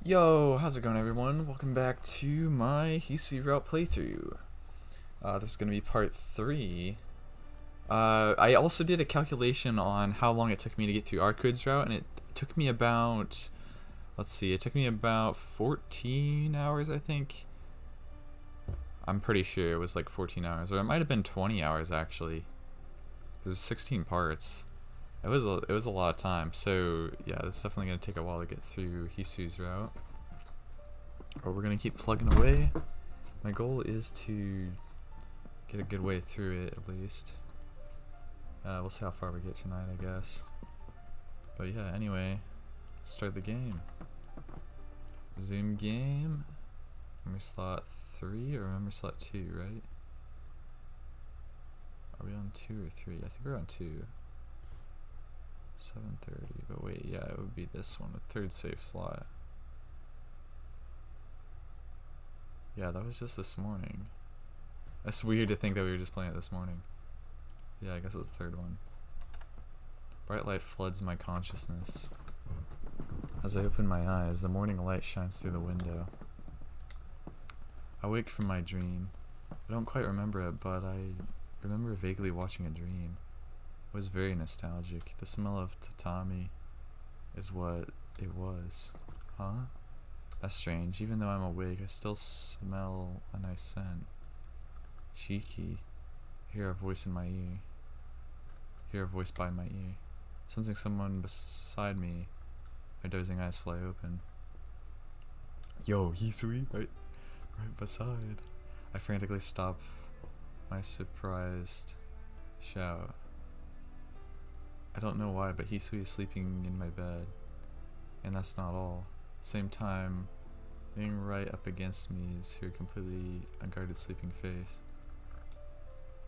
Yo, how's it going everyone? Welcome back to my Hisui Route playthrough. This is going to be part 3. I also did a calculation on how long it took me to get through Arcueid Route, and it took me about, it took me about 14 hours, I think. I'm pretty sure it was like 14 hours, or it might have been 20 hours actually. There's 16 parts. It was a lot of time, so yeah, it's definitely going to take a while to get through Hisui's route. But we're going to keep plugging away. My goal is to get a good way through it, at least. We'll see how far we get tonight, I guess. But yeah, anyway, start the game. Resume game. Memory slot 3 or memory slot 2, right? Are we on 2 or 3? I think we're on 2. 7:30, but wait, yeah, it would be this one, the third save slot. Yeah, that was just this morning. That's weird to think that we were just playing it this morning. Yeah, I guess it's the third one. Bright light floods my consciousness. As I open my eyes, the morning light shines through the window. I wake from my dream. I don't quite remember it, but I remember vaguely watching a dream. It was very nostalgic. The smell of tatami is what it was. Huh? That's strange. Even though I'm awake, I still smell a nice scent. Shiki. Hear a voice in my ear. Hear a voice by my ear. Sensing someone beside me, my dozing eyes fly open. Yo, Hisui, right beside. I frantically stop my surprised shout. I don't know why, but Hisui is sleeping in my bed. And that's not all. At the same time, laying right up against me is her completely unguarded sleeping face.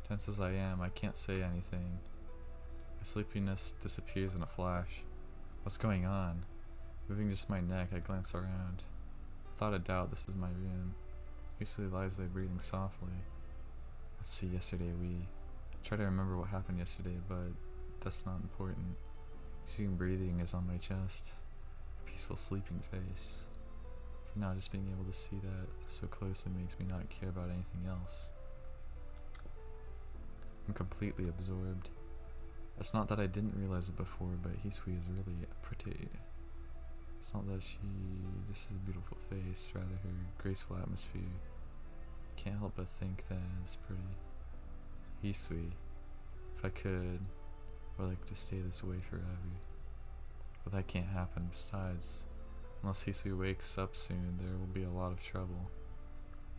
Tense as I am, I can't say anything. My sleepiness disappears in a flash. What's going on? Moving just my neck, I glance around. Without a doubt, this is my room. Hisui lies there breathing softly. Let's see, yesterday we... Try to remember what happened yesterday, but that's not important. Seeing breathing is on my chest. A peaceful sleeping face. For now, just being able to see that so closely makes me not care about anything else. I'm completely absorbed. It's not that I didn't realize it before, but Hisui is really pretty. It's not that she just has a beautiful face, rather her graceful atmosphere. Can't help but think that it's pretty. Hisui, if I could, I would like to stay this way forever. But that can't happen. Besides, unless Hisui wakes up soon, there will be a lot of trouble.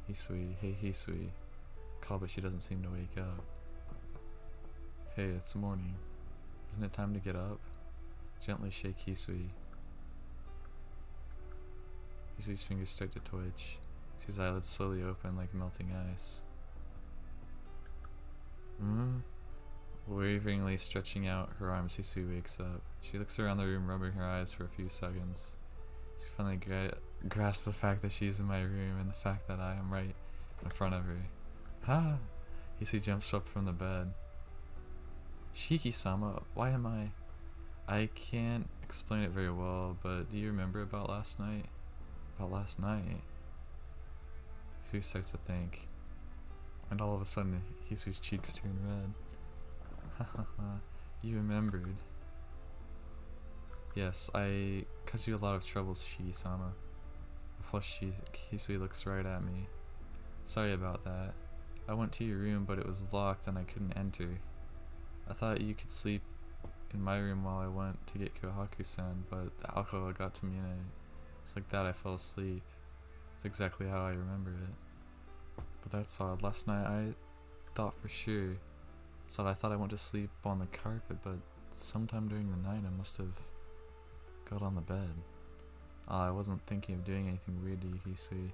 Hisui, hey Hisui. Call, but she doesn't seem to wake up. Hey, it's morning. Isn't it time to get up? Gently shake Hisui. Hisui's fingers start to twitch. His eyelids slowly open like melting ice. Waveringly stretching out her arms, Hisui wakes up. She looks around the room, rubbing her eyes for a few seconds. She finally grasps the fact that she's in my room and the fact that I am right in front of her. Ha! Hisui jumps up from the bed. Shiki-sama, why am I can't explain it very well, but do you remember about last night? About last night? Hisui starts to think. And all of a sudden, Hisui's cheeks turn red. Hahaha, you remembered. Yes, I caused you a lot of troubles, Shiki-sama. A flushed Hisui looks right at me. Sorry about that. I went to your room, but it was locked and I couldn't enter. I thought you could sleep in my room while I went to get Kohaku-san, but the alcohol got to me and it's like that I fell asleep. It's exactly how I remember it. But that's odd. Last night I thought for sure. I thought I went to sleep on the carpet, but sometime during the night I must have got on the bed. I wasn't thinking of doing anything weird to you, Hisui.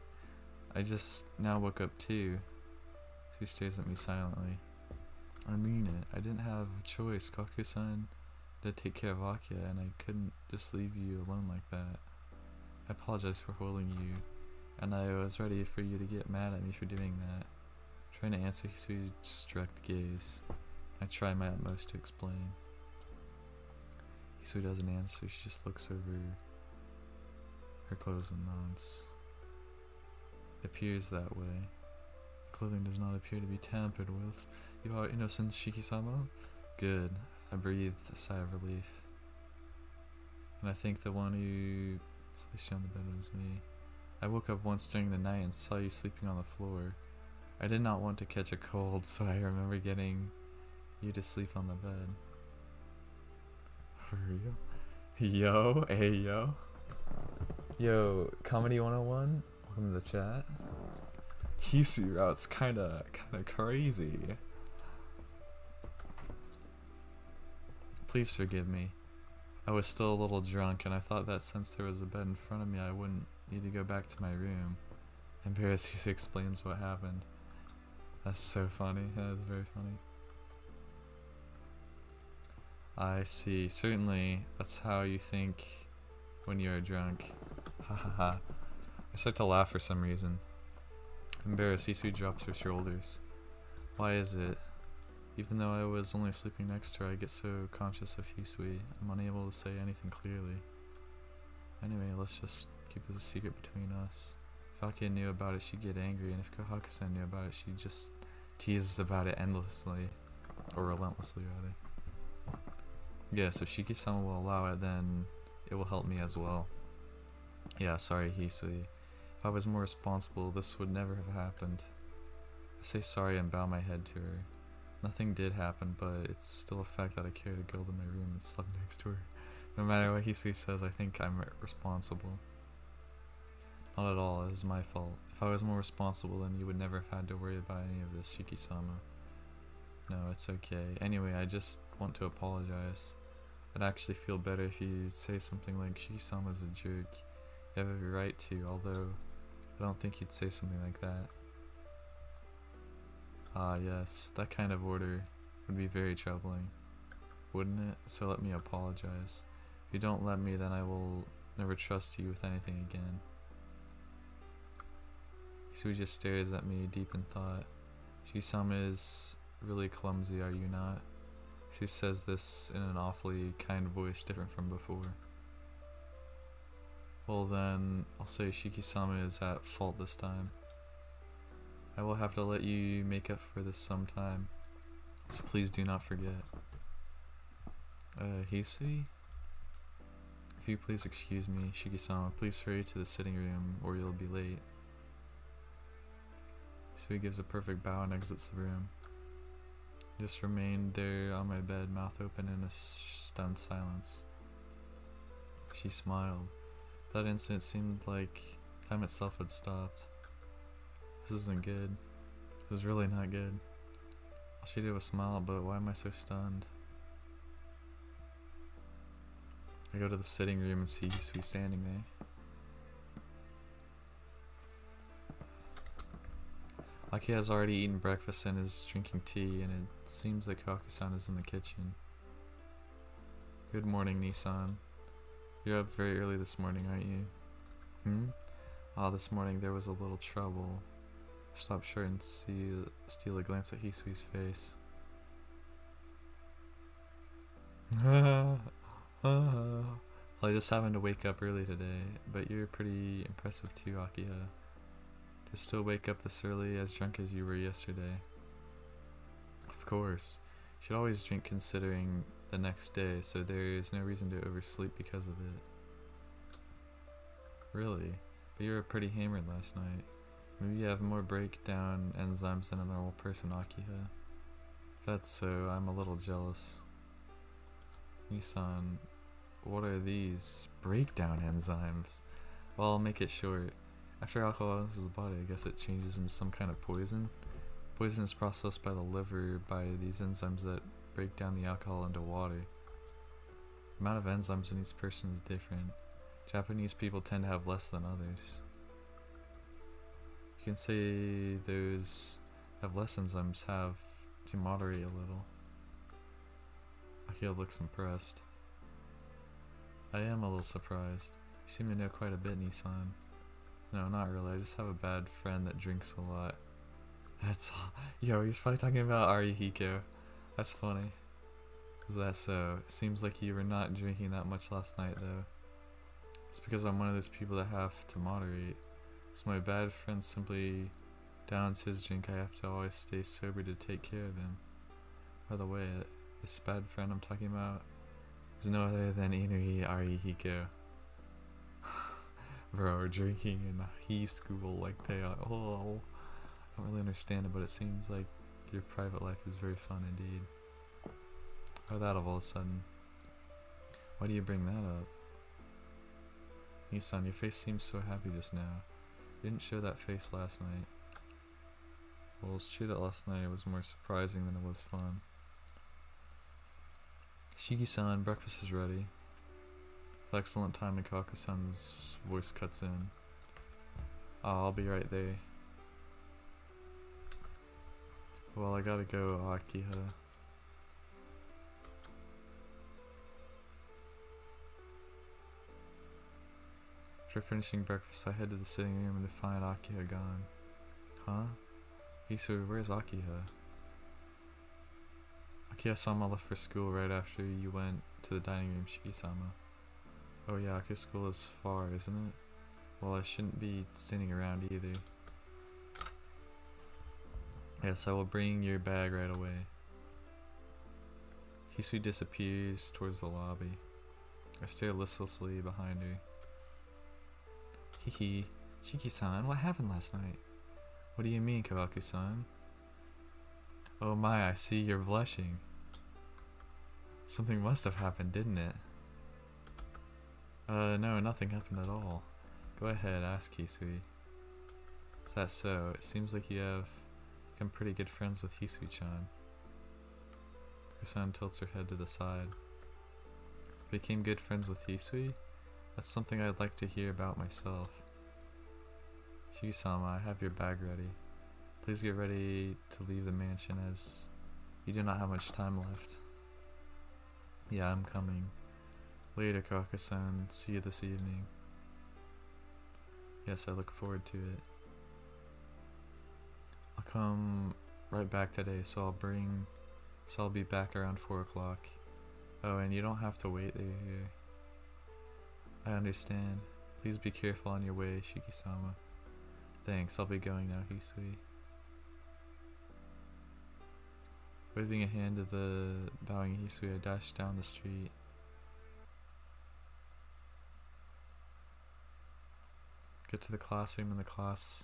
I just now woke up too. He stares at me silently. I mean it. I didn't have a choice. Kohaku-san did take care of Akia, and I couldn't just leave you alone like that. I apologize for holding you, and I was ready for you to get mad at me for doing that. Trying to answer Hisui's direct gaze, I try my utmost to explain. Hisui doesn't answer, she just looks over Her clothes and nods. It appears that way. Clothing does not appear to be tampered with. You are innocent, Shiki-sama? Good. I breathed a sigh of relief. And I think the one who placed you on the bed was me. I woke up once during the night and saw you sleeping on the floor. I did not want to catch a cold, so I remember getting you to sleep on the bed. For real? Yo, hey yo. Yo, Comedy 101, welcome to the chat. Hisui route's kinda crazy. Please forgive me. I was still a little drunk and I thought that since there was a bed in front of me I wouldn't need to go back to my room. Embarrassed, Hisui explains what happened. That's so funny, that is very funny. I see, certainly that's how you think when you are drunk. Ha ha ha. I start to laugh for some reason. Embarrassed, Hisui drops her shoulders. Why is it? Even though I was only sleeping next to her, I get so conscious of Hisui, I'm unable to say anything clearly. Anyway, let's just keep this a secret between us. If Akia knew about it, she'd get angry, and if Kohaku-san knew about it, she'd just tease us about it endlessly. Or relentlessly, rather. Yeah, so Shiki-sama will allow it, then it will help me as well. Yeah, sorry, Hisui. If I was more responsible, this would never have happened. I say sorry and bow my head to her. Nothing did happen, but it's still a fact that I carried a girl to my room and slept next to her. No matter what Hisui says, I think I'm responsible. Not at all, it is my fault. If I was more responsible, then you would never have had to worry about any of this, Shiki-sama. No, it's okay. Anyway, I just want to apologize. I'd actually feel better if you'd say something like, Shiki-sama's a jerk. You have every right to, although I don't think you'd say something like that. Ah, yes, that kind of order would be very troubling, wouldn't it? So let me apologize. If you don't let me, then I will never trust you with anything again. Hisui just stares at me, deep in thought. Shiki-sama is really clumsy, are you not? She says this in an awfully kind voice, different from before. Well then, I'll say Shiki-sama is at fault this time. I will have to let you make up for this sometime, so please do not forget. Hisui? If you please excuse me, Shiki-sama, please hurry to the sitting room or you'll be late. Hisui gives a perfect bow and exits the room. I just remained there on my bed, mouth open in a stunned silence. She smiled. That instant it seemed like time itself had stopped. This isn't good. This is really not good. All she did was smile, but why am I so stunned? I go to the sitting room and see Hisui standing there. Aki has already eaten breakfast and is drinking tea, and it seems that Kaku-san is in the kitchen. Good morning, Nissan. You're up very early this morning, aren't you? This morning there was a little trouble. Stop short and steal a glance at Hisui's face. I just happened to wake up early today, but you're pretty impressive too, Akiha. To still wake up this early, as drunk as you were yesterday. Of course. You should always drink considering the next day, so there is no reason to oversleep because of it. Really? But you were pretty hammered last night. Maybe you have more breakdown enzymes than a normal person, Akiha. If that's so, I'm a little jealous. Nissan, what are these breakdown enzymes? Well, I'll make it short. After alcohol enters the body, I guess it changes into some kind of poison. Poison is processed by the liver by these enzymes that break down the alcohol into water. The amount of enzymes in each person is different. Japanese people tend to have less than others. You can say those have less enzymes have to moderate a little. Akio looks impressed. I am a little surprised. You seem to know quite a bit, Nissan. No, not really. I just have a bad friend that drinks a lot. That's all. Yo, he's probably talking about Arihiko. That's funny. Is that so? It seems like you were not drinking that much last night, though. It's because I'm one of those people that have to moderate. So my bad friend simply downs his drink, I have to always stay sober to take care of him. By the way, this bad friend I'm talking about is no other than Inui Arihiko. Bro, drinking in he school like they are. Oh, I don't really understand it, but it seems like your private life is very fun indeed. Or that of all of a sudden. Why do you bring that up? Nissan, your face seems so happy just now. You didn't show that face last night. Well, it's true that last night was more surprising than it was fun. Shiki-san, breakfast is ready. With excellent timing, Kaku-san's voice cuts in. Oh, I'll be right there. Well, I gotta go, Akiha. After finishing breakfast, I head to the sitting room and to find Akiha gone. Huh? Hisui, where's Akiha? Akiha-sama left for school right after you went to the dining room, Shiki-sama. Oh yeah, Akiha's school is far, isn't it? Well, I shouldn't be standing around either. Yes, I will bring your bag right away. Hisui disappears towards the lobby. I stare listlessly behind her. Hihi, Shiki-san, what happened last night? What do you mean, Kawaku-san? Oh my, I see you're blushing. Something must have happened, didn't it? No, nothing happened at all. Go ahead, ask Hisui. Is that so? It seems like you have become pretty good friends with Hisui-chan. Kawaku-san tilts her head to the side. Became good friends with Hisui? That's something I'd like to hear about myself. Shiki-sama, I have your bag ready. Please get ready to leave the mansion as you do not have much time left. Yeah, I'm coming. Later, Kawaku-san. See you this evening. Yes, I look forward to it. I'll come right back today, so I'll be back around 4 o'clock. Oh, and you don't have to wait there here. I understand. Please be careful on your way, Shiki-sama. Thanks, I'll be going now, Hisui. Waving a hand to the bowing Hisui, I dash down the street. Get to the classroom and the class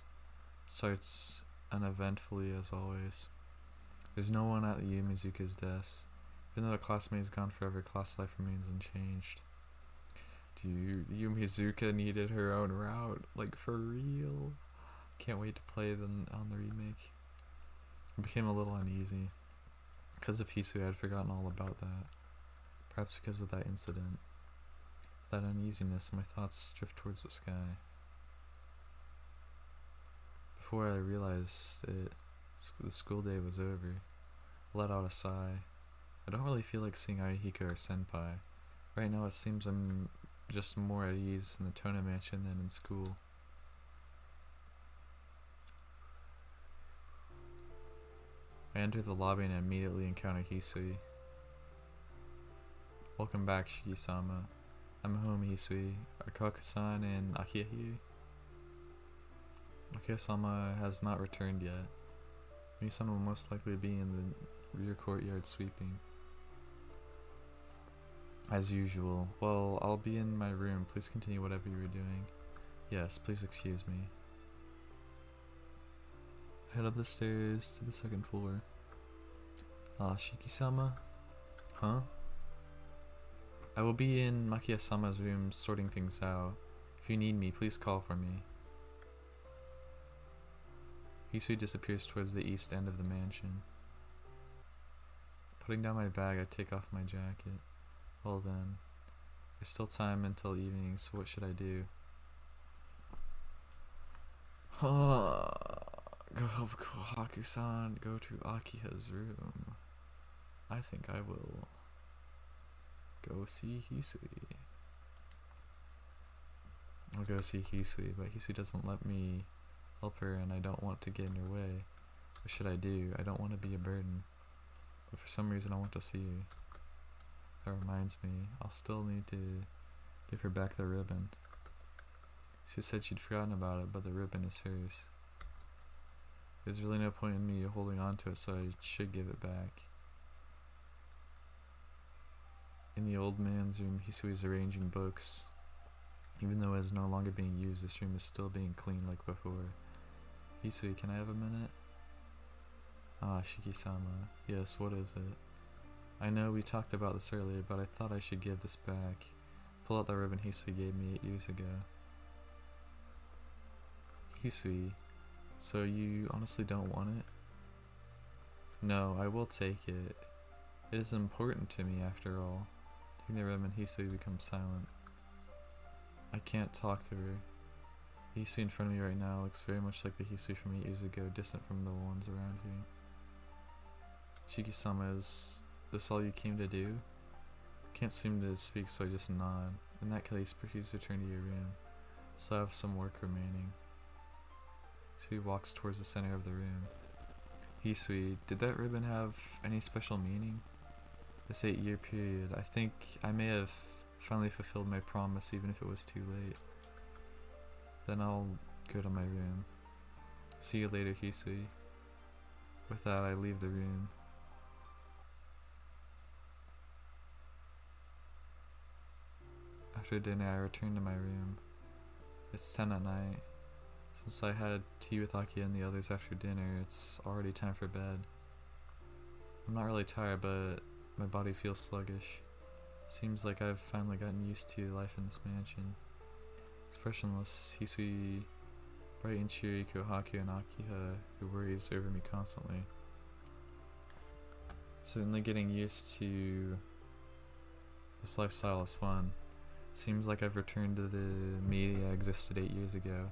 starts uneventfully as always. There's no one at the Yumizuka's desk. Even though the classmate is gone forever, class life remains unchanged. Dude, Yumizuka needed her own route, like for real. Can't wait to play them on the remake. I became a little uneasy. Because of Hisui, I had forgotten all about that. Perhaps because of that incident. With that uneasiness, my thoughts drift towards the sky. Before I realized it, the school day was over. I let out a sigh. I don't really feel like seeing Arihiko or Senpai. Right now it seems I'm just more at ease in the Tona mansion than in school. I enter the lobby and immediately encounter Hisui. Welcome back, Shiki-sama. I'm home, Hisui. Are Kawaku-san and Akiha here? Akiha-sama has not returned yet. Misan will most likely be in the rear courtyard sweeping. As usual. Well, I'll be in my room. Please continue whatever you were doing. Yes, please excuse me. Head up the stairs to the second floor. Shiki-sama? Huh? I will be in Makiya-sama's room sorting things out. If you need me, please call for me. Hisui disappears towards the east end of the mansion. Putting down my bag, I take off my jacket. Well then, there's still time until evening, so what should I do? Haku-san, go to Akiha's room. I think I will go see Hisui. I'll go see Hisui, but Hisui doesn't let me help her and I don't want to get in her way. What should I do? I don't want to be a burden. But for some reason I want to see her. That reminds me, I'll still need to give her back the ribbon. She said she'd forgotten about it, but the ribbon is hers. There's really no point in me holding on to it, so I should give it back. In the old man's room, Hisui is arranging books. Even though it is no longer being used, this room is still being cleaned like before. Hisui, can I have a minute? Ah, Shiki-sama. Yes, what is it? I know we talked about this earlier, but I thought I should give this back. Pull out the ribbon Hisui gave me 8 years ago. Hisui, so you honestly don't want it? No, I will take it. It is important to me after all. Taking the ribbon, Hisui becomes silent. I can't talk to her. Hisui in front of me right now looks very much like the Hisui from 8 years ago, distant from the ones around here. Shiki-sama, is this all you came to do? Can't seem to speak, so I just nod. In that case, please return to your room. Still have some work remaining. Hisui walks towards the center of the room. Hisui, did that ribbon have any special meaning? This 8-year period, I think I may have finally fulfilled my promise, even if it was too late. Then I'll go to my room. See you later, Hisui. With that, I leave the room. After dinner, I return to my room. It's 10 at night. Since I had tea with Aki and the others after dinner, it's already time for bed. I'm not really tired, but my body feels sluggish. Seems like I've finally gotten used to life in this mansion. Expressionless Hisui, bright and cheery Kohaku, and Akiha, who worries over me constantly. Certainly getting used to this lifestyle is fun. Seems like I've returned to the me that existed 8 years ago.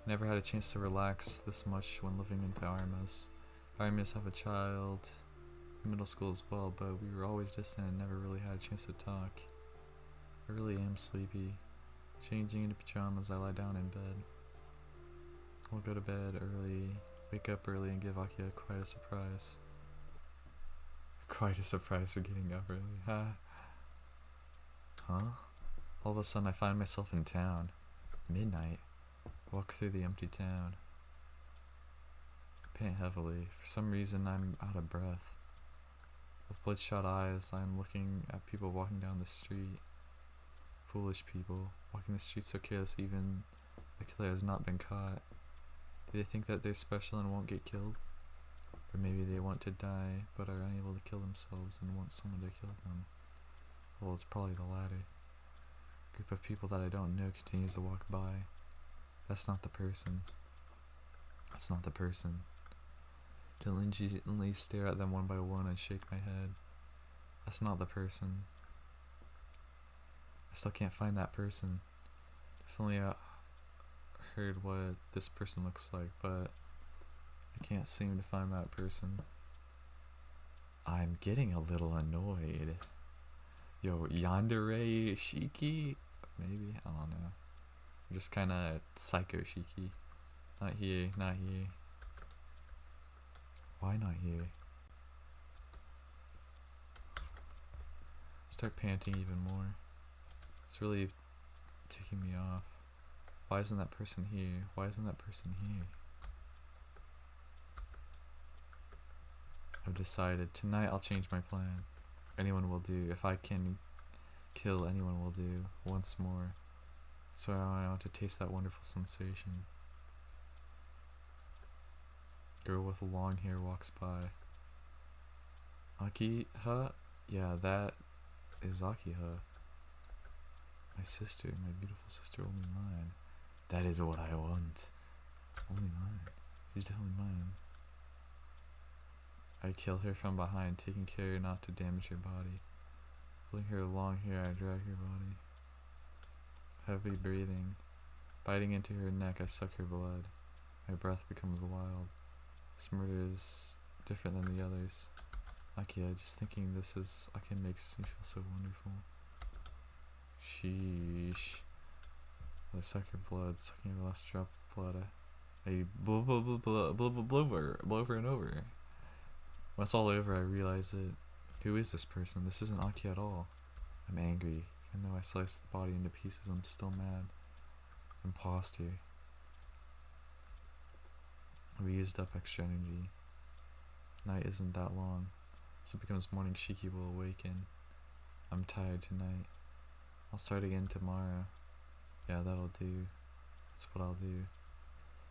Never had a chance to relax this much when living in the Armas. The Armas have a child in middle school as well, but we were always distant and never really had a chance to talk. I really am sleepy. Changing into pajamas, I lie down in bed. I'll go to bed early, wake up early, and give Akiya quite a surprise. Quite a surprise for getting up early, Huh? All of a sudden I find myself in town. Midnight. Walk through the empty town. I pant heavily. For some reason I'm out of breath. With bloodshot eyes, I'm looking at people walking down the street. Foolish people, walking the streets so careless even the killer has not been caught. Do they think that they're special and won't get killed? Or maybe they want to die but are unable to kill themselves and want someone to kill them. Well, it's probably the latter. A group of people that I don't know continues to walk by. That's not the person. That's not the person. Gently stare at them one by one and shake my head. That's not the person. I still can't find that person. Definitely heard what this person looks like, but I can't seem to find that person. I'm getting a little annoyed. Yo, yandere Shiki? Maybe? I don't know. I'm just kinda psycho Shiki. Not here, not here. Why not here? Start panting even more. It's really ticking me off. Why isn't that person here? Why isn't that person here? I've decided tonight I'll change my plan. Anyone will do. If I can kill, anyone will do. Once more. So I want to taste that wonderful sensation. Girl with long hair walks by. Akiha? Yeah, that is Akiha. My sister, my beautiful sister, only mine. That is what I want. Only mine. She's definitely mine. I kill her from behind, taking care not to damage her body. Pulling her long hair, I drag her body. Heavy breathing. Biting into her neck, I suck her blood. My breath becomes wild. This murder is different than the others. Akiya, just thinking this is Akiya makes me feel so wonderful. Sheesh. I suck her blood, sucking her last drop of blood. I blow over and over. When it's all over, I realize it. Who is this person? This isn't Akiya at all. I'm angry. Even though I sliced the body into pieces, I'm still mad. Imposter. We used up extra energy. Night isn't that long, so it becomes morning. Shiki will awaken. I'm tired tonight. I'll start again tomorrow. Yeah, that'll do. That's what I'll do.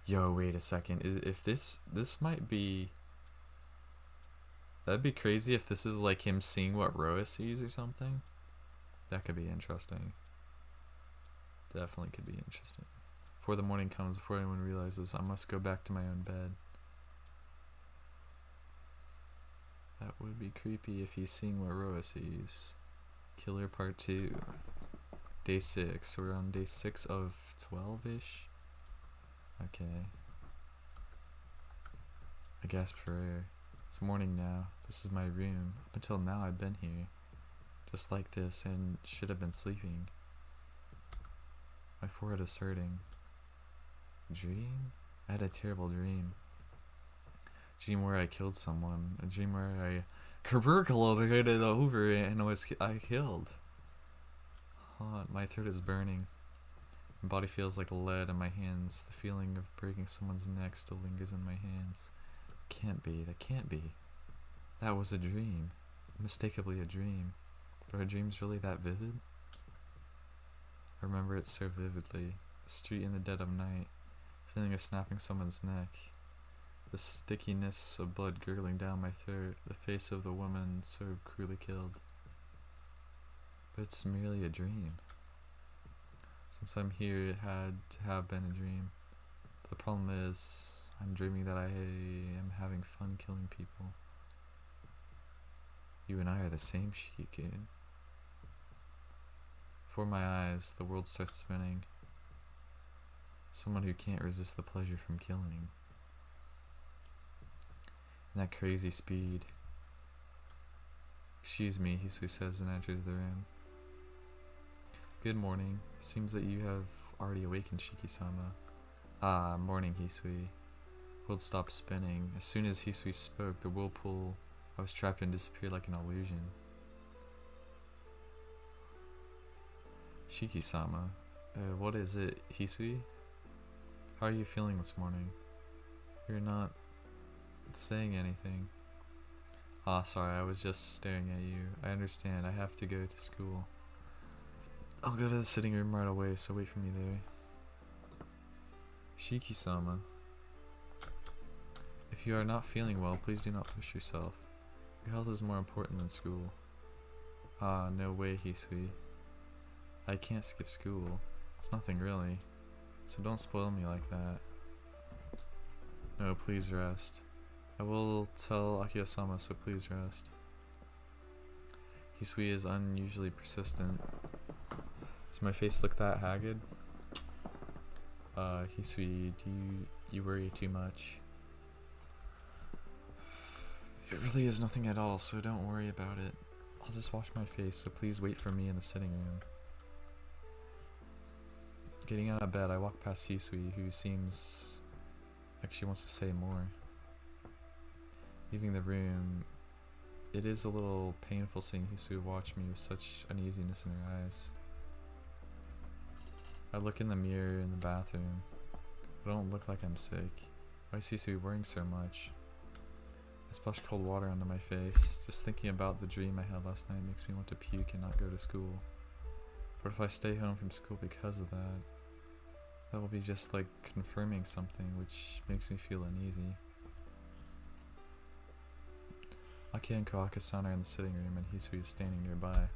Yo, wait a second. If this might be... That'd be crazy if this is like him seeing what Roa sees or something. That could be interesting. Definitely could be interesting. Before the morning comes, before anyone realizes, I must go back to my own bed. That would be creepy if he's seeing what Roa sees. Killer Part 2. Day 6. So we're on day 6 of 12-ish. Okay. I gasped for air. It's morning now. This is my room. Up until now I've been here. Just like this, and should have been sleeping. My forehead is hurting. Dream? I had a terrible dream. Dream where I killed someone. A dream where I caburculated over and I killed. Hot. My throat is burning. My body feels like lead in my hands. The feeling of breaking someone's neck still lingers in my hands. Can't be. That can't be. That was a dream. Unmistakably a dream. But are dreams really that vivid? I remember it so vividly. The street in the dead of night. Feeling of snapping someone's neck. The stickiness of blood gurgling down my throat. The face of the woman so cruelly killed. But it's merely a dream. Since I'm here, it had to have been a dream. But the problem is, I'm dreaming that I am having fun killing people. You and I are the same, Shiki. Before my eyes, the world starts spinning. Someone who can't resist the pleasure from killing. And that crazy speed. Excuse me, Hisui says and enters the room. Good morning. It seems that you have already awakened, Shiki-sama. Ah, morning, Hisui. World stopped spinning. As soon as Hisui spoke, the whirlpool I was trapped in disappeared like an illusion. Shiki-sama. What is it, Hisui? How are you feeling this morning? You're not saying anything. Ah, sorry, I was just staring at you. I understand, I have to go to school. I'll go to the sitting room right away, so wait for me there. Shiki-sama. If you are not feeling well, please do not push yourself. Your health is more important than school. Ah, no way, Hisui. I can't skip school. It's nothing really. So don't spoil me like that. No, please rest. I will tell Akio-sama, so please rest. Hisui is unusually persistent. Does my face look that haggard? Hisui, do you worry too much? It really is nothing at all, so don't worry about it. I'll just wash my face, so please wait for me in the sitting room. Getting out of bed, I walk past Hisui, who seems like she wants to say more. Leaving the room, it is a little painful seeing Hisui watch me with such uneasiness in her eyes. I look in the mirror in the bathroom. I don't look like I'm sick. Why is Hisui worrying so much? I splash cold water onto my face. Just thinking about the dream I had last night makes me want to puke and not go to school. But if I stay home from school because of that, that will be just like confirming something, which makes me feel uneasy. Aki and Kawaka-san are in the sitting room and Hisui is standing nearby.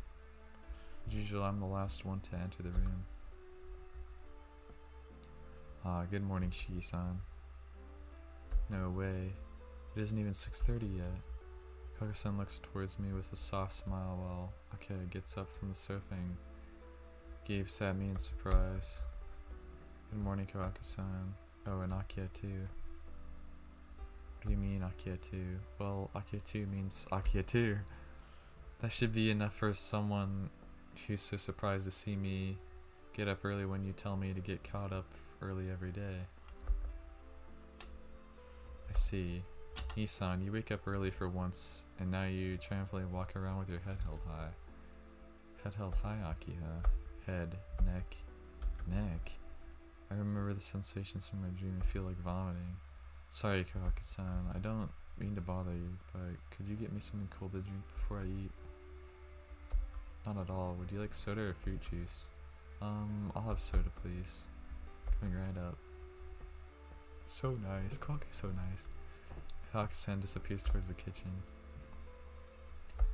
As usual, I'm the last one to enter the room. Ah, good morning, Shiki-san. No way. It isn't even 6:30 yet. Kawaka-san looks towards me with a soft smile while Aki gets up from the sofa and gapes at me in surprise. Good morning, Kawaka-san. Oh, and Akia too. What do you mean, Akia too? Well, Akia too means Akia too. That should be enough for someone who's so surprised to see me get up early when you tell me to get caught up early every day. I see. Isan, you wake up early for once, and now you triumphantly walk around with your head held high. Head held high, Akiha. Head, neck, neck. I remember the sensations from my dream. I feel like vomiting. Sorry, Kawaku-san. I don't mean to bother you, but could you get me something cold to drink before I eat? Not at all. Would you like soda or fruit juice? I'll have soda, please. Coming right up. So nice. Kawaku's so nice. Kawaku-san disappears towards the kitchen.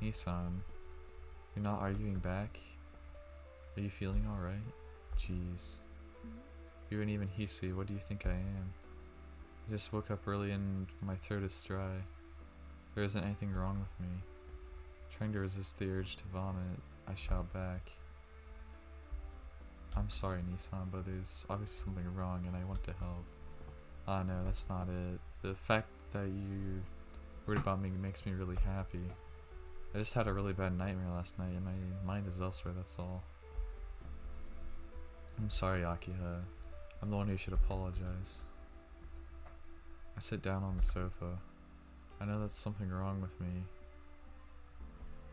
Nissan, you're not arguing back? Are you feeling alright? Jeez. You and even Hisui, what do you think I am? I just woke up early and my throat is dry. There isn't anything wrong with me. Trying to resist the urge to vomit, I shout back. I'm sorry, Nissan, but there's obviously something wrong and I want to help. Ah, no, that's not it. The fact that you worried about me makes me really happy. I just had a really bad nightmare last night and my mind is elsewhere, that's all. I'm sorry, Akiha. I'm the one who should apologize. I sit down on the sofa. I know that's something wrong with me,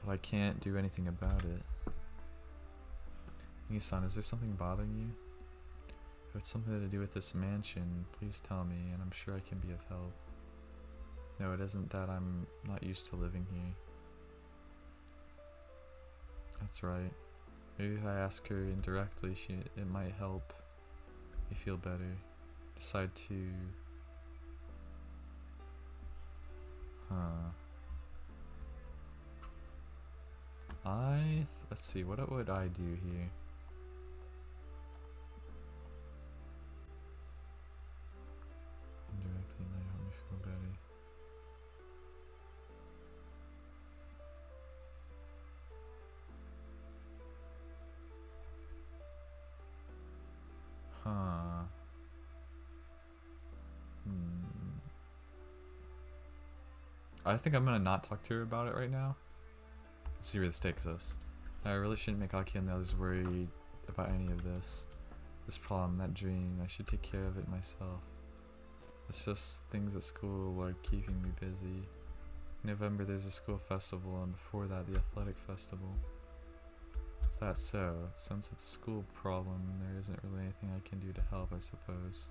but I can't do anything about it. Nissan, is there something bothering you? If it's something to do with this mansion, please tell me, and I'm sure I can be of help. No, it isn't that I'm not used to living here. That's right. Maybe if I ask her indirectly, it might help me feel better. Decide to... let's see, what would I do here? Indirectly might help me feel better. I think I'm gonna not talk to her about it right now. Let's see where this takes us. I really shouldn't make Aki and the others worried about any of this. This problem, that dream, I should take care of it myself. It's just things at school are keeping me busy. In November there's a school festival, and before that the athletic festival. Is that so? Since it's a school problem, there isn't really anything I can do to help, I suppose.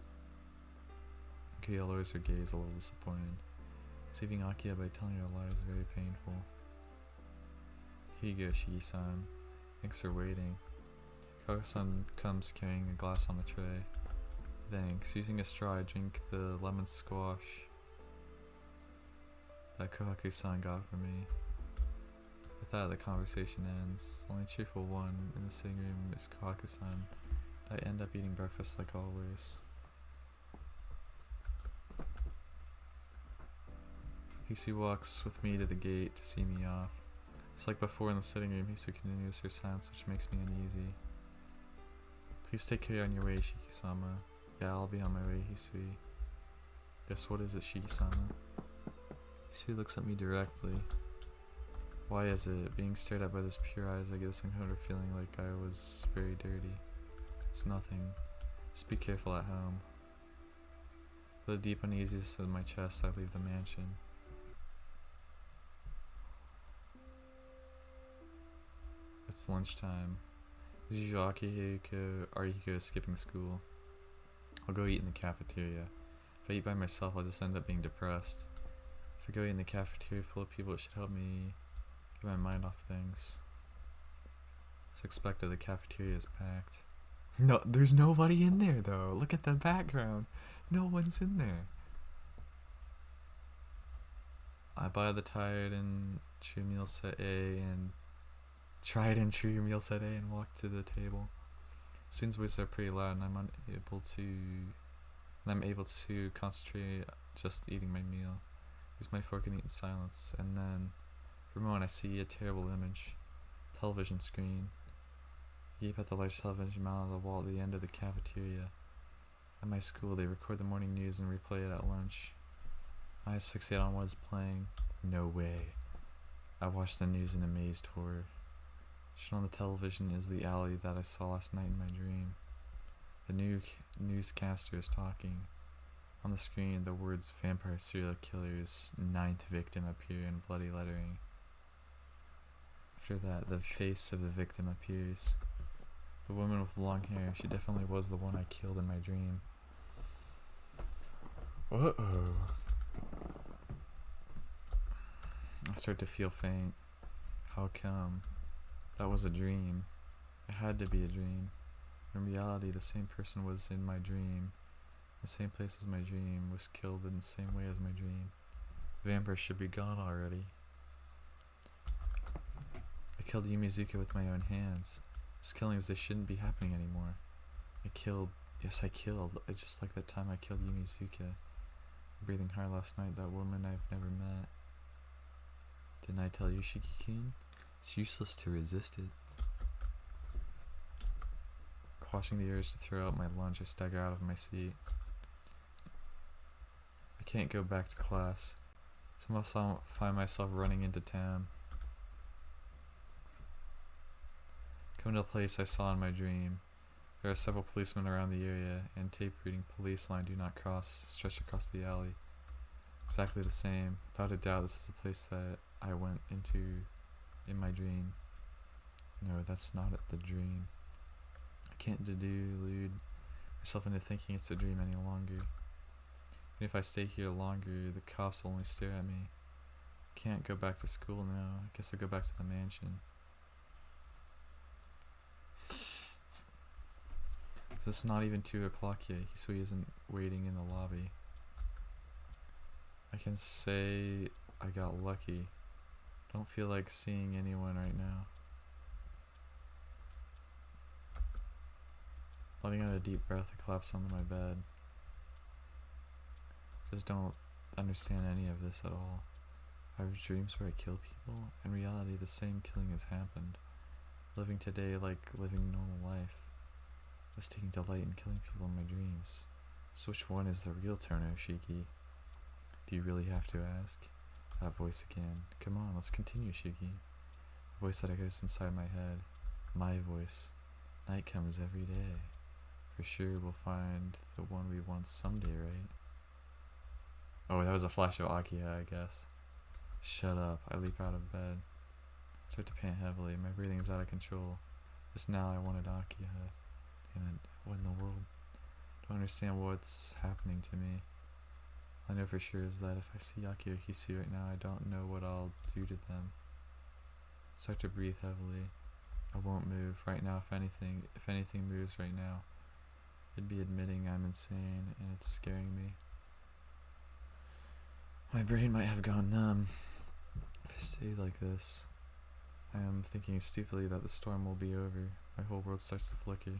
Akiya lowers her gaze, a little disappointed. Saving Akiya by telling her a lie is very painful. Here you go, Shiki-san. Thanks for waiting. Kago-san comes carrying a glass on a tray. Thanks. Using a straw, I drink the lemon squash that Kohaku-san got for me. With that, the conversation ends. The only cheerful one in the sitting room is Kohaku-san. I end up eating breakfast like always. Hisui walks with me to the gate to see me off. Just like before in the sitting room, Hisui continues her silence, which makes me uneasy. Please take care on your way, Shiki-sama. Yeah, I'll be on my way, Hisui. Guess what is it, Shiki-sama? Hisui looks at me directly. Why is it? Being stared at by those pure eyes, I get this uncomfortable feeling like I was very dirty. It's nothing. Just be careful at home. With a deep uneasiness in my chest, I leave the mansion. It's lunchtime. As usual, Arihiko is skipping school. I'll go eat in the cafeteria. If I eat by myself, I'll just end up being depressed. If I go eat in the cafeteria full of people, it should help me get my mind off things. As expected, the cafeteria is packed. No, there's nobody in there though. Look at the background. No one's in there. I buy the tried and true meal set A and walk to the table. Students' voices are pretty loud and I'm able to concentrate just eating my meal. Use my fork and eat in silence, and then for a moment I see a terrible image. Television screen. I gape at the large television mounted on the wall at the end of the cafeteria. At my school, they record the morning news and replay it at lunch. My eyes fixate on what is playing. No way. I watch the news in amazed horror. Shown on the television is the alley that I saw last night in my dream. The new newscaster is talking. On the screen, the words "vampire serial killer's 9th victim" appear in bloody lettering. After that, the face of the victim appears. The woman with long hair. She definitely was the one I killed in my dream. Uh-oh. I start to feel faint. How come? That was a dream. It had to be a dream. In reality, the same person was in my dream. The same place as my dream. Was killed in the same way as my dream. The vampire should be gone already. I killed Yumizuka with my own hands. Those killings, they shouldn't be happening anymore. I killed. Yes, I killed. Just like that time I killed Yumizuka. Breathing hard last night, that woman I've never met. Didn't I tell you, Shiki-kun? It's useless to resist it. Quashing the urge to throw out my lunch, I stagger out of my seat. I can't go back to class. Somehow I find myself running into town. Coming to the place I saw in my dream. There are several policemen around the area, and tape reading "Police line do not cross" stretched across the alley. Exactly the same. Without a doubt, this is the place that I went into in my dream. No, that's not the dream. I can't delude myself into thinking it's a dream any longer. Even if I stay here longer, the cops will only stare at me. I can't go back to school now. I guess I'll go back to the mansion. It's not even 2 o'clock yet. Hisui isn't waiting in the lobby. I can say I got lucky. Don't feel like seeing anyone right now. Letting out a deep breath, I collapse onto my bed. Just don't understand any of this at all. I have dreams where I kill people. In reality, the same killing has happened. Living today like living normal life. I was taking delight in killing people in my dreams. So which one is the real Tono, Shiki? Do you really have to ask? That voice again. Come on, let's continue, Shiki. The voice that echoes inside my head. My voice. Night comes every day. For sure we'll find the one we want someday, right? Oh, that was a flash of Akiha, I guess. Shut up. I leap out of bed. Start to pant heavily. My breathing's out of control. Just now I wanted Akiha. Damn it. What in the world? Don't understand what's happening to me. All I know for sure is that if I see Aki or Hisui right now, I don't know what I'll do to them. Start to breathe heavily. I won't move. Right now, if anything moves right now, it'd be admitting I'm insane and it's scaring me. My brain might have gone numb. If I stay like this, I am thinking stupidly that the storm will be over. My whole world starts to flicker.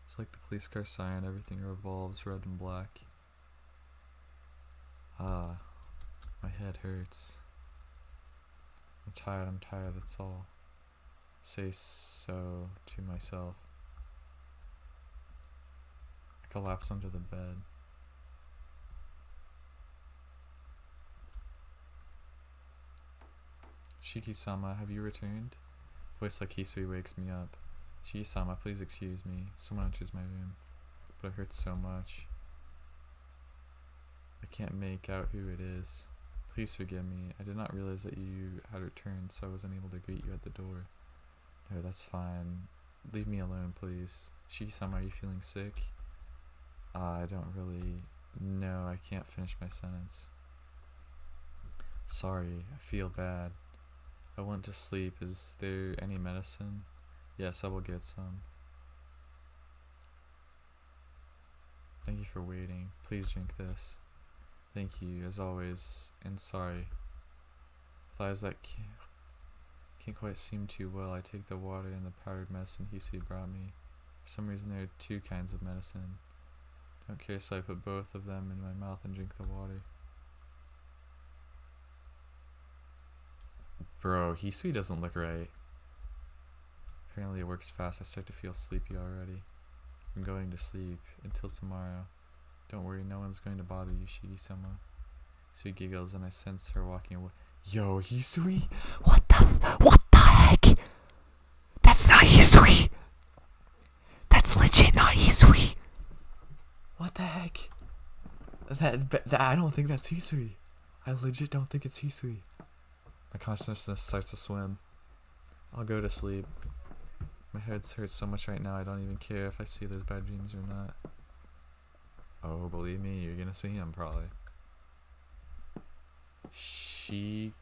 It's like the police car siren, everything revolves red and black. Ah, my head hurts. I'm tired, that's all. Say so to myself. I collapse under the bed. Shiki-sama, have you returned? Voice like Hisui wakes me up. Shiki-sama, please excuse me. Someone enters my room. But it hurts so much. I can't make out who it is. Please forgive me. I did not realize that you had returned, so I wasn't able to greet you at the door. No, that's fine. Leave me alone, please. Shiki-sama, are you feeling sick? I don't really... No, I can't finish my sentence. Sorry, I feel bad. I want to sleep. Is there any medicine? Yes, I will get some. Thank you for waiting. Please drink this. Thank you, as always, and sorry. With eyes that can't quite seem too well, I take the water and the powdered medicine Hisui brought me. For some reason there are 2 kinds of medicine. Don't care, so I put both of them in my mouth and drink the water. Bro, Hisui doesn't look right. Apparently it works fast. I start to feel sleepy already. I'm going to sleep until tomorrow. Don't worry, no one's going to bother you, Shiki-sama. Hisui giggles and I sense her walking away. Yo, Hisui? What the heck? That's not Hisui! That's legit not Hisui! What the heck? I don't think that's Hisui. I legit don't think it's Hisui. My consciousness starts to swim. I'll go to sleep. My head hurts so much right now, I don't even care if I see those bad dreams or not. Oh, believe me, you're gonna see him probably. She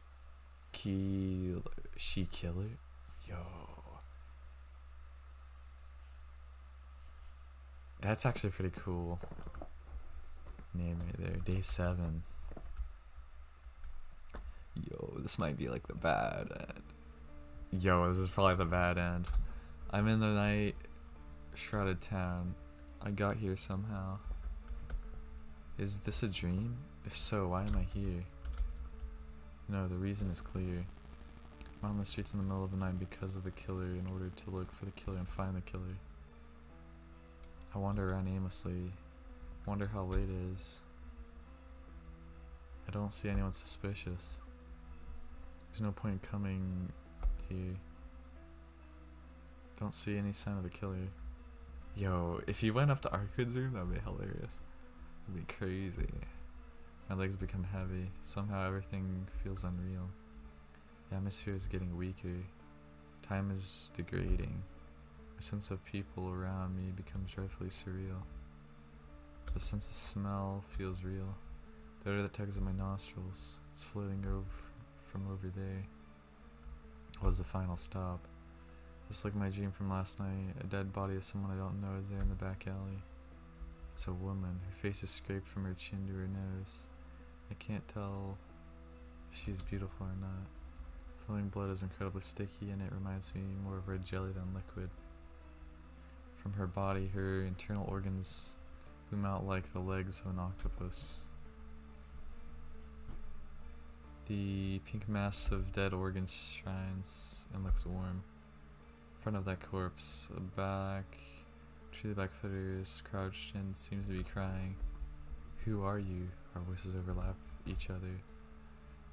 killer? Yo. That's actually pretty cool. Name right there. Day 7. Yo, this might be like the bad end. Yo, this is probably the bad end. I'm in the night shrouded town. I got here somehow. Is this a dream? If so, why am I here? No, the reason is clear. I'm on the streets in the middle of the night because of the killer in order to look for the killer and find the killer. I wander around aimlessly. Wonder how late it is. I don't see anyone suspicious. There's no point in coming here. Don't see any sign of the killer. Yo, if you went up to Arcueid's room, that'd be hilarious. That'd be crazy. My legs become heavy. Somehow everything feels unreal. The atmosphere is getting weaker. Time is degrading. My sense of people around me becomes dreadfully surreal. The sense of smell feels real. The odor that tugs at my nostrils. It's floating from over there. Was the final stop. Just like my dream from last night, a dead body of someone I don't know is there in the back alley. It's a woman. Her face is scraped from her chin to her nose. I can't tell if she's beautiful or not. Flowing blood is incredibly sticky and it reminds me more of red jelly than liquid. From her body, her internal organs boom out like the legs of an octopus. The pink mass of dead organs shines and looks warm. In front of that corpse, a tree back footer is crouched and seems to be crying. Who are you? Our voices overlap each other.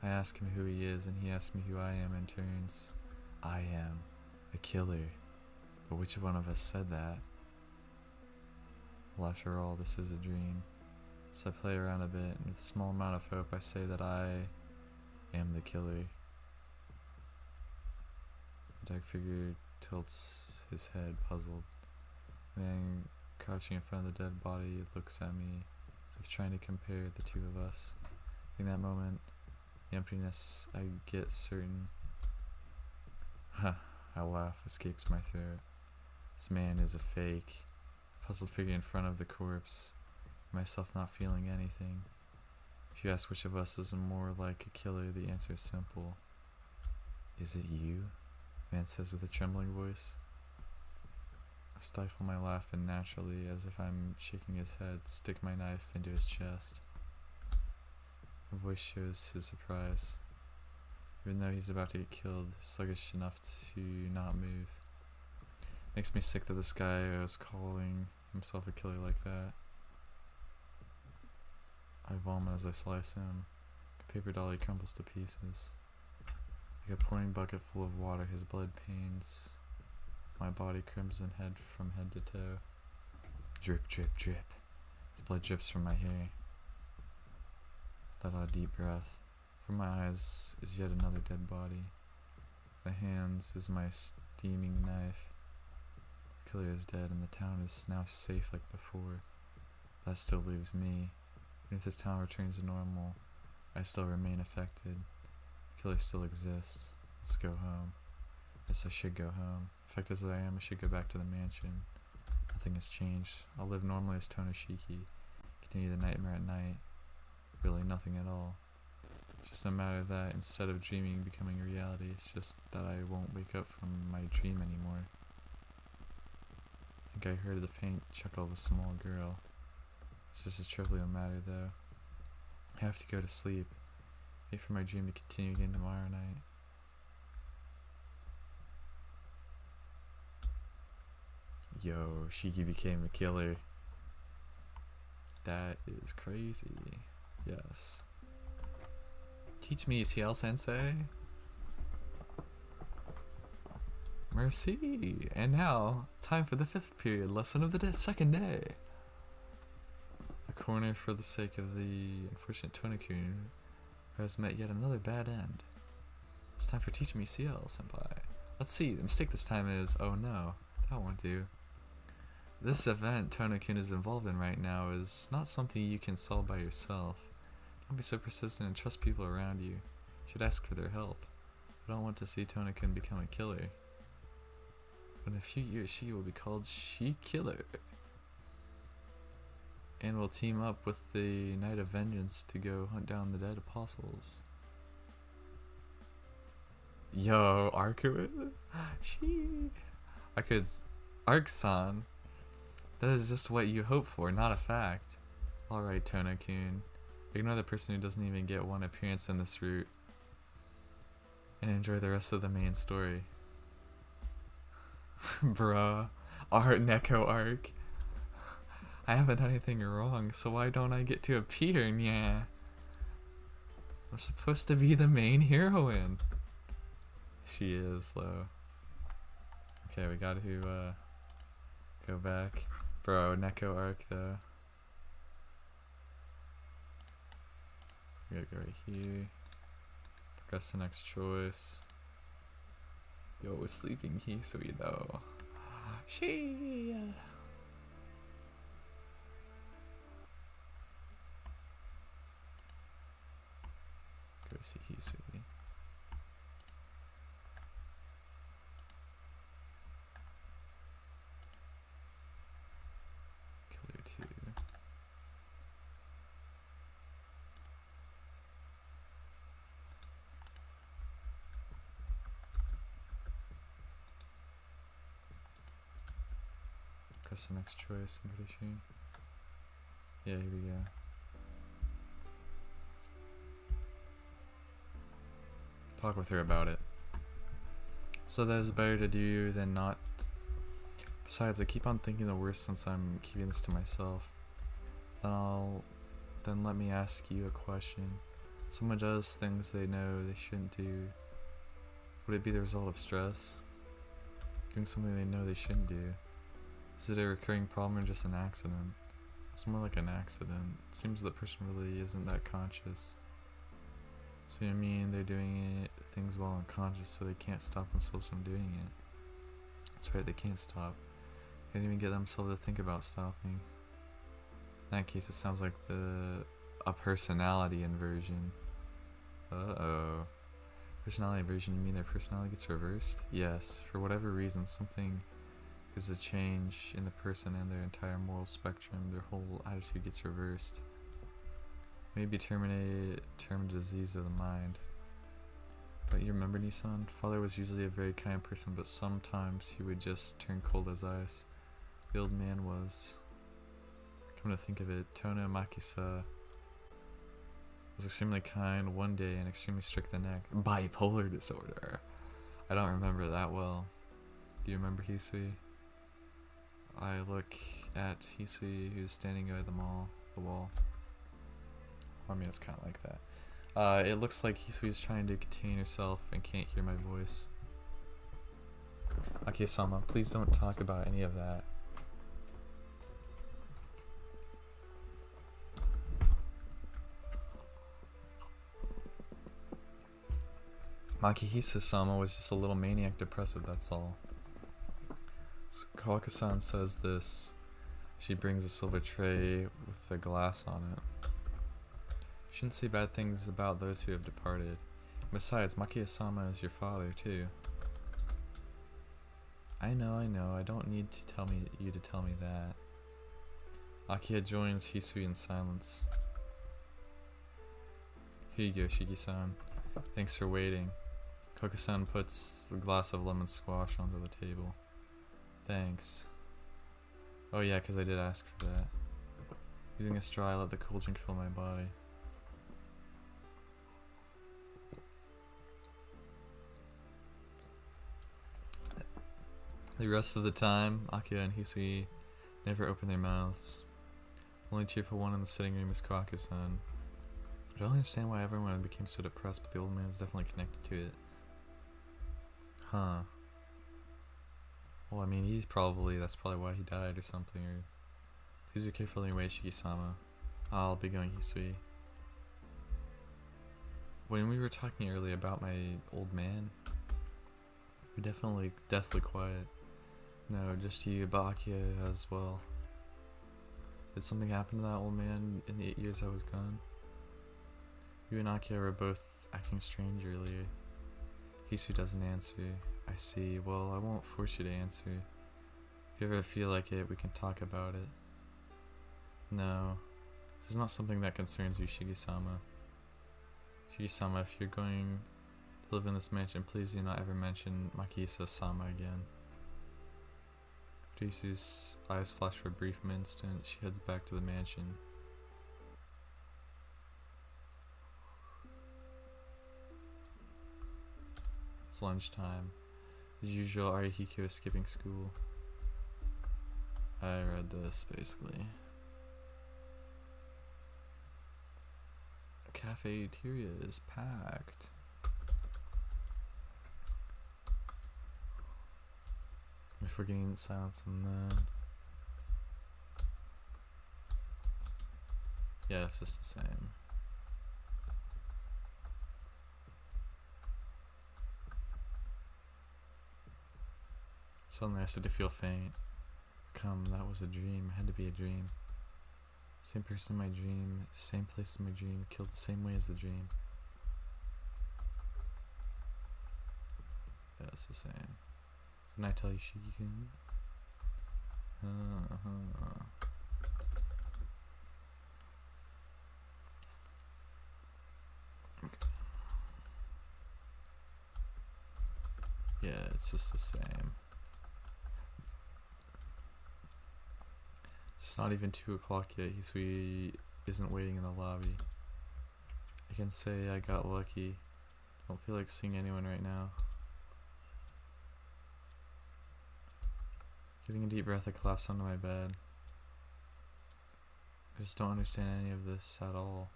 I ask him who he is and he asks me who I am in turns. I am a killer. But which one of us said that? Well, after all, this is a dream. So I play around a bit, and with a small amount of hope I say that I am the killer. The dark figure tilts his head, puzzled. The man crouching in front of the dead body looks at me as if trying to compare the two of us. In that moment, the emptiness I get certain. I laugh, escapes my throat. This man is a fake. Puzzled figure in front of the corpse, myself not feeling anything. If you ask which of us is more like a killer, the answer is simple. Is it you? The man says with a trembling voice. I stifle my laugh and naturally, as if I'm shaking his head, stick my knife into his chest. The voice shows his surprise. Even though he's about to get killed, sluggish enough to not move. Makes me sick that this guy was calling himself a killer like that. I vomit as I slice him. A paper dolly crumbles to pieces. Like a pouring bucket full of water, his blood pains my body crimson head from head to toe. Drip, drip, drip. His blood drips from my hair. That odd deep breath. From my eyes is yet another dead body. The hands is my steaming knife. The killer is dead and the town is now safe like before. That still leaves me. Even if the town returns to normal, I still remain affected. The killer still exists. Let's go home. Yes, I should go home. Affected as I am, I should go back to the mansion. Nothing has changed. I'll live normally as Shiki. Continue the nightmare at night. Really nothing at all. It's just a matter that instead of dreaming becoming reality, it's just that I won't wake up from my dream anymore. I think I heard the faint chuckle of a small girl. It's just a trivial matter though. I have to go to sleep. Wait for my dream to continue again tomorrow night. Yo, Shiki became a killer. That is crazy. Yes. Teach me, CL Sensei. Merci. And now, time for the 5th period lesson of the second day. A corner for the sake of the unfortunate Tonokun who has met yet another bad end. It's time for Teach Me CL Senpai. Let's see, the mistake this time is, oh no, That won't do. This event Tonokun is involved in right now is not something you can solve by yourself. Don't be so persistent and trust people around you. You should ask for their help. I don't want to see Tonokun become a killer. But in a few years, she will be called She-Killer. And will team up with the Knight of Vengeance to go hunt down the dead apostles. Yo, Arcueid? Arcueid's Arc-san. That is just what you hope for, not a fact. Alright, Tonokun. Ignore the person who doesn't even get one appearance in this route. And enjoy the rest of the main story. Bruh. Neko arc. I haven't done anything wrong, so why don't I get to appear, yeah? I'm supposed to be the main heroine. She is, though. Okay, we gotta go back. Bro, Neko arc, though. We gotta go right here. Progress the next choice. Yo, sleeping Hisui, though. She. Go see Hisui. Killer 2. Press the next choice, I'm pretty sure. Yeah, here we go. Talk with her about it. So that is better to do than not. Besides, I keep on thinking the worst since I'm keeping this to myself. Then let me ask you a question. Someone does things they know they shouldn't do. Would it be the result of stress? Doing something they know they shouldn't do. Is it a recurring problem or just an accident? It's more like an accident. It seems the person really isn't that conscious. So I mean, they're doing things while unconscious, so they can't stop themselves from doing it. That's right, they can't stop. They can't even get themselves to think about stopping. In that case, it sounds like a personality inversion. Uh-oh. Personality inversion, you mean their personality gets reversed? Yes, for whatever reason, something is a change in the person and their entire moral spectrum, their whole attitude gets reversed. Maybe term disease of the mind. But you remember Nissan? Father was usually a very kind person, but sometimes he would just turn cold as ice. The old man was. Come to think of it, Tona Makisa was extremely kind one day and extremely strict the next. Bipolar disorder. I don't remember that well. Do you remember Hisui? I look at Hisui who's standing by the wall. I mean, it's kind of like that. It looks like Hisui is trying to contain herself and can't hear my voice. Ake-sama, please don't talk about any of that. Makihisa-sama was just a little maniac depressive, that's all. So Kawaka-san says this. She brings a silver tray with a glass on it. You shouldn't say bad things about those who have departed. Besides, Makia-sama is your father, too. I know, I don't need you to tell me that. Akia joins Hisui in silence. Here you go, Shiki-san. Thanks for waiting. Koka-san puts the glass of lemon squash onto the table. Thanks. Oh yeah, because I did ask for that. Using a straw, I let the cold drink fill my body. The rest of the time, Akia and Hisui never open their mouths. The only cheerful one in the sitting room is Kawaka-san. I don't understand why everyone became so depressed, but the old man is definitely connected to it. Huh. Well, I mean, that's probably why he died or something, or... Please be careful on your way, Shiki-sama. I'll be going, Hisui. When we were talking earlier about my old man, we definitely deathly quiet. No, just you, but Akia as well. Did something happen to that old man in the 8 years I was gone? You and Akia were both acting strange earlier. Hisui doesn't answer. I see. Well, I won't force you to answer. If you ever feel like it, we can talk about it. No. This is not something that concerns you, Shiki-sama. Shiki-sama, if you're going to live in this mansion, please do not ever mention Makisa-sama again. Tracy's eyes flash for a brief instant. She heads back to the mansion. It's lunchtime. As usual, Arihiko is skipping school. I read this, basically. Cafeteria is packed. If we're getting silence on that. Yeah, it's just the same. Suddenly I started to feel faint. Come, that was a dream. It had to be a dream. Same person in my dream, same place in my dream, killed the same way as the dream. Yeah, it's the same. Didn't I tell you, Shiki-kun? Okay. Yeah, it's just the same. It's not even 2 o'clock yet. Hisui isn't waiting in the lobby. I can say I got lucky. Don't feel like seeing anyone right now. Giving a deep breath, I collapse onto my bed. I just don't understand any of this at all.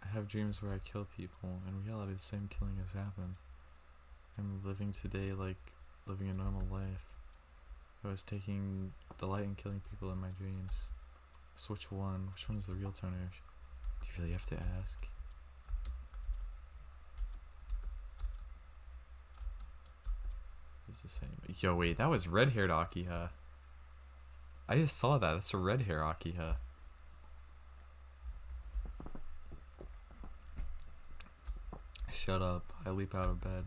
I have dreams where I kill people. In reality, the same killing has happened. I'm living today like living a normal life. I was taking delight in killing people in my dreams. So which one? Which one is the real toner? Do you really have to ask? It's the same. Yo, wait, that was red-haired Akiha. I just saw that. That's a red-hair Akiha. Shut up. I leap out of bed.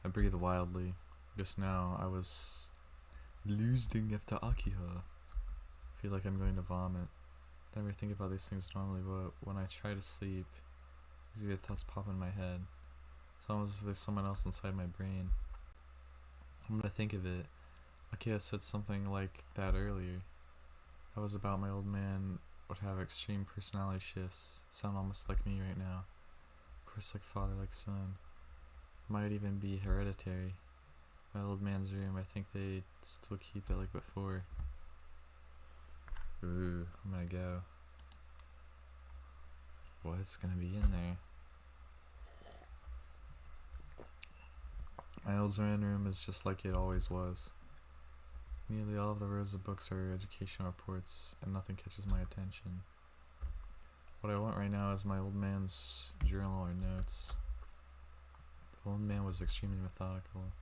I breathe wildly. Just now, I was losing after Akiha. I feel like I'm going to vomit. I never think about these things normally, but when I try to sleep, these weird thoughts pop in my head. It's almost as if there's someone else inside my brain. I'm gonna think of it. Akiha said something like that earlier. That was about my old man would have extreme personality shifts. Sound almost like me right now. Of course, like father, like son. Might even be hereditary. My old man's room, I think they still keep it like before. Ooh, I'm gonna go. What's gonna be in there? My old Zoran room is just like it always was. Nearly all of the rows of books are educational reports, and nothing catches my attention. What I want right now is my old man's journal or notes. The old man was extremely methodical.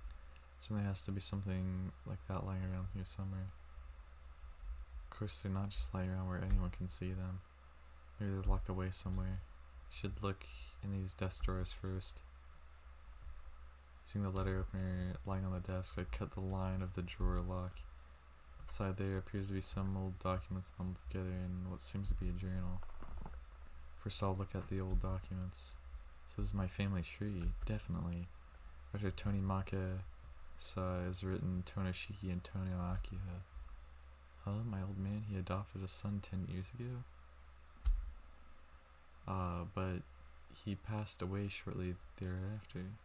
Certainly has to be something like that lying around here somewhere. Of course, they're not just lying around where anyone can see them. Maybe they're locked away somewhere. Should look in these desk drawers first. Using the letter opener lying on the desk, I cut the line of the drawer lock. Inside there appears to be some old documents bundled together in what seems to be a journal. First I'll look at the old documents. This is my family tree, definitely. After Tony Makasa is written Tono Shiki and Tono Akiha. Huh? My old man, he adopted a son 10 years ago? But he passed away shortly thereafter.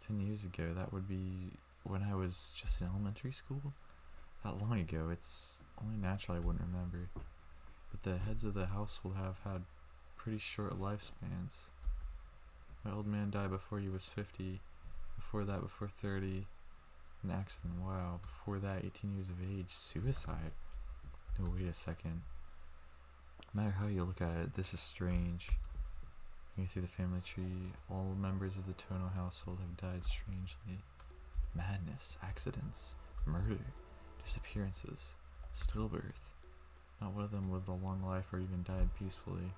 10 years ago, that would be when I was just in elementary school? That long ago, it's only natural I wouldn't remember. But the heads of the household have had pretty short lifespans. My old man died before he was 50. Before that, before 30. An accident, wow. Before that, 18 years of age. Suicide? No, wait a second. No matter how you look at it, this is strange. Looking through the family tree, all members of the Tono household have died strangely. madness, accidents, murder, disappearances, stillbirth. Not one of them lived a long life or even died peacefully.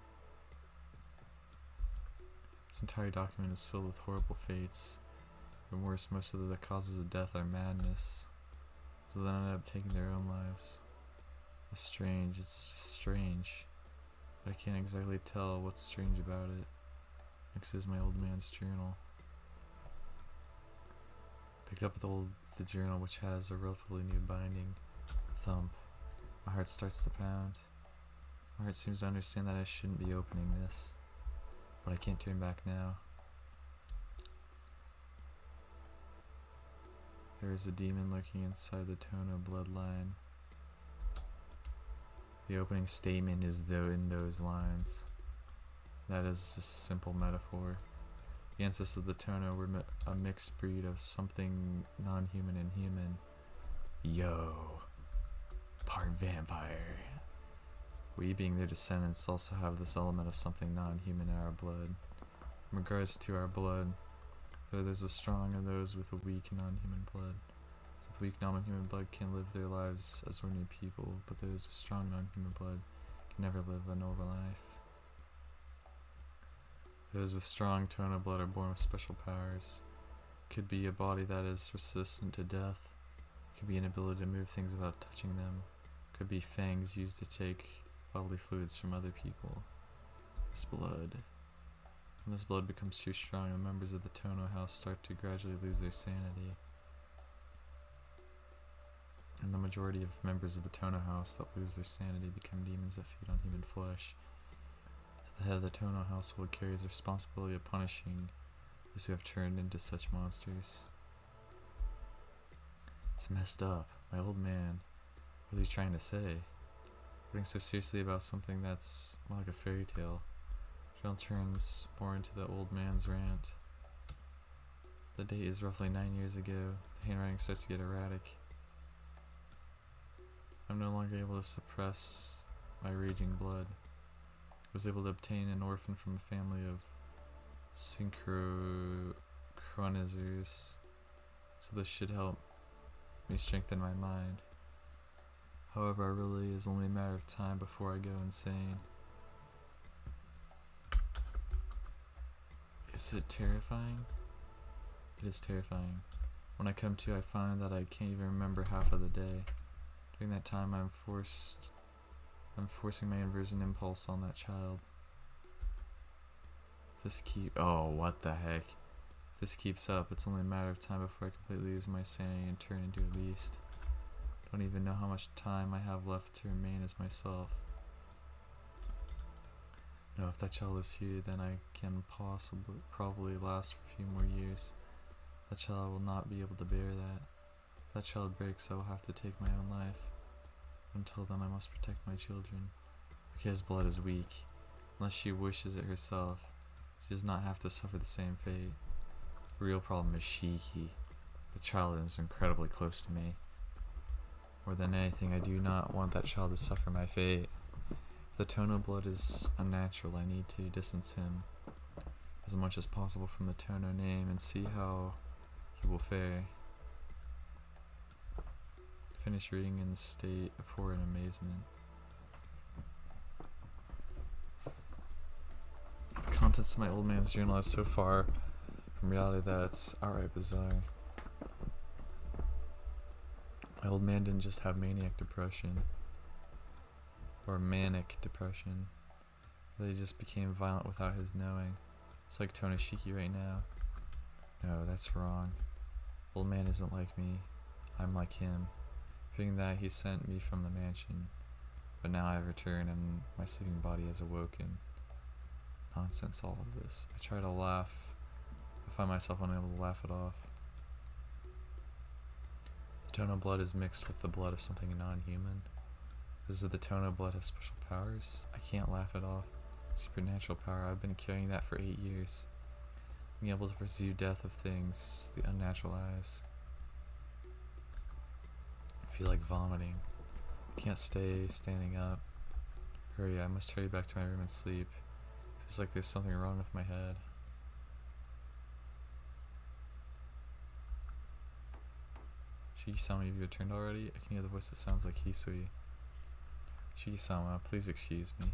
This entire document is filled with horrible fates. Even worse, most of the causes of death are madness, so they end up taking their own lives. It's strange, it's just strange. But I can't exactly tell what's strange about it. Next is my old man's journal. Pick up the journal, which has a relatively new binding. Thump. My heart starts to pound. My heart seems to understand that I shouldn't be opening this, but I can't turn back now. There is a demon lurking inside the Tono bloodline. The opening statement is in those lines. That is just a simple metaphor. The ancestors of the Tono were a mixed breed of something non-human and human. Yo. Part vampire. We, being their descendants, also have this element of something non-human in our blood. In regards to our blood, though those with strong and those with a weak non-human blood. So the weak non-human blood can live their lives as ordinary people, but those with strong non-human blood can never live a normal life. Those with strong Tono blood are born with special powers. It could be a body that is resistant to death. It could be an ability to move things without touching them. It could be fangs used to take bodily fluids from other people. This blood. When this blood becomes too strong, the members of the Tono house start to gradually lose their sanity. And the majority of members of the Tono house that lose their sanity become demons that feed on human flesh. So the head of the Tono household carries the responsibility of punishing those who have turned into such monsters. It's messed up. My old man. What is he trying to say? Putting so seriously about something that's more like a fairy tale. Jill turns more into the old man's rant. The date is roughly 9 years ago. The handwriting starts to get erratic. I'm no longer able to suppress my raging blood. I was able to obtain an orphan from a family of synchronizers, so this should help me strengthen my mind. However, it really is only a matter of time before I go insane. Is it terrifying? It is terrifying. When I come to, I find that I can't even remember half of the day. During that time, I'm forcing my inversion impulse on that child. Oh, what the heck? If this keeps up, it's only a matter of time before I completely lose my sanity and turn into a beast. Don't even know how much time I have left to remain as myself. No, if that child is here, then I can probably last for a few more years. That child will not be able to bear that. If that child breaks, I will have to take my own life. Until then, I must protect my children. Because blood is weak. Unless she wishes it herself, she does not have to suffer the same fate. The real problem is Shiki. The child is incredibly close to me. More than anything, I do not want that child to suffer my fate. If the Tono blood is unnatural, I need to distance him as much as possible from the Tono name and see how he will fare. I finished reading in a state of horror and amazement. The contents of my old man's journal are so far from reality that it's outright bizarre. My old man didn't just have maniac depression or manic depression. They just became violent without his knowing. It's like Tono Shiki right now. No, that's wrong. Old man isn't like me. I'm like him. Fearing that, he sent me from the mansion. But now I have returned and my sleeping body has awoken. Nonsense, all of this. I try to laugh. I find myself unable to laugh it off. The Tono blood is mixed with the blood of something non-human. Does the Tono blood have special powers? I can't laugh it off. Supernatural power. I've been carrying that for 8 years. Being able to perceive death of things, the unnatural eyes. I feel like vomiting. I can't stay standing up. Hurry, I must hurry back to my room and sleep. It's like there's something wrong with my head. Shiki-sama, have you returned already? I can hear the voice that sounds like Hisui. Shiki-sama, please excuse me.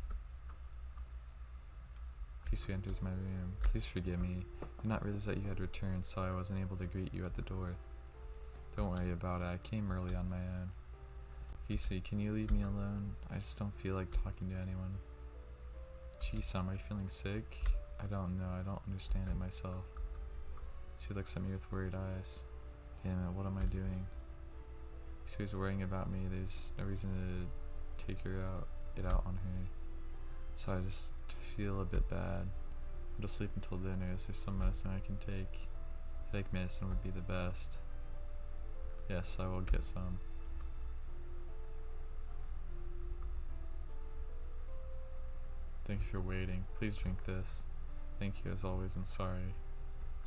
Hisui enters my room. Please forgive me. I did not realize that you had returned, so I wasn't able to greet you at the door. Don't worry about it. I came early on my own. Hisui, can you leave me alone? I just don't feel like talking to anyone. Shiki-sama, are you feeling sick? I don't know. I don't understand it myself. She looks at me with worried eyes. Damn it, what am I doing? Hisui's worrying about me. There's no reason to take it out on her. So I just feel a bit bad. I'm to sleep until dinner. Is there some medicine I can take? Headache medicine would be the best. Yes, I will get some. Thank you for waiting. Please drink this. Thank you as always and sorry.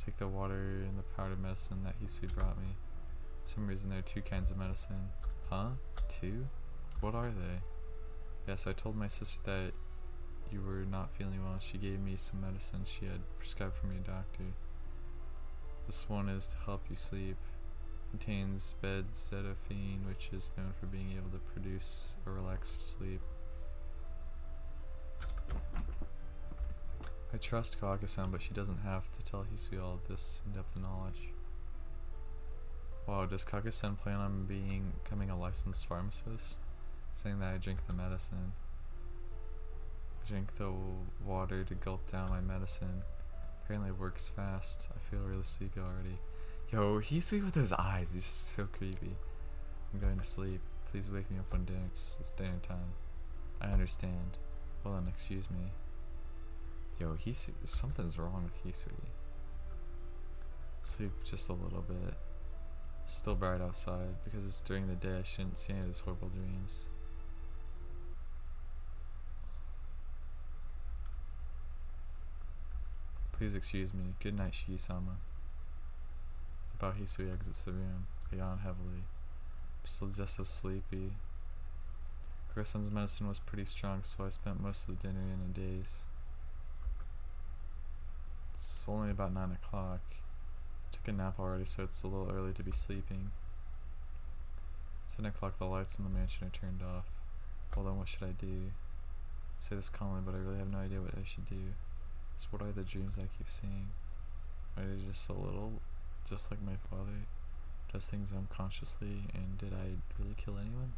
Take the water and the powdered medicine that Hisui brought me. For some reason there are 2 kinds of medicine. Huh? 2? What are they? Yes, I told my sister that you were not feeling well. She gave me some medicine she had prescribed from your doctor. This one is to help you sleep. Contains benzodiazepine, which is known for being able to produce a relaxed sleep. I trust Kawaka-san, but she doesn't have to tell Hisui all of this in-depth knowledge. Wow, does Kawaka-san plan on becoming a licensed pharmacist? Saying that I drink the medicine. I drink the water to gulp down my medicine. Apparently it works fast. I feel really sleepy already. Yo, Hisui with those eyes, he's just so creepy. I'm going to sleep. Please wake me up when it's dinner time. I understand. Well then, excuse me. Yo, Hisui, something's wrong with Hisui. Sleep just a little bit. Still bright outside. Because it's during the day, I shouldn't see any of those horrible dreams. Please excuse me. Good night, Shiki-sama. About Hisui exits the room. I yawn heavily. I'm still just as sleepy. Kawaka-san's medicine was pretty strong, so I spent most of the dinner in a daze. It's only about 9 o'clock. Took a nap already, so it's a little early to be sleeping. 10 o'clock, the lights in the mansion are turned off. Well then, what should I do? I say this calmly, but I really have no idea what I should do. So what are the dreams I keep seeing? Are they just a little, just like my father? Does things unconsciously, and did I really kill anyone?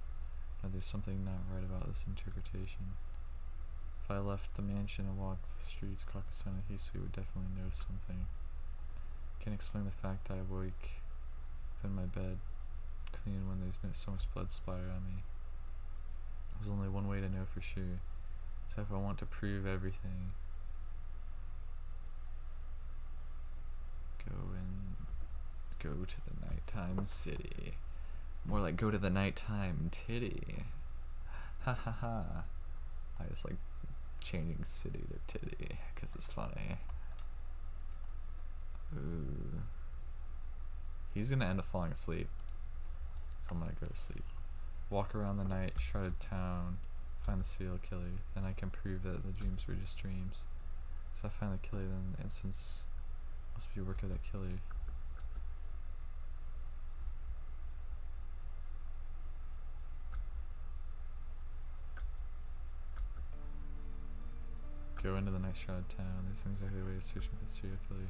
No, there's something not right about this interpretation. If I left the mansion and walked the streets, Kawaka-san and Hisui would definitely notice something. Can't explain the fact I awoke up in my bed, clean when there's so much blood splatter on me. There's only one way to know for sure. So if I want to prove everything, go to the nighttime city. More like go to the nighttime titty. Ha ha ha. I just like changing city to titty because it's funny. Ooh. He's gonna end up falling asleep. So I'm gonna go to sleep. Walk around the night, shrouded town, find the serial killer. Then I can prove that the dreams were just dreams. So I find the killer, then the instance must be work of that killer. Go into the night shrouded town. This is exactly the way to searching for the serial killer.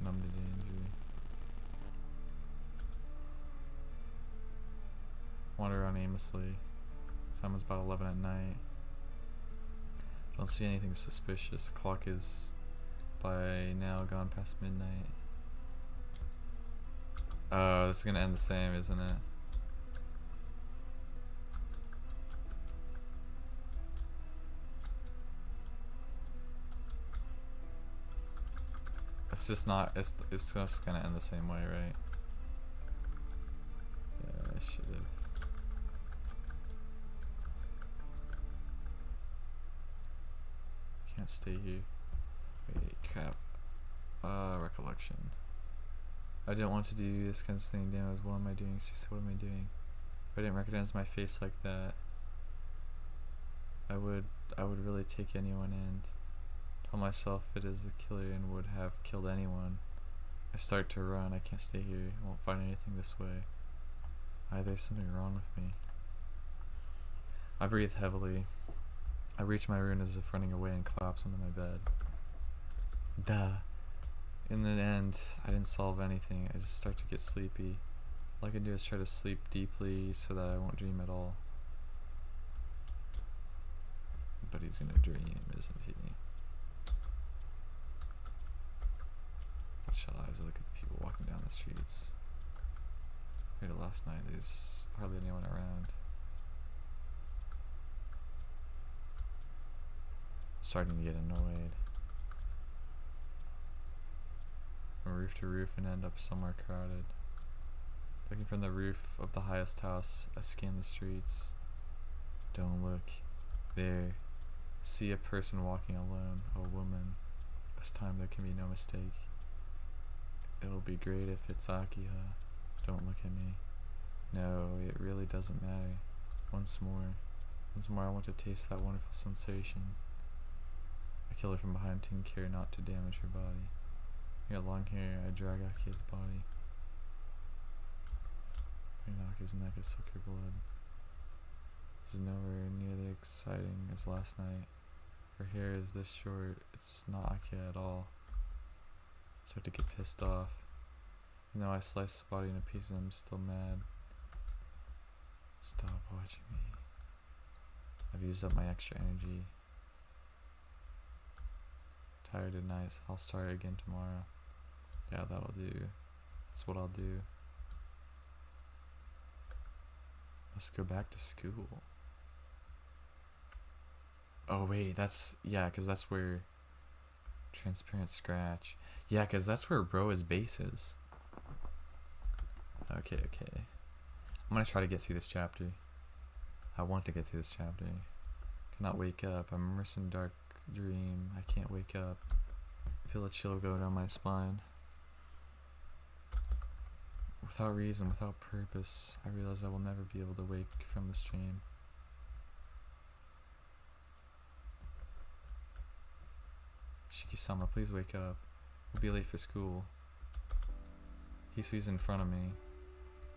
Numb to the injury. Wander around aimlessly. Time was about 11 at night. Don't see anything suspicious. The clock is by now gone past midnight. Oh, this is gonna end the same, isn't it? It's just not, it's just gonna end the same way, right? Yeah, I should have. Can't stay here. Wait, crap. Recollection. I didn't want to do this kind of thing, damn it, what am I doing? Seriously, what am I doing? If I didn't recognize my face like that, I would really take anyone and tell myself it is the killer and would have killed anyone. I start to run. I can't stay here. I won't find anything this way. Either there's something wrong with me. I breathe heavily. I reach my room as if running away and collapse onto my bed. Duh. In the end, I didn't solve anything. I just start to get sleepy. All I can do is try to sleep deeply so that I won't dream at all. But he's gonna dream, isn't he? I'll shut eyes and look at the people walking down the streets. Compared to last night, there's hardly anyone around. I'm starting to get annoyed. From roof to roof and end up somewhere crowded. Looking from the roof of the highest house, I scan the streets. Don't look. There. See a person walking alone, a woman. This time there can be no mistake. It'll be great if it's Akiha. Don't look at me. No, it really doesn't matter. Once more I want to taste that wonderful sensation. I kill her from behind, taking care not to damage her body. I got long hair, I drag Akiha's body. I knock his neck, I suck her blood. This is nowhere near as exciting as last night. Her hair is this short, it's not Akiha at all. I start to get pissed off. Even though I slice the body into pieces, I'm still mad. Stop watching me. I've used up my extra energy. Tired tonight, so I'll start again tomorrow. Yeah, that'll do. That's what I'll do. Let's go back to school. Oh wait, that's, yeah, because that's where transparent scratch. Yeah, because that's where Roa's base is. Okay. I'm gonna try to get through this chapter. I want to get through this chapter. Cannot wake up. I'm immersed in a dark dream. I can't wake up. I feel a chill go down my spine. Without reason, without purpose, I realize I will never be able to wake from this dream. Shiki-sama, please wake up. We'll be late for school. Hisui's in front of me.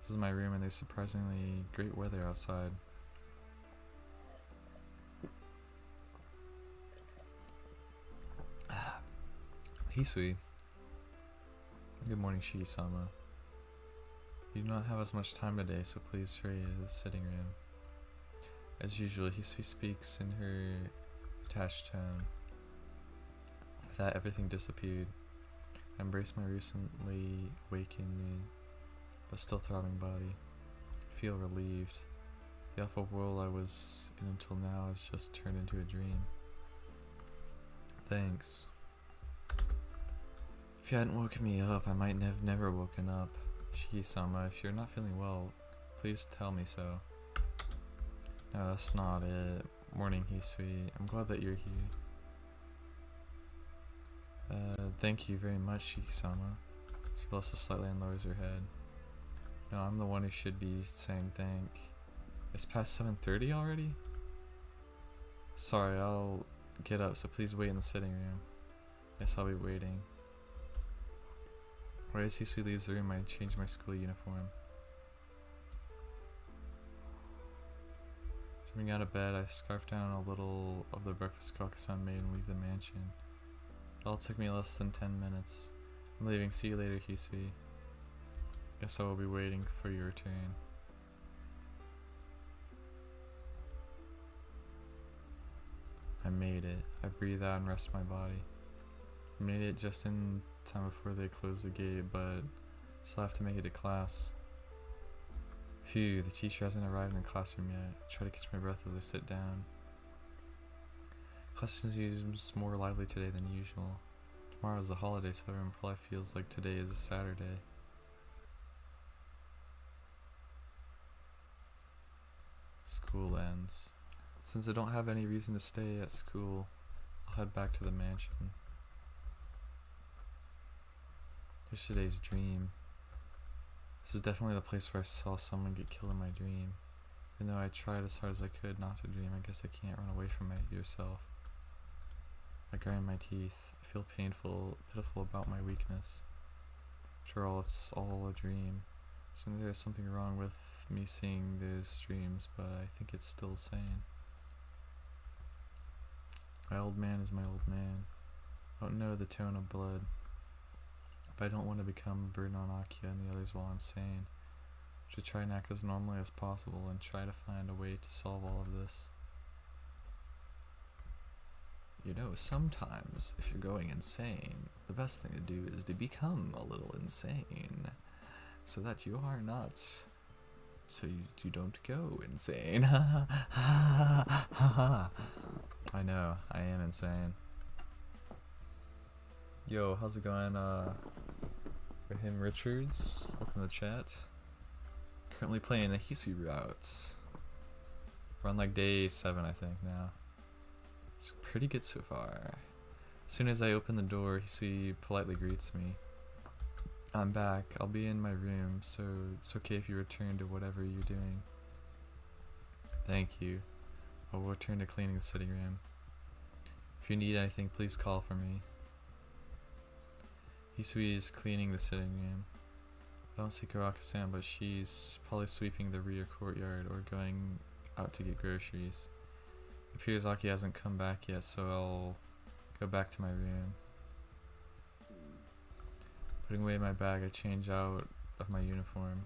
This is my room and there's surprisingly great weather outside. Hisui. Good morning, Shiki-sama. You do not have as much time today, so please hurry to the sitting room. As usual, Hisui speaks in her detached tone. With that, everything disappeared. I embrace my recently awakened but still throbbing body. I feel relieved. The awful world I was in until now has just turned into a dream. Thanks. If you hadn't woken me up, I might have never woken up. Shiki-sama, if you're not feeling well, please tell me so. No, that's not it. Morning, Hisui. I'm glad that you're here. Thank you very much, Shiki-sama. She blushes slightly and lowers her head. No, I'm the one who should be saying thank. It's past 7:30 already? Sorry, I'll get up, so please wait in the sitting room. Yes, I'll be waiting. Right as Hisui leaves the room, I change my school uniform. Jumping out of bed, I scarf down a little of the breakfast Kaka-san made and leave the mansion. It all took me less than 10 minutes. I'm leaving. See you later, Hisui. Guess I will be waiting for your return. I made it. I breathe out and rest my body. I made it just in time before they closed the gate, but still have to make it to class. Phew, the teacher hasn't arrived in the classroom yet. I try to catch my breath as I sit down. Class seems more lively today than usual. Tomorrow is a holiday, so everyone probably feels like today is a Saturday. School ends. Since I don't have any reason to stay at school, I'll head back to the mansion. Here's today's dream. This is definitely the place where I saw someone get killed in my dream. Even though I tried as hard as I could not to dream, I guess I can't run away from it yourself. I grind my teeth. I feel pitiful about my weakness. After all, it's all a dream. So there's something wrong with me seeing those dreams, but I think it's still sane. My old man is my old man. I don't know the tone of blood, but I don't want to become a burden on Akia and the others while I'm sane. I should try and act as normally as possible and try to find a way to solve all of this. You know, sometimes if you're going insane, the best thing to do is to become a little insane, so that you are not, so you don't go insane. I know, I am insane. Yo, how's it going, Raheem Richards? Welcome to the chat. Currently playing the Hisui routes. We're on like day 7, I think, now. It's pretty good so far. As soon as I open the door, Hisui politely greets me. I'm back. I'll be in my room, so it's okay if you return to whatever you're doing. Thank you. I will return to cleaning the sitting room. If you need anything, please call for me. Hisui is cleaning the sitting room. I don't see Karaka-san, but she's probably sweeping the rear courtyard or going out to get groceries. It appears Aki hasn't come back yet, so I'll go back to my room. Putting away my bag, I change out of my uniform.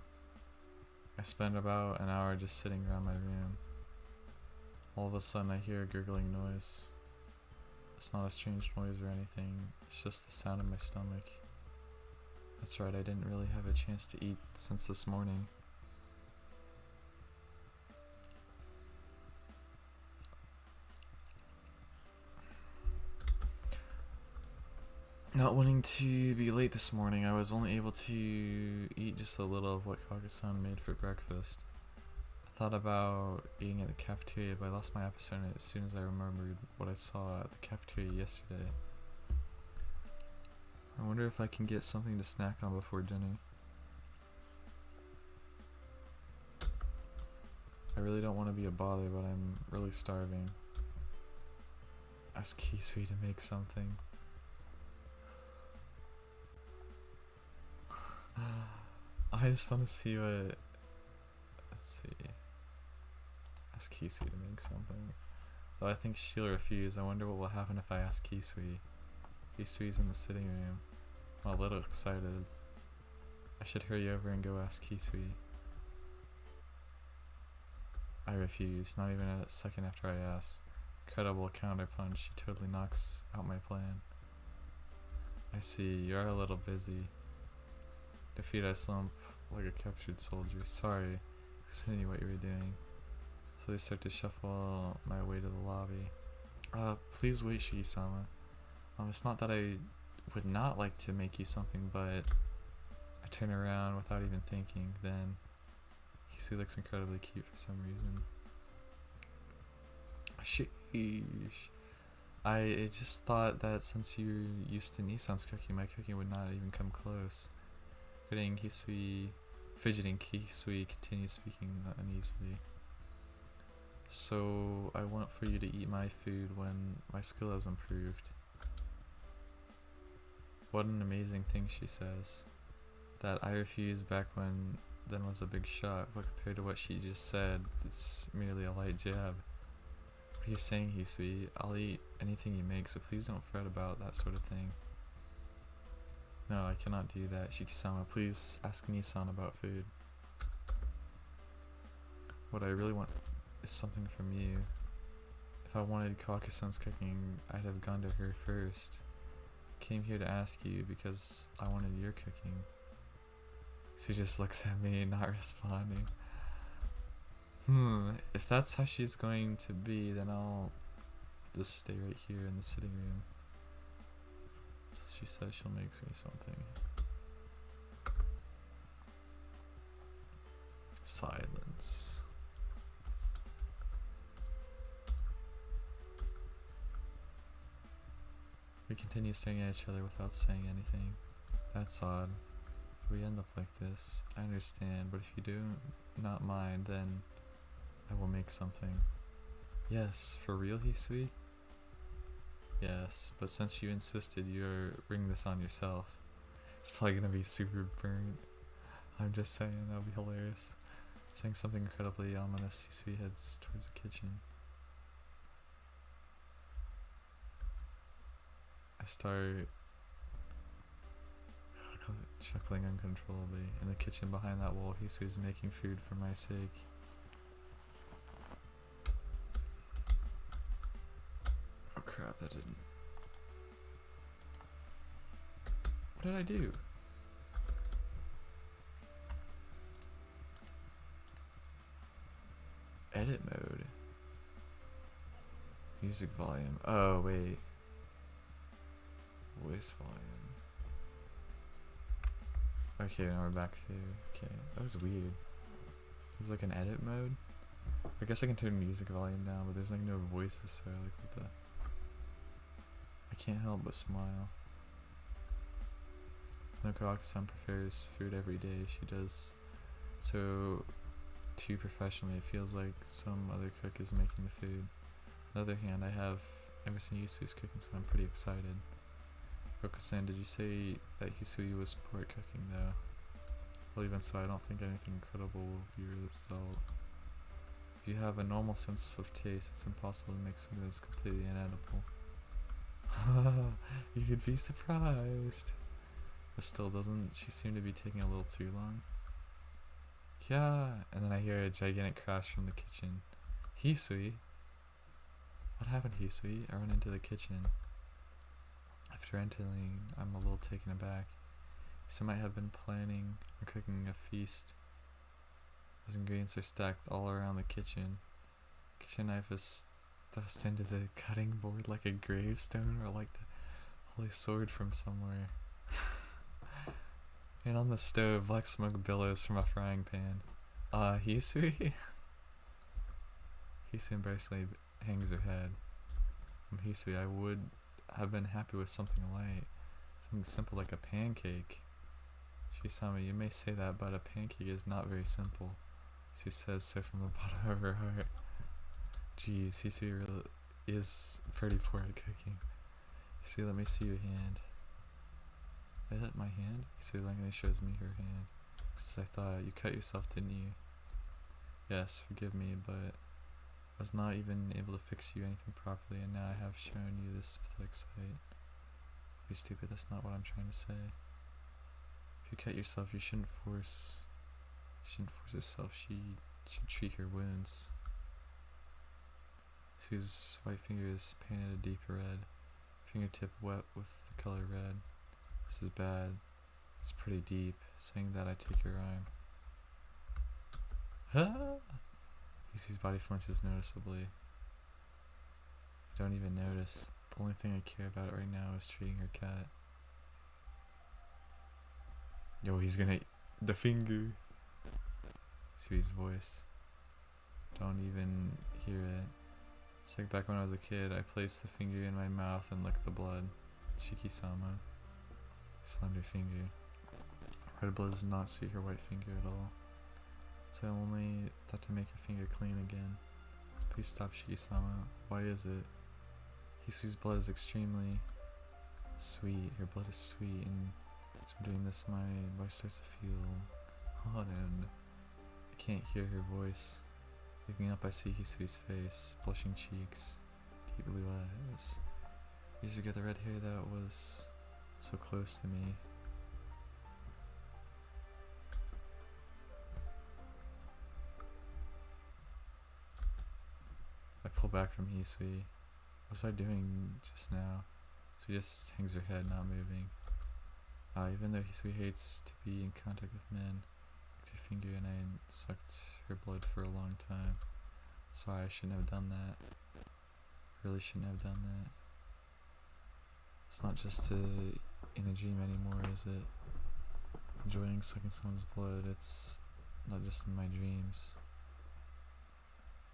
I spend about an hour just sitting around my room. All of a sudden I hear a gurgling noise. It's not a strange noise or anything, it's just the sound of my stomach. That's right, I didn't really have a chance to eat since this morning. Not wanting to be late this morning, I was only able to eat just a little of what Kage-san made for breakfast. I thought about eating at the cafeteria, but I lost my appetite as soon as I remembered what I saw at the cafeteria yesterday. I wonder if I can get something to snack on before dinner. I really don't want to be a bother, but I'm really starving. Ask Hisui to make something. I just want to see what... Let's see. Ask Hisui to make something. Though I think she'll refuse. I wonder what will happen if I ask Hisui. Hisui's in the sitting room. I'm a little excited. I should hurry over and go ask Hisui. I refuse, not even a second after I ask. Incredible counterpunch, she totally knocks out my plan. I see, you are a little busy. Defeat, I slump like a captured soldier. Sorry, continue what you were doing. So they start to shuffle my way to the lobby. Please wait, Shiki-sama. It's not that I would not like to make you something, but I turn around without even thinking. Then Hisui looks incredibly cute for some reason. Sheesh. I just thought that since you're used to Nissan's cooking, my cooking would not even come close. Fidgeting, Hisui continues speaking uneasily. So I want for you to eat my food when my skill has improved. What an amazing thing, she says. That I refused back then was a big shock, but compared to what she just said, it's merely a light jab. What are you saying, Hisui? I'll eat anything you make, so please don't fret about that sort of thing. No, I cannot do that, Shiki-sama. Please ask Nissan about food. What I really want is something from you. If I wanted Kake-san's cooking, I'd have gone to her first. Came here to ask you because I wanted your cooking. She just looks at me, not responding. If that's how she's going to be, then I'll just stay right here in the sitting room. She says she'll make me something. Silence. We continue staring at each other without saying anything. That's odd. If we end up like this, I understand, but if you do not mind, then I will make something. Yes, for real, Hisui? Yes, but since you insisted, you're bringing this on yourself. It's probably gonna be super burnt. I'm just saying, that'll be hilarious. Saying something incredibly ominous, Hisui heads towards the kitchen. I start chuckling uncontrollably. In the kitchen behind that wall, Hisui is making food for my sake. Oh crap, that didn't... What did I do? Edit mode. Music volume. Oh wait. Voice volume. Okay, now we're back to... Okay, that was weird. There's like an edit mode. I guess I can turn music volume down, but there's like no voices, so like what the... I can't help but smile. Nokawaki-san prepares food every day. She does so too professionally. It feels like some other cook is making the food. On the other hand, I have ever seen Hisui's cooking, so I'm pretty excited. Roka-san, did you say that Hisui was poor at cooking though? Well, even so, I don't think anything incredible will be the result. If you have a normal sense of taste, it's impossible to make something that's completely inedible. You could be surprised. But still, doesn't she seem to be taking a little too long? Yeah, and then I hear a gigantic crash from the kitchen. Hisui? What happened, Hisui? I run into the kitchen. After entering, I'm a little taken aback. Hisui might have been planning or cooking a feast. Those ingredients are stacked all around the kitchen. Kitchen knife is thrust into the cutting board like a gravestone or like the holy sword from somewhere. And on the stove, black smoke billows from a frying pan. Hisui? Hisui embarrassingly hangs her head. Hisui, I would have been happy with something light. Something simple like a pancake. Shisama, you may say that, but a pancake is not very simple. Hisui says so from the bottom of her heart. Jeez, Hisui really is pretty poor at cooking. Hisui, let me see your hand. That my hand? Hisui langly shows me her hand. Since I thought, you cut yourself, didn't you? Yes, forgive me, but I was not even able to fix you anything properly, and now I have shown you this pathetic sight. Be stupid, that's not what I'm trying to say. If you cut yourself, you shouldn't force yourself. She should treat her wounds. Hisui's white finger is painted a deep red, fingertip wet with the color red. This is bad. It's pretty deep. Saying that, I take your arm. Hisui's body flinches noticeably. I don't even notice. The only thing I care about right now is treating her cat. Yo, he's gonna... The finger! Hisui's voice. Don't even hear it. It's like back when I was a kid, I placed the finger in my mouth and licked the blood. Shiki-sama. Slender finger. Red blood does not suit her white finger at all. So I only thought to make her finger clean again. Please stop, Shiki-sama. Why is it? Hisui's blood is extremely sweet. Her blood is sweet, and as I'm doing this, my body starts to feel hot, and I can't hear her voice. Looking up, I see Hisui's face, blushing cheeks, deep blue eyes. Years ago, the red hair that was so close to me. I pull back from Hisui. What was I doing just now? So he just hangs her head, not moving. Even though Hisui hates to be in contact with men, I licked her finger and I sucked her blood for a long time. Sorry, I shouldn't have done that. Really shouldn't have done that. It's not just in a dream anymore, is it? Enjoying sucking someone's blood, it's not just in my dreams.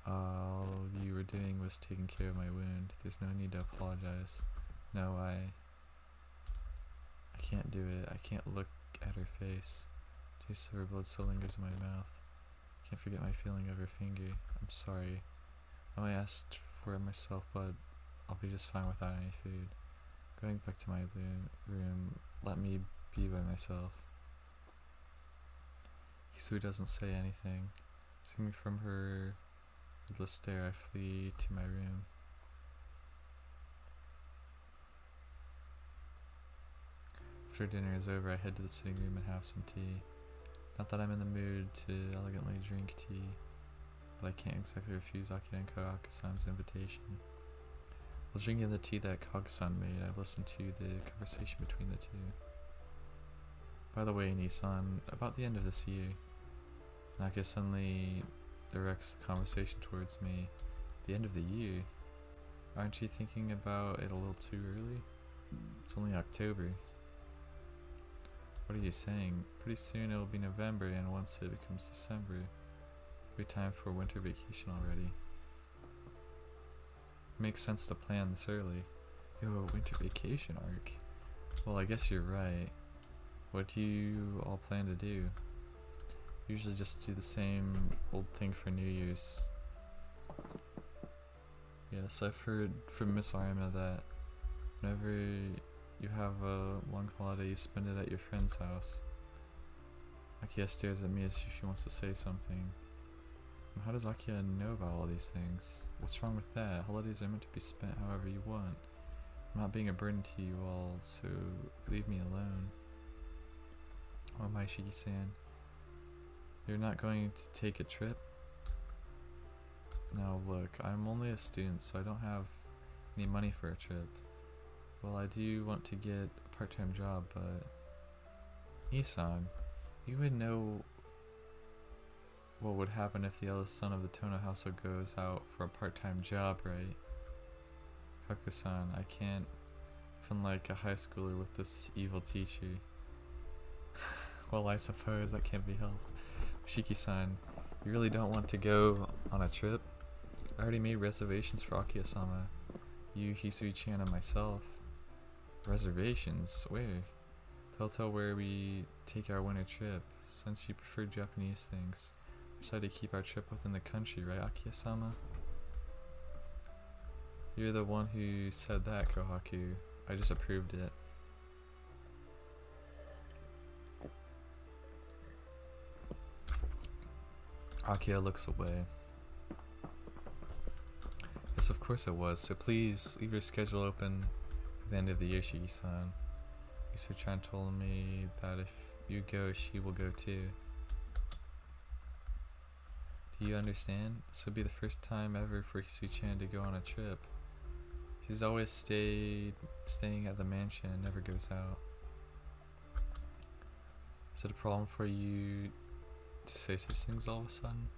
All you were doing was taking care of my wound. There's no need to apologize. No, I can't do it. I can't look at her face. Taste of her blood still lingers in my mouth. Can't forget my feeling of her finger. I'm sorry. I only asked for it myself, but I'll be just fine without any food. Going back to my room, let me be by myself. Hisui doesn't say anything. Seeing me from her endless stare, I flee to my room. After dinner is over, I head to the sitting room and have some tea. Not that I'm in the mood to elegantly drink tea, but I can't exactly refuse Akira and Kagako-san's invitation. While drinking the tea that Kagako-san made, I listened to the conversation between the two. By the way, Nissan, about the end of this year, Nakia suddenly directs the conversation towards me. The end of the year? Aren't you thinking about it a little too early? It's only October. What are you saying? Pretty soon it will be November, and once it becomes December, it'll be time for winter vacation already. It makes sense to plan this early. Yo, winter vacation arc. Well, I guess you're right. What do you all plan to do? Usually just do the same old thing for New Year's. Yes, I've heard from Miss Arima that whenever you have a long holiday, you spend it at your friend's house. Akia stares at me as if she wants to say something. How does Akia know about all these things? What's wrong with that? Holidays are meant to be spent however you want. I'm not being a burden to you all, so leave me alone. Oh my, Shiki-san. You're not going to take a trip? Now look, I'm only a student, so I don't have any money for a trip. Well, I do want to get a part-time job, but... Nissan, you would know what would happen if the eldest son of the Tono household goes out for a part-time job, right? Kagako-san, I can't feel like a high schooler with this evil teacher. Well, I suppose that can't be helped. Shiki-san, you really don't want to go on a trip? I already made reservations for Akia-sama, you, Hisui-chan, and myself. Reservations? Where? The hotel where we take our winter trip. Since you prefer Japanese things, we decided to keep our trip within the country, right, Akia-sama? You're the one who said that, Kohaku. I just approved it. Akia looks away. Yes, of course it was, so please leave your schedule open for the end of the year, Shiki-san. Hisui-chan told me that if you go, she will go too. Do you understand? This would be the first time ever for Hisui-chan to go on a trip. She's always staying at the mansion and never goes out. Is it a problem for you to say such things all of a sudden?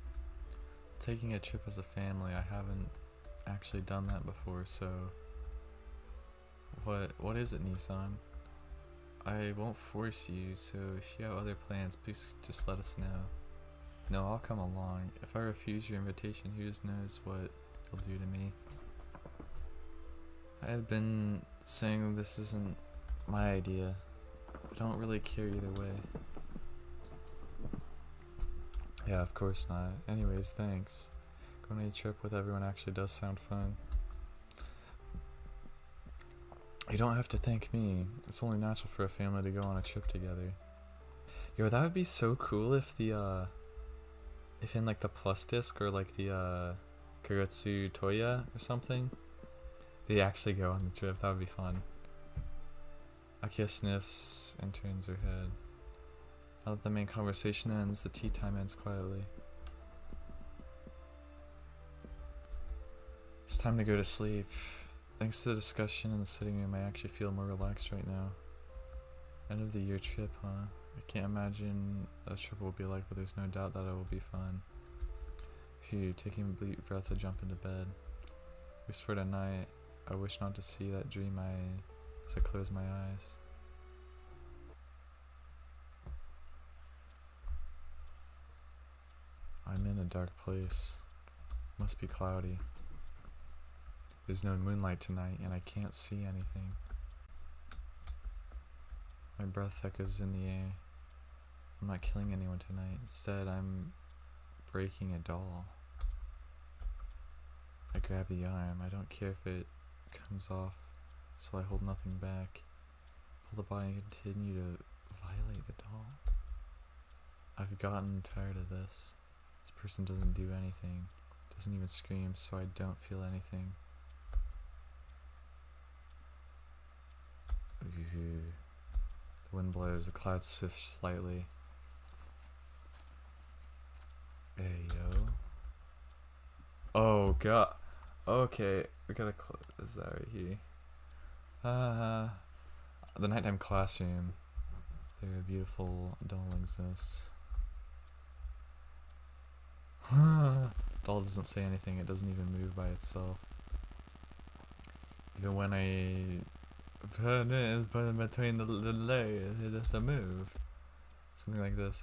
Taking a trip as a family, I haven't actually done that before, so... What is it, Nissan? I won't force you, so if you have other plans, please just let us know. No, I'll come along. If I refuse your invitation, who just knows what you'll do to me. I have been saying this isn't my idea. I don't really care either way. Yeah, of course not. Anyways, thanks. Going on a trip with everyone actually does sound fun. You don't have to thank me. It's only natural for a family to go on a trip together. Yo, that would be so cool if the if in like the plus disc or like the Kagutsu Toya or something, they actually go on the trip. That would be fun. Akia sniffs and turns her head. Now that the main conversation ends, the tea time ends quietly. It's time to go to sleep. Thanks to the discussion in the sitting room, I actually feel more relaxed right now. End of the year trip, huh? I can't imagine a trip will be like, but there's no doubt that it will be fun. Phew, taking a deep breath, I jump into bed. At least for tonight, I wish not to see that dream as I close my eyes. I'm in a dark place. Must be cloudy. There's no moonlight tonight, and I can't see anything. My breath echoes in the air. I'm not killing anyone tonight. Instead, I'm breaking a doll. I grab the arm. I don't care if it comes off, so I hold nothing back. Pull the body and continue to violate the doll? I've gotten tired of this. This person doesn't do anything. Doesn't even scream, so I don't feel anything. Ooh. The wind blows, the clouds sift slightly. Hey, yo. Oh, God. Okay, we gotta close that right here. The nighttime classroom. There a beautiful doll exists. Doll doesn't say anything, it doesn't even move by itself. Even when I put it between the layers, it doesn't move. Something like this.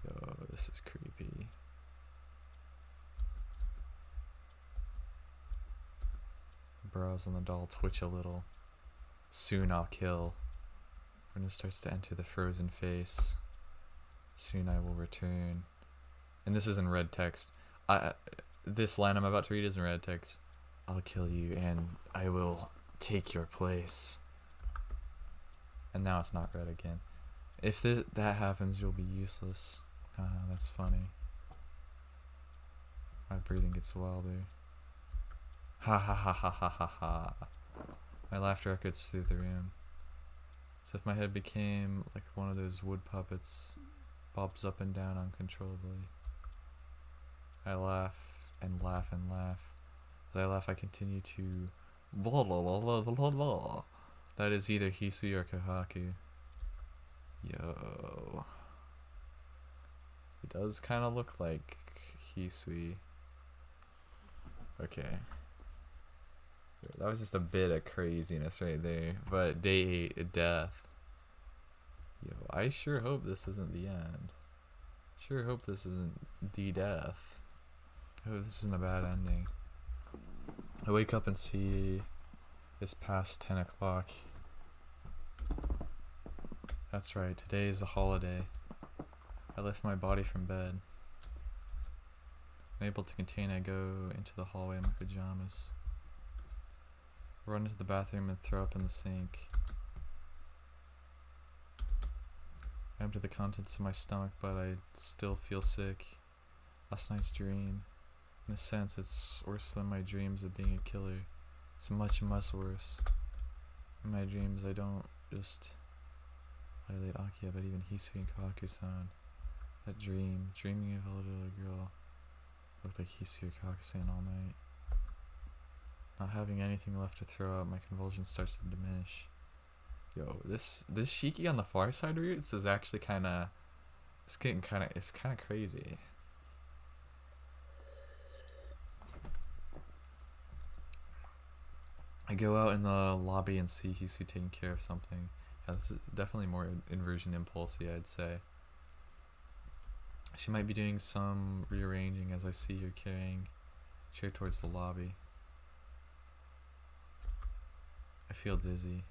Yo, this is creepy. The brows on the doll twitch a little. Soon I'll kill. When it starts to enter the frozen face. Soon I will return. And this is in red text. This line I'm about to read is in red text. I'll kill you and I will take your place. And now it's not red again. If that happens, you'll be useless. That's funny. My breathing gets wilder. Ha ha ha ha ha ha ha. My laughter echoes through the room. As if my head became like one of those wood puppets, bobs up and down uncontrollably. I laugh and laugh and laugh. As I laugh, I continue to blah blah blah blah blah blah. That is either Hisui or Kohaku. Yo. It does kind of look like Hisui. Okay. That was just a bit of craziness right there. But day 8, death. Yo, I sure hope this isn't the end. Sure hope this isn't the death. I hope this isn't a bad ending. I wake up and see it's past 10 o'clock. That's right, today is a holiday. I lift my body from bed. Unable to contain, I go into the hallway in my pajamas. Run into the bathroom and throw up in the sink. I empty the contents of my stomach, but I still feel sick. Last night's dream. In a sense, it's worse than my dreams of being a killer. It's much, much worse. In my dreams, I don't just violate Akia, but even Hisui and Kawaku-san. That dreaming of a little girl, looked like Hisui or Kawaku-san all night. Not having anything left to throw out, my convulsion starts to diminish. Yo, this Shiki on the far side routes is actually it's kind of crazy. I go out in the lobby and see Hisui taking care of something. Yeah, this is definitely more inversion impulsy, I'd say. She might be doing some rearranging as I see her carrying a chair towards the lobby. I feel dizzy.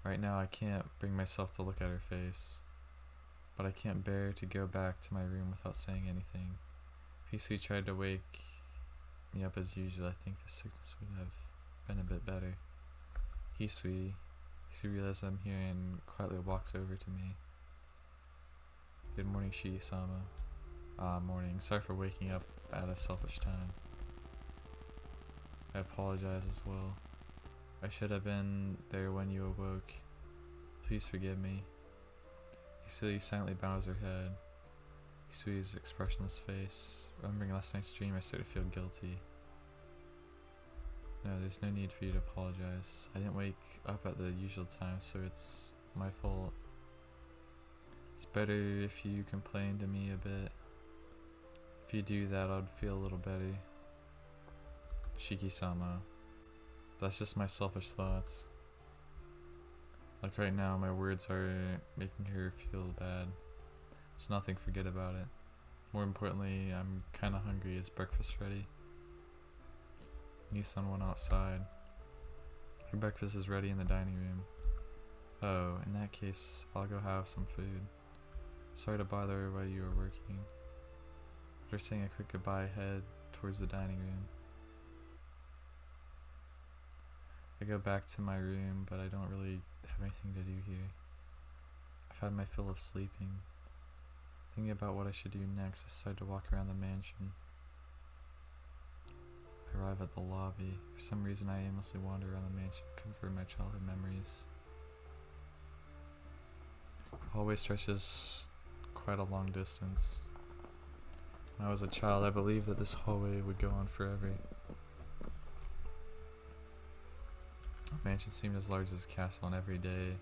Right now I can't bring myself to look at her face, but I can't bear to go back to my room without saying anything. If Hisui tried to wake me up as usual, I think the sickness would have been a bit better. Hisui realizes I'm here and quietly walks over to me. Good morning, Shiki-sama. Morning. Sorry for waking up at a selfish time. I apologize as well. I should have been there when you awoke. Please forgive me. Hisui silently bows her head. Hisui's expressionless face. Remembering last night's dream, I start to feel guilty. No, there's no need for you to apologize. I didn't wake up at the usual time, so it's my fault. It's better if you complain to me a bit. If you do that, I'd feel a little better. Shiki-sama. That's just my selfish thoughts. Like right now, my words are making her feel bad. It's nothing, forget about it. More importantly, I'm kinda hungry. Is breakfast ready? Nissan went outside. Your breakfast is ready in the dining room. Oh, in that case, I'll go have some food. Sorry to bother while you were working. After saying a quick goodbye, I head towards the dining room. I go back to my room, but I don't really have anything to do here. I've had my fill of sleeping. Thinking about what I should do next, I decide to walk around the mansion. I arrive at the lobby. For some reason, I aimlessly wander around the mansion, convert my childhood memories. The hallway stretches quite a long distance. When I was a child, I believed that this hallway would go on forever. The mansion seemed as large as a castle, and every day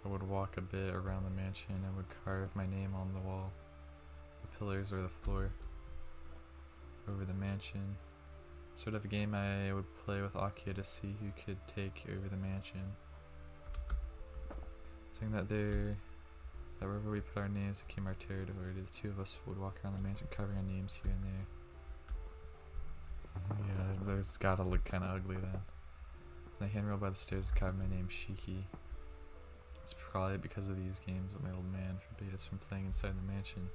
I would walk a bit around the mansion and would carve my name on the wall, the pillars, or the floor over the mansion. Sort of a game I would play with Akia to see who could take over the mansion. Saying that wherever we put our names became our territory. The two of us would walk around the mansion carving our names here and there. Yeah, it's gotta look kinda ugly then. And I handrail by the stairs to carve my name, Shiki. It's probably because of these games that my old man forbade us from playing inside the mansion.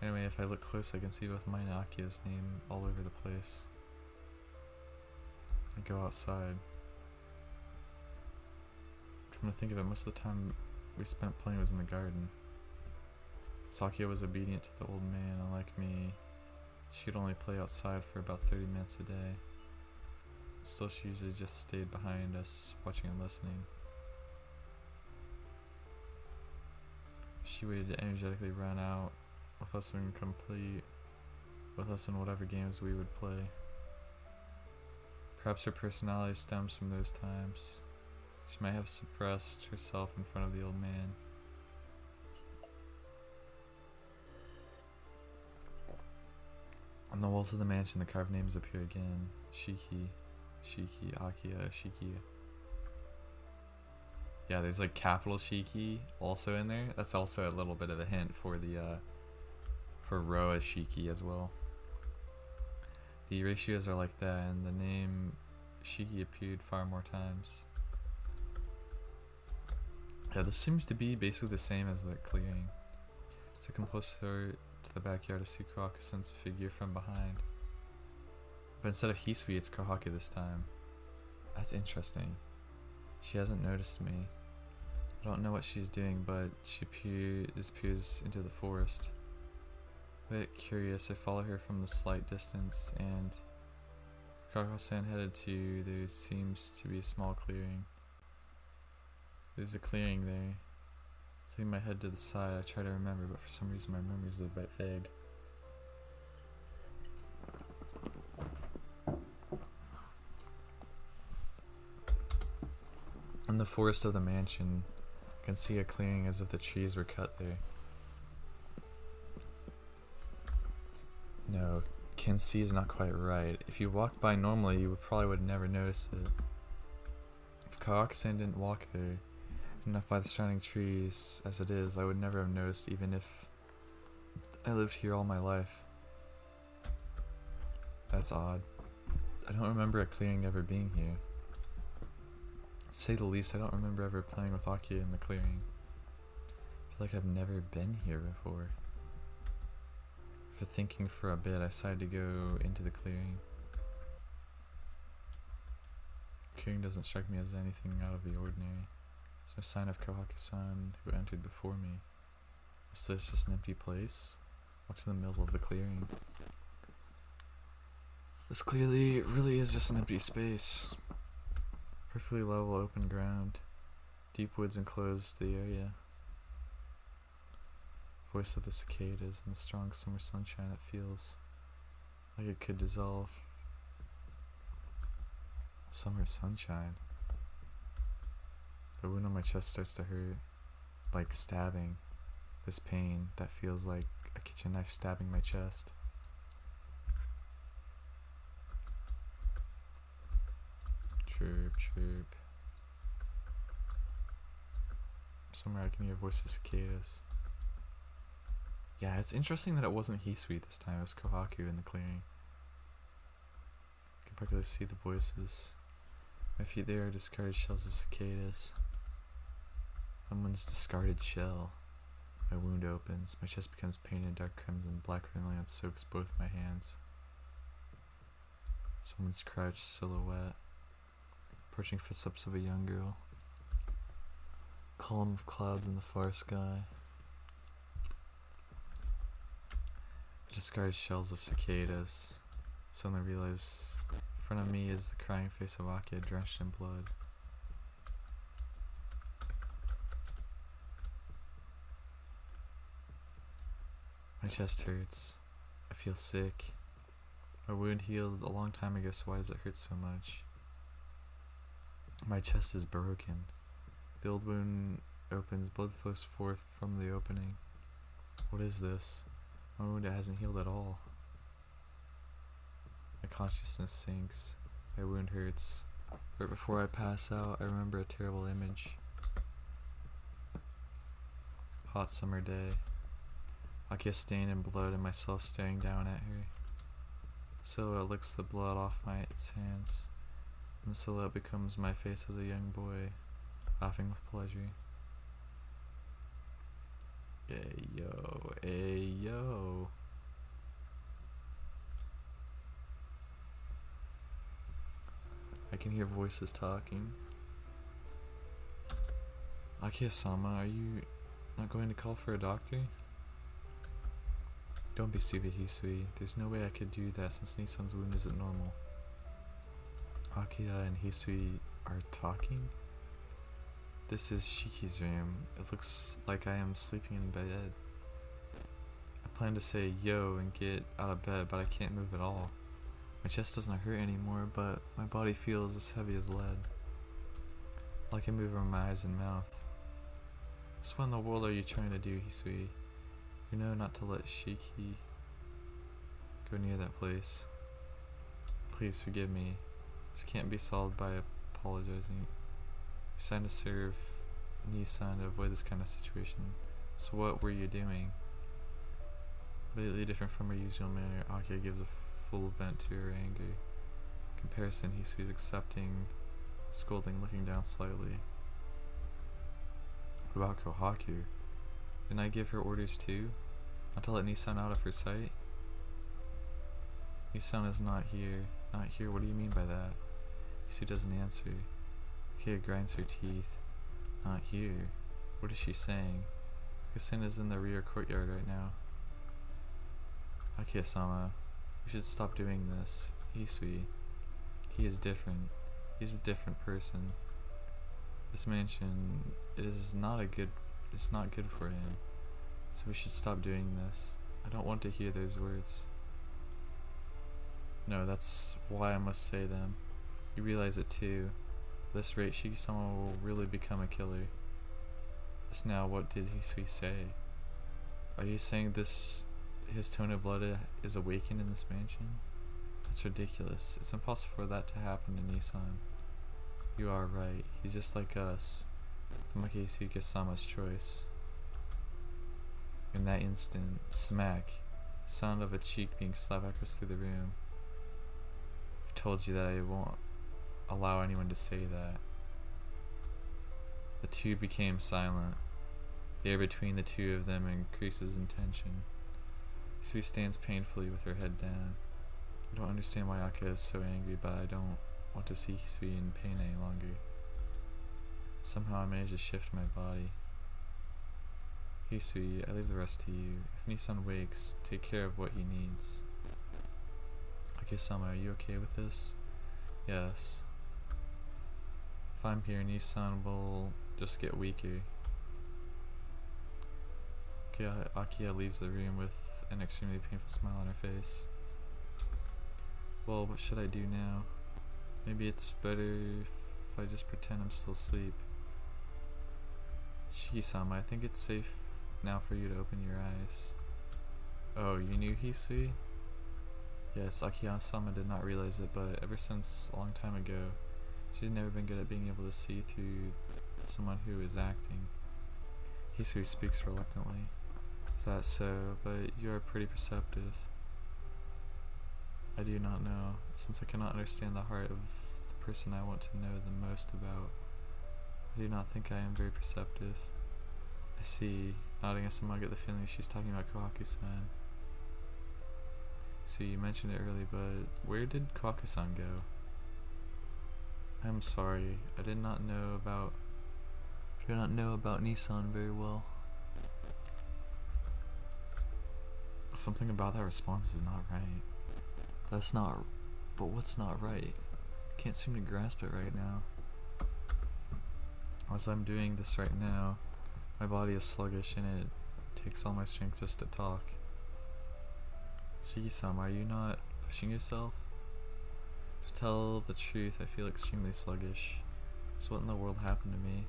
Anyway, if I look close, I can see both mine and Akia's name all over the place. I go outside. Come to think of it, most of the time we spent playing was in the garden. Sakia was obedient to the old man, unlike me. She'd only play outside for about 30 minutes a day. Still, she usually just stayed behind us, watching and listening. She would energetically run out with us in whatever games we would play. Perhaps her personality stems from those times. She might have suppressed herself in front of the old man. On the walls of the mansion, the carved names appear again. Shiki, Akia, Shiki. Yeah, there's like capital Shiki also in there. That's also a little bit of a hint for the for Roa Shiki as well. The ratios are like that, and the name Shiki appeared far more times. Yeah, this seems to be basically the same as the clearing. It's a closer to the backyard of Tsukihime figure from behind. But instead of Hisui, it's Kohaku this time. That's interesting. She hasn't noticed me. I don't know what she's doing, but she disappears into the forest. A bit curious, I follow her from the slight distance, and Kohaku-san headed to, there seems to be a small clearing. There's a clearing there. Taking my head to the side, I try to remember, but for some reason my memories are a bit vague. In the forest of the mansion, I can see a clearing as if the trees were cut there. No, can see is not quite right. If you walked by normally, you probably would never notice it. If Kohaku-san didn't walk there, enough by the surrounding trees as it is, I would never have noticed, even if I lived here all my life. That's odd. I don't remember a clearing ever being here. To say the least, I don't remember ever playing with Akia in the clearing. I feel like I've never been here before. After thinking for a bit, I decided to go into the clearing. The clearing doesn't strike me as anything out of the ordinary. There's no sign of Kohaku-san who entered before me. Is this just an empty place? Walk to the middle of the clearing. This clearly really is just an empty space. Perfectly level open ground. Deep woods enclosed the area. Voice of the cicadas and the strong summer sunshine, it feels like it could dissolve. Summer sunshine. The wound on my chest starts to hurt, like stabbing. This pain that feels like a kitchen knife stabbing my chest. Chirp, chirp. Somewhere I can hear voices of cicadas. Yeah, it's interesting that it wasn't Hisui this time, it was Kohaku in the clearing. I can practically see the voices. My feet there are discarded shells of cicadas. Someone's discarded shell. My wound opens. My chest becomes painted dark crimson. Black vermilion soaks both my hands. Someone's crouched silhouette. Approaching footsteps of a young girl. Column of clouds in the far sky. The discarded shells of cicadas. Suddenly realize in front of me is the crying face of Akia drenched in blood. My chest hurts. I feel sick. My wound healed a long time ago, so why does it hurt so much? My chest is broken. The old wound opens, blood flows forth from the opening. What is this? My wound hasn't healed at all. My consciousness sinks. My wound hurts. Right before I pass out, I remember a terrible image. Hot summer day. Akia stained in blood and myself staring down at her. The silhouette licks the blood off its hands, and the silhouette becomes my face as a young boy, laughing with pleasure. Ayo, ayo. I can hear voices talking. Akia-sama, are you not going to call for a doctor? Don't be stupid, Hisui. There's no way I could do that since Nissan's wound isn't normal. Akia and Hisui are talking? This is Shiki's room. It looks like I am sleeping in bed. I plan to say yo and get out of bed, but I can't move at all. My chest doesn't hurt anymore, but my body feels as heavy as lead. All I can move are my eyes and mouth. Just what in the world are you trying to do, Hisui? You know not to let Shiki go near that place. Please forgive me. This can't be solved by apologizing. You signed to serve Nissan to avoid this kind of situation. So what were you doing? Completely different from her usual manner, Akia gives a full vent to her anger. In comparison, Hisui's accepting, scolding, looking down slightly. What about Kohaku? Didn't I give her orders too? Not to let Nissan out of her sight? Nissan is not here. Not here? What do you mean by that? Hisui doesn't answer. Akia grinds her teeth. Not here. What is she saying? Kusin is in the rear courtyard right now. Akia-sama, we should stop doing this. Hisui. He is different. He's a different person. This mansion it's not good for him. So we should stop doing this. I don't want to hear those words. No, that's why I must say them. You realize it too. At this rate, Shiki-sama will really become a killer. Just now, what did Hisui say? Are you saying his tone of blood is awakened in this mansion? That's ridiculous. It's impossible for that to happen to Nissan. You are right. He's just like us. Tomoki-sama-'s choice. In that instant, smack, sound of a cheek being slapped echoes through the room. I've told you that I won't allow anyone to say that. The two became silent. The air between the two of them increases in tension. Hisui stands painfully with her head down. I don't understand why Akia is so angry, but I don't want to see Hisui in pain any longer. Somehow I manage to shift my body. Hisui, I leave the rest to you. If Nissan wakes, take care of what he needs. Akia-sama, are you okay with this? Yes. If I'm here, Nissan will just get weaker. Akia leaves the room with an extremely painful smile on her face. Well, what should I do now? Maybe it's better if I just pretend I'm still asleep. Shiki-sama, I think it's safe now for you to open your eyes. Oh, you knew Hisui? Yes, Akia-sama did not realize it, but ever since a long time ago, she's never been good at being able to see through someone who is acting. Hisui speaks reluctantly. Is that so? But you are pretty perceptive. I do not know, since I cannot understand the heart of the person I want to know the most about. I do not think I am very perceptive. I see. Nodding, I somehow get the feeling she's talking about Kawaku-san. So you mentioned it earlier, but where did Kawaku-san go? I'm sorry, I did not know about Nissan very well. Something about that response is not right. But what's not right? Can't seem to grasp it right now. As I'm doing this right now, my body is sluggish and it takes all my strength just to talk. Shiki-san, are you not pushing yourself? To tell the truth, I feel extremely sluggish. So what in the world happened to me?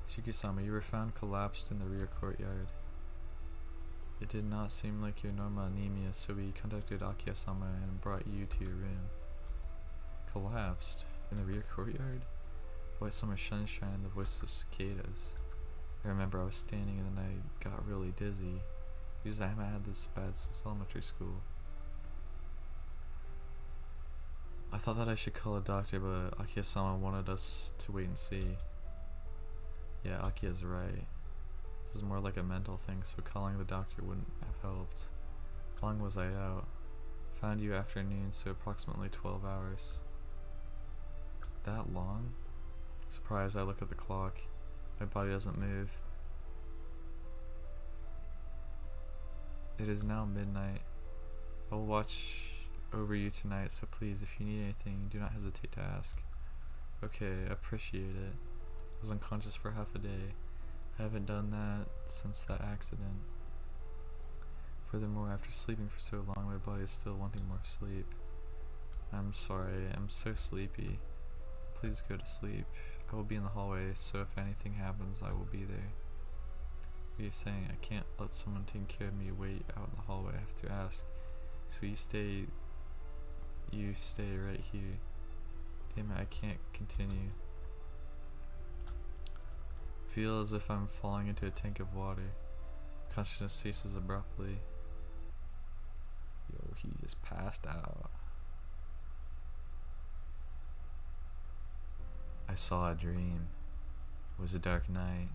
Shiki-sama, you were found collapsed in the rear courtyard. It did not seem like your normal anemia, so we contacted Akiya-sama and brought you to your room. Collapsed? In the rear courtyard? White summer sunshine and the voice of cicadas. I remember I was standing and then I got really dizzy. Usually I haven't had this bad since elementary school. I thought that I should call a doctor, but Akiya-sama wanted us to wait and see. Yeah, Akiya's right. This is more like a mental thing, so calling the doctor wouldn't have helped. How long was I out? Found you afternoon, so approximately 12 hours. That long? Surprised, I look at the clock. My body doesn't move. It is now midnight. I will watch over you tonight, so please, if you need anything, do not hesitate to ask. Okay, I appreciate it. I was unconscious for half a day. I haven't done that since that accident. Furthermore, after sleeping for so long, my body is still wanting more sleep. I'm sorry, I'm so sleepy. Please go to sleep. I will be in the hallway, so if anything happens, I will be there. What are you saying? I can't let someone take care of me wait out in the hallway. I have to ask. So you stay right here. Damn it, I can't continue. Feel as if I'm falling into a tank of water. Consciousness ceases abruptly. Yo, he just passed out. I saw a dream. It was a dark night.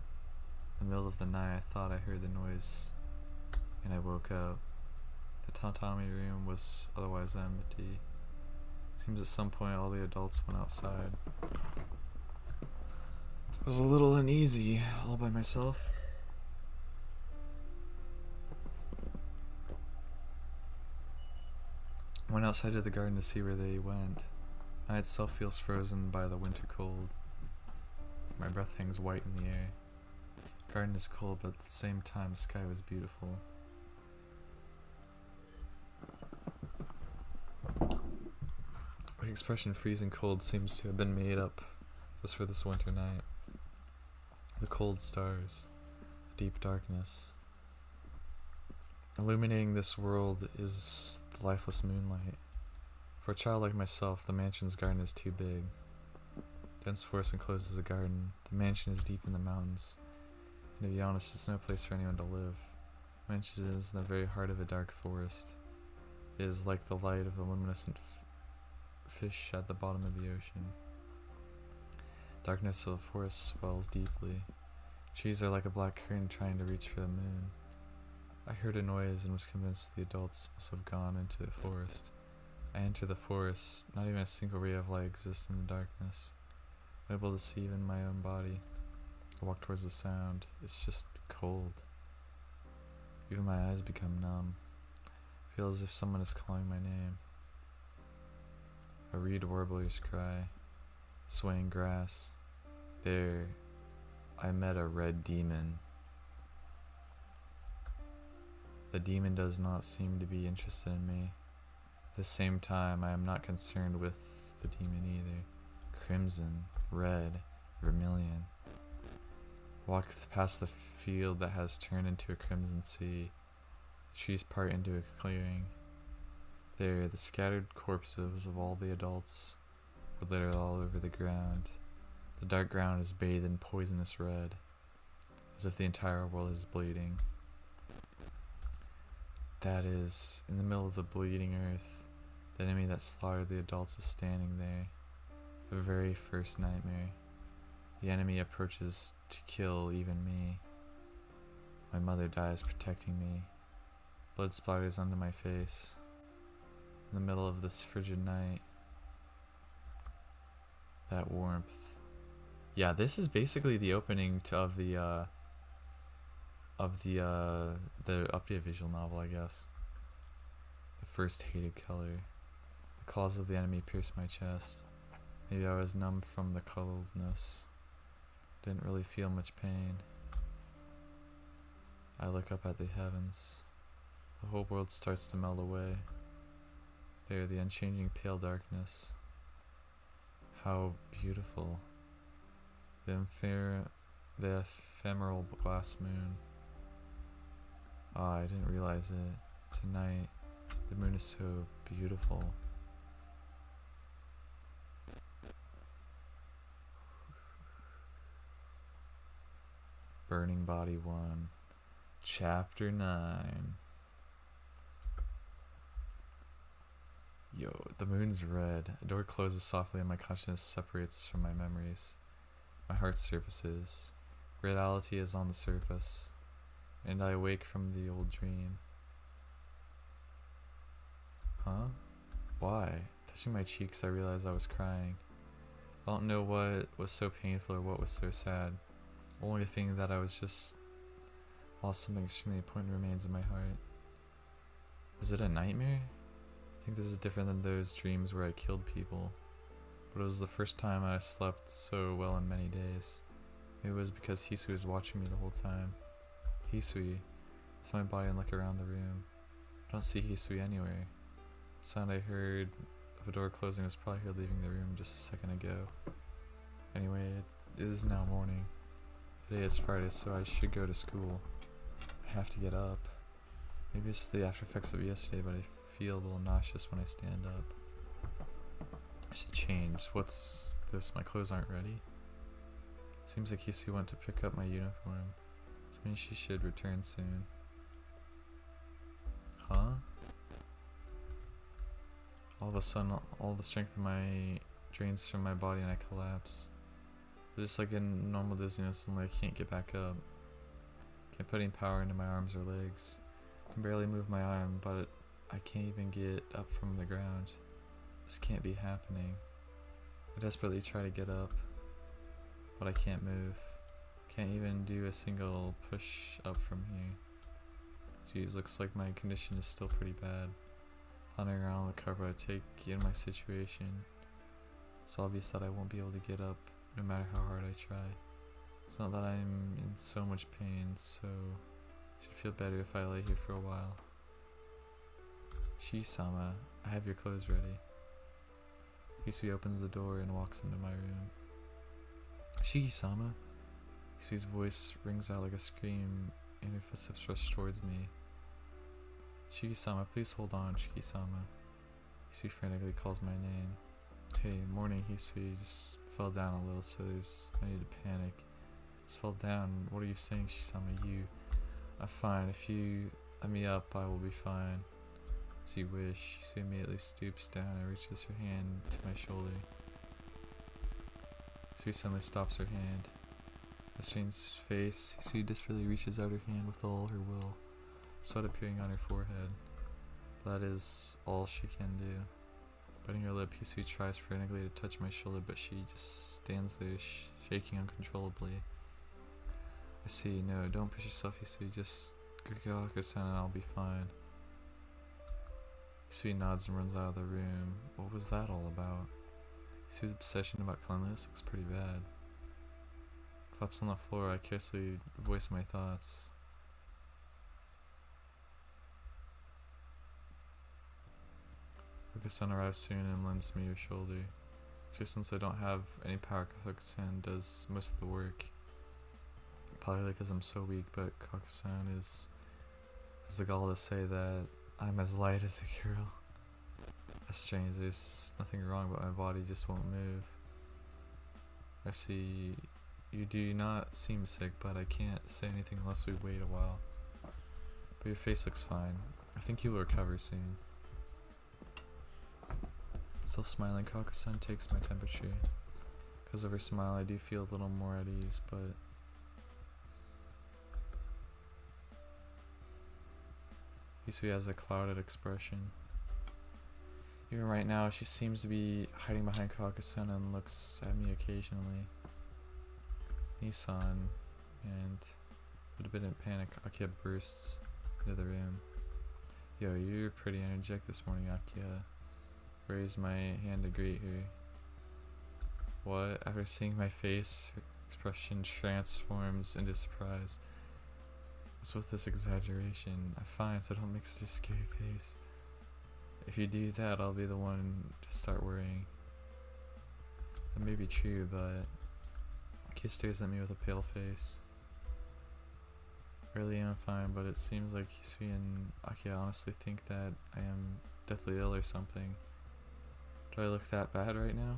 In the middle of the night, I thought I heard the noise, and I woke up. The tatami room was otherwise empty. Seems at some point all the adults went outside. I was a little uneasy, all by myself. Went outside to the garden to see where they went. Night itself feels frozen by the winter cold. My breath hangs white in the air. The garden is cold, but at the same time the sky was beautiful. The expression freezing cold seems to have been made up just for this winter night. The cold stars, the deep darkness. Illuminating this world is the lifeless moonlight. For a child like myself, the mansion's garden is too big. Dense forest encloses the garden. The mansion is deep in the mountains. And to be honest, it's no place for anyone to live. The mansion is in the very heart of a dark forest. It is like the light of a luminescent fish at the bottom of the ocean. Darkness of the forest swells deeply. Trees are like a black curtain trying to reach for the moon. I heard a noise and was convinced the adults must have gone into the forest. I enter the forest. Not even a single ray of light exists in the darkness. I'm able to see even my own body. I walk towards the sound. It's just cold. Even my eyes become numb. I feel as if someone is calling my name. A reed warbler's cry. Swaying grass. There, I met a red demon. The demon does not seem to be interested in me. At the same time, I am not concerned with the demon either. Crimson, red, vermilion. Walk past the field that has turned into a crimson sea. The trees part into a clearing. There, the scattered corpses of all the adults were littered all over the ground. The dark ground is bathed in poisonous red, as if the entire world is bleeding. That is, in the middle of the bleeding earth, the enemy that slaughtered the adults is standing there. The very first nightmare. The enemy approaches to kill even me. My mother dies protecting me. Blood splatters onto my face. In the middle of this frigid night. That warmth. Yeah, this is basically the opening of the updated visual novel, I guess. The first hated color. The claws of the enemy pierced my chest. Maybe I was numb from the coldness. Didn't really feel much pain. I look up at the heavens. The whole world starts to melt away. There, the unchanging pale darkness. How beautiful. The ephemeral glass moon. Ah, I didn't realize it. Tonight, the moon is so beautiful. Burning Body 1. Chapter 9. Yo, the moon's red. A door closes softly and my consciousness separates from my memories. My heart surfaces. Reality is on the surface. And I awake from the old dream. Huh? Why? Touching my cheeks, I realized I was crying. I don't know what was so painful or what was so sad. Only the thing that I was just lost something extremely important remains in my heart. Was it a nightmare? I think this is different than those dreams where I killed people. But it was the first time I slept so well in many days. Maybe it was because Hisui was watching me the whole time. Hisui. I lift my body and look around the room. I don't see Hisui anywhere. The sound I heard of a door closing was probably her leaving the room just a second ago. Anyway, it is now morning. Today is Friday, so I should go to school. I have to get up. Maybe it's the after effects of yesterday, but I feel a little nauseous when I stand up. I should change. What's this? My clothes aren't ready? Seems like Hisui went to pick up my uniform. This means she should return soon. Huh? All of a sudden, all the strength of my drains from my body and I collapse. Just like in normal dizziness, only I can't get back up. Can't put any power into my arms or legs. I can barely move my arm, but I can't even get up from the ground. This can't be happening. I desperately try to get up, but I can't move. Can't even do a single push up from here. Jeez, looks like my condition is still pretty bad. Pondering around the cover, I take in my situation. It's obvious that I won't be able to get up no matter how hard I try. It's not that I'm in so much pain, so it should feel better if I lay here for a while. Shi-sama, I have your clothes ready. Hisui opens the door and walks into my room. Shiki-sama? Hisui's voice rings out like a scream and her footsteps rush towards me. Shiki-sama, please hold on, Shiki-sama. Hisui frantically calls my name. Hey, morning, Hisui. Just fell down a little, so there's no need to panic. Just fell down. What are you saying, Shiki-sama? I'm fine. If you let me up, I will be fine. As you wish. Hisui immediately stoops down and reaches her hand to my shoulder. Hisui suddenly stops her hand. A strange face, Hisui desperately reaches out her hand with all her will, sweat appearing on her forehead. That is all she can do. Biting her lip, Hisui tries frantically to touch my shoulder, but she just stands there, shaking uncontrollably. I see. No, don't push yourself, Hisui. Just go and I'll be fine. Hisui nods and runs out of the room. What was that all about? Hisui's obsession about cleanliness looks pretty bad. Collapsed on the floor, I carelessly voice my thoughts. Kokusan arrives soon and lends me her shoulder. Just since I don't have any power, Kokusan does most of the work. Probably because I'm so weak, but Kokusan has the gall to say that I'm as light as a girl. That's strange, there's nothing wrong, but my body just won't move. I see, you do not seem sick, but I can't say anything unless we wait a while. But your face looks fine. I think you will recover soon. Still smiling, Kokusan takes my temperature. Because of her smile, I do feel a little more at ease, but Hisui has a clouded expression. Even right now, she seems to be hiding behind Kawaku-san and looks at me occasionally. Nissan, and with a bit of panic, Akia bursts into the room. Yo, you're pretty energetic this morning, Akia. Raised my hand to greet her. What? After seeing my face, her expression transforms into surprise. What's with this exaggeration? I'm fine, so don't make such a scary face. If you do that, I'll be the one to start worrying. That may be true, but Akia stares at me with a pale face. Really am fine, but it seems like Hisui and Akia honestly think that I am deathly ill or something. Do I look that bad right now?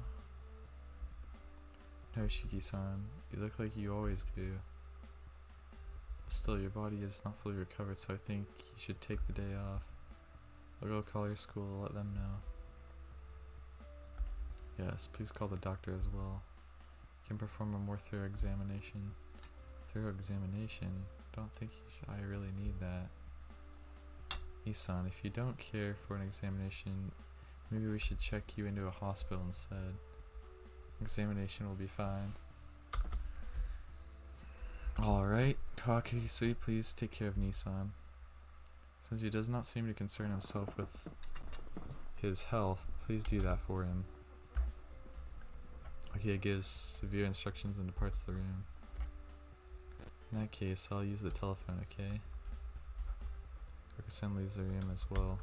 No, Shiki-san, you look like you always do. Still, your body is not fully recovered, so I think you should take the day off. I'll go call your school, let them know. Yes, please call the doctor as well. You can perform a more thorough examination. Thorough examination? Don't think I really need that. Isan, if you don't care for an examination, maybe we should check you into a hospital instead. Examination will be fine. Alright, Kawaku Hisui, please take care of Nissan. Since he does not seem to concern himself with his health, please do that for him. Akia gives severe instructions and departs the room. In that case, I'll use the telephone, okay? Kawaku-san leaves the room as well.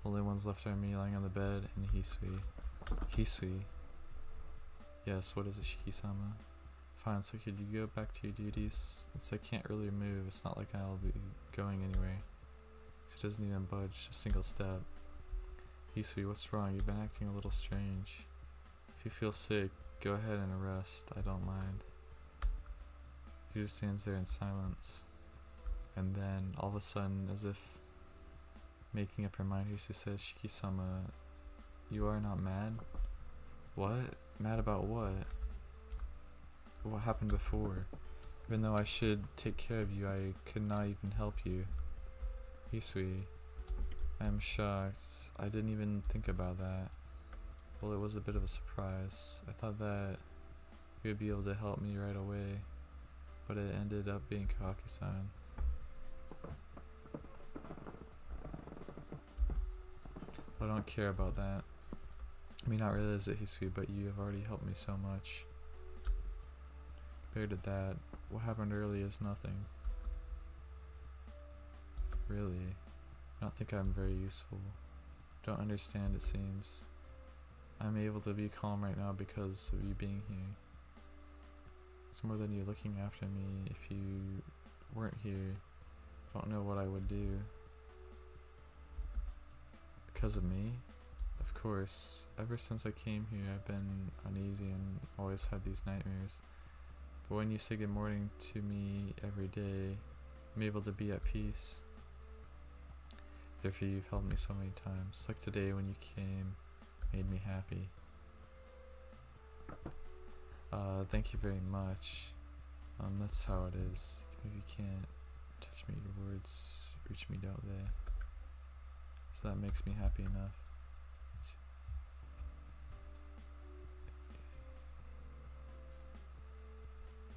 Only ones left are me lying on the bed and Hisui. Hisui? Yes, what is it, Shiki-sama? Fine, so could you go back to your duties? Since I can't really move, it's not like I'll be going anywhere. He doesn't even budge a single step. Hisui, what's wrong? You've been acting a little strange. If you feel sick, go ahead and rest. I don't mind. He just stands there in silence. And then, all of a sudden, as if making up her mind, Hisui says, Shiki-sama, you are not mad? What? Mad about what? What happened before? Even though I should take care of you, I could not even help you. Hisui, I am shocked. I didn't even think about that. Well, it was a bit of a surprise. I thought that you would be able to help me right away, but it ended up being Kawaku-san. I don't care about that. I may not realize it, Hisui, but you have already helped me so much. Compared to that, what happened earlier is nothing. Really? I don't think I'm very useful. Don't understand, it seems. I'm able to be calm right now because of you being here. It's more than you looking after me. If you weren't here, I don't know what I would do. Because of me? Of course. Ever since I came here, I've been uneasy and always had these nightmares. But when you say good morning to me every day, I'm able to be at peace. Therefore, you've helped me so many times. Like today when you came, made me happy. Thank you very much. That's how it is. If you can't touch me, your words reach me out there. So that makes me happy enough.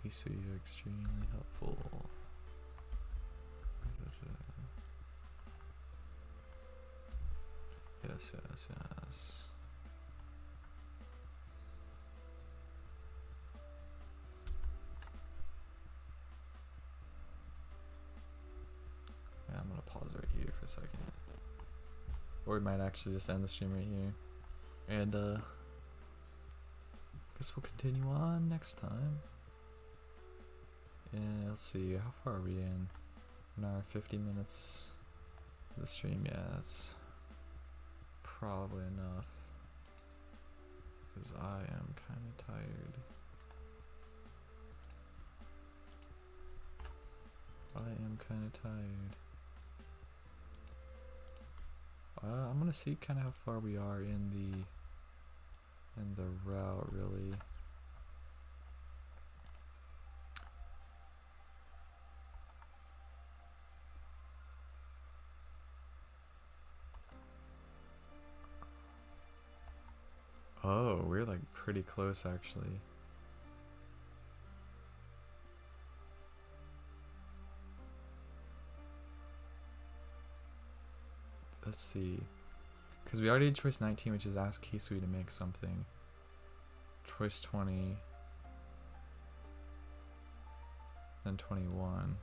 Hisui, you're extremely helpful. Yes, yes, yes. Yeah, I'm gonna pause right here for a second. Or we might actually just end the stream right here. And guess we'll continue on next time. Yeah, let's see, how far are we in? An hour 50 minutes of the stream. Yeah, that's probably enough. Because I am kind of tired. I am kind of tired. I'm gonna see kind of how far we are in the route, really. pretty close actually. Let's see. Because we already did choice 19, which is ask Hisui to make something. Choice 20. Then 21.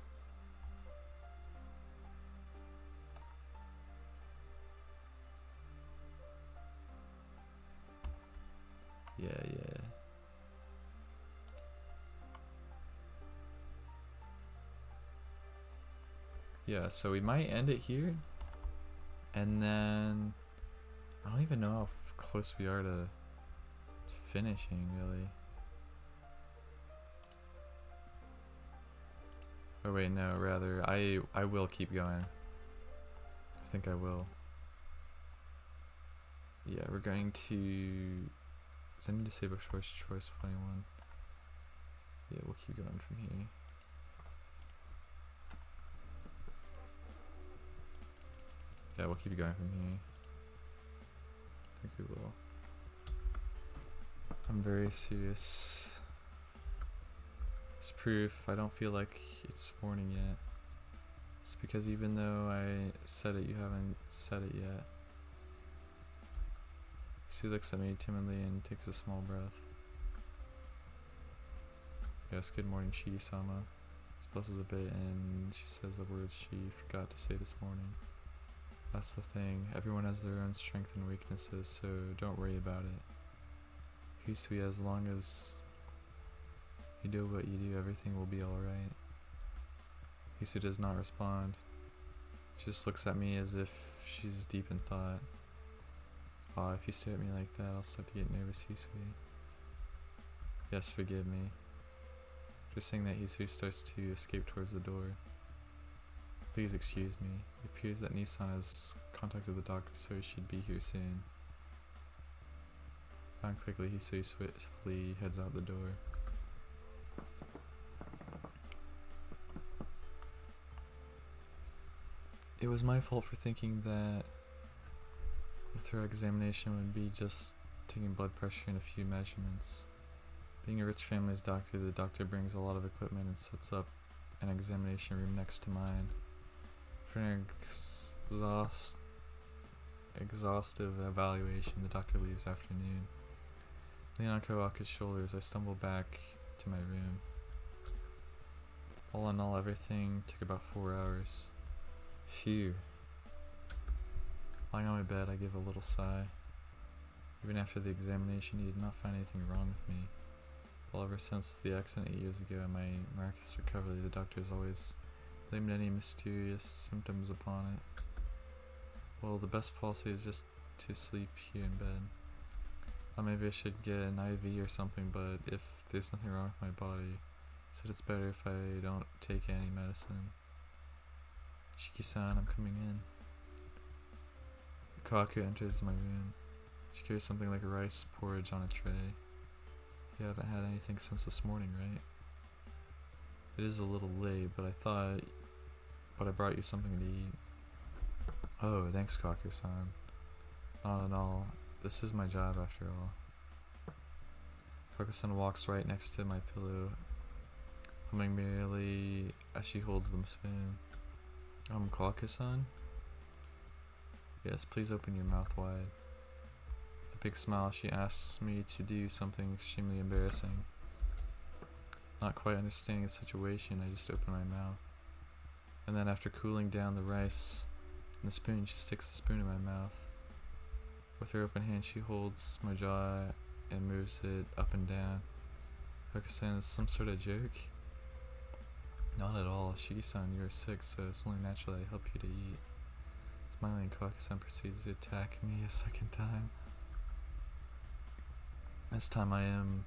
Yeah. Yeah, so we might end it here. And then I don't even know how close we are to finishing, really. Oh wait, no, rather, I will keep going. I think I will. Yeah, we're going to... Does I need to save a choice 21? Yeah, we'll keep going from here. Yeah, we'll keep going from here. I think we will. I'm very serious. It's proof. I don't feel like it's morning yet. It's because even though I said it, you haven't said it yet. She looks at me timidly and takes a small breath. Yes, good morning, Shiki-sama. She blushes a bit and she says the words she forgot to say this morning. That's the thing. Everyone has their own strengths and weaknesses, so don't worry about it. Hisui, as long as you do what you do, everything will be alright. Hisui does not respond. She just looks at me as if she's deep in thought. Aw, if you stare at me like that, I'll start to get nervous, Hisui. Yes, forgive me. Just saying that, Hisui starts to escape towards the door. Please excuse me. It appears that Nissan has contacted the doctor, so he should be here soon. Bowing quickly, Hisui swiftly heads out the door. It was my fault for thinking that a thorough examination would be just taking blood pressure and a few measurements. Being a rich family's doctor, the doctor brings a lot of equipment and sets up an examination room next to mine. For an exhaustive evaluation, the doctor leaves afternoon. Leaning on Kawaka's shoulders, I stumble back to my room. All in all, everything took about 4 hours. Phew. Lying on my bed, I give a little sigh. Even after the examination, he did not find anything wrong with me. Well, ever since the accident 8 years ago and my miraculous recovery, the doctor has always blamed any mysterious symptoms upon it. Well, the best policy is just to sleep here in bed. Maybe I should get an IV or something, but if there's nothing wrong with my body, I said it's better if I don't take any medicine. Shiki-san, I'm coming in. Kawaku enters my room. She carries something like a rice porridge on a tray. You haven't had anything since this morning, right? It is a little late, but I brought you something to eat. Oh, thanks, Kawaku-san. Not at all. This is my job, after all. Kawaku-san walks right next to my pillow, humming merrily as she holds the spoon. Kawaku-san? Yes, please open your mouth wide. With a big smile, she asks me to do something extremely embarrassing. Not quite understanding the situation, I just open my mouth. And then after cooling down the rice and the spoon, she sticks the spoon in my mouth. With her open hand, she holds my jaw and moves it up and down. Kawaku-san, is some sort of joke? Not at all. Shiki-san, you are sick, so it's only natural that I help you to eat. Smiling, Kawaku-san proceeds to attack me a second time. This time I am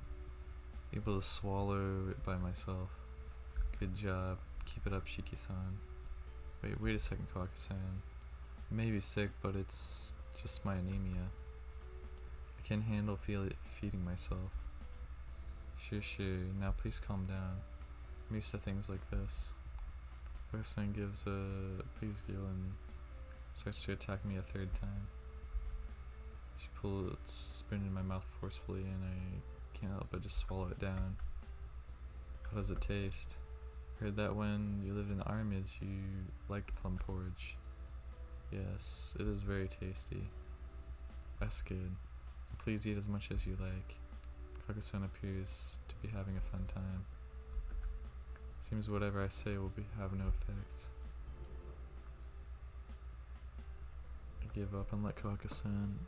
able to swallow it by myself. Good job. Keep it up, Shiki-san. Wait a second, Kawaku-san. I may be sick, but it's just my anemia. I can handle feeding myself. Sure. Now please calm down. I'm used to things like this. Kawaku-san gives a please gill and starts to attack me a third time. She pulled a spoon in my mouth forcefully and I can't help but just swallow it down. How does it taste? Heard that when you lived in the armies you liked plum porridge. Yes, it is very tasty. That's good. Please eat as much as you like. Kaka-san appears to be having a fun time. Seems whatever I say will have no effect. I give up and let Kaka-san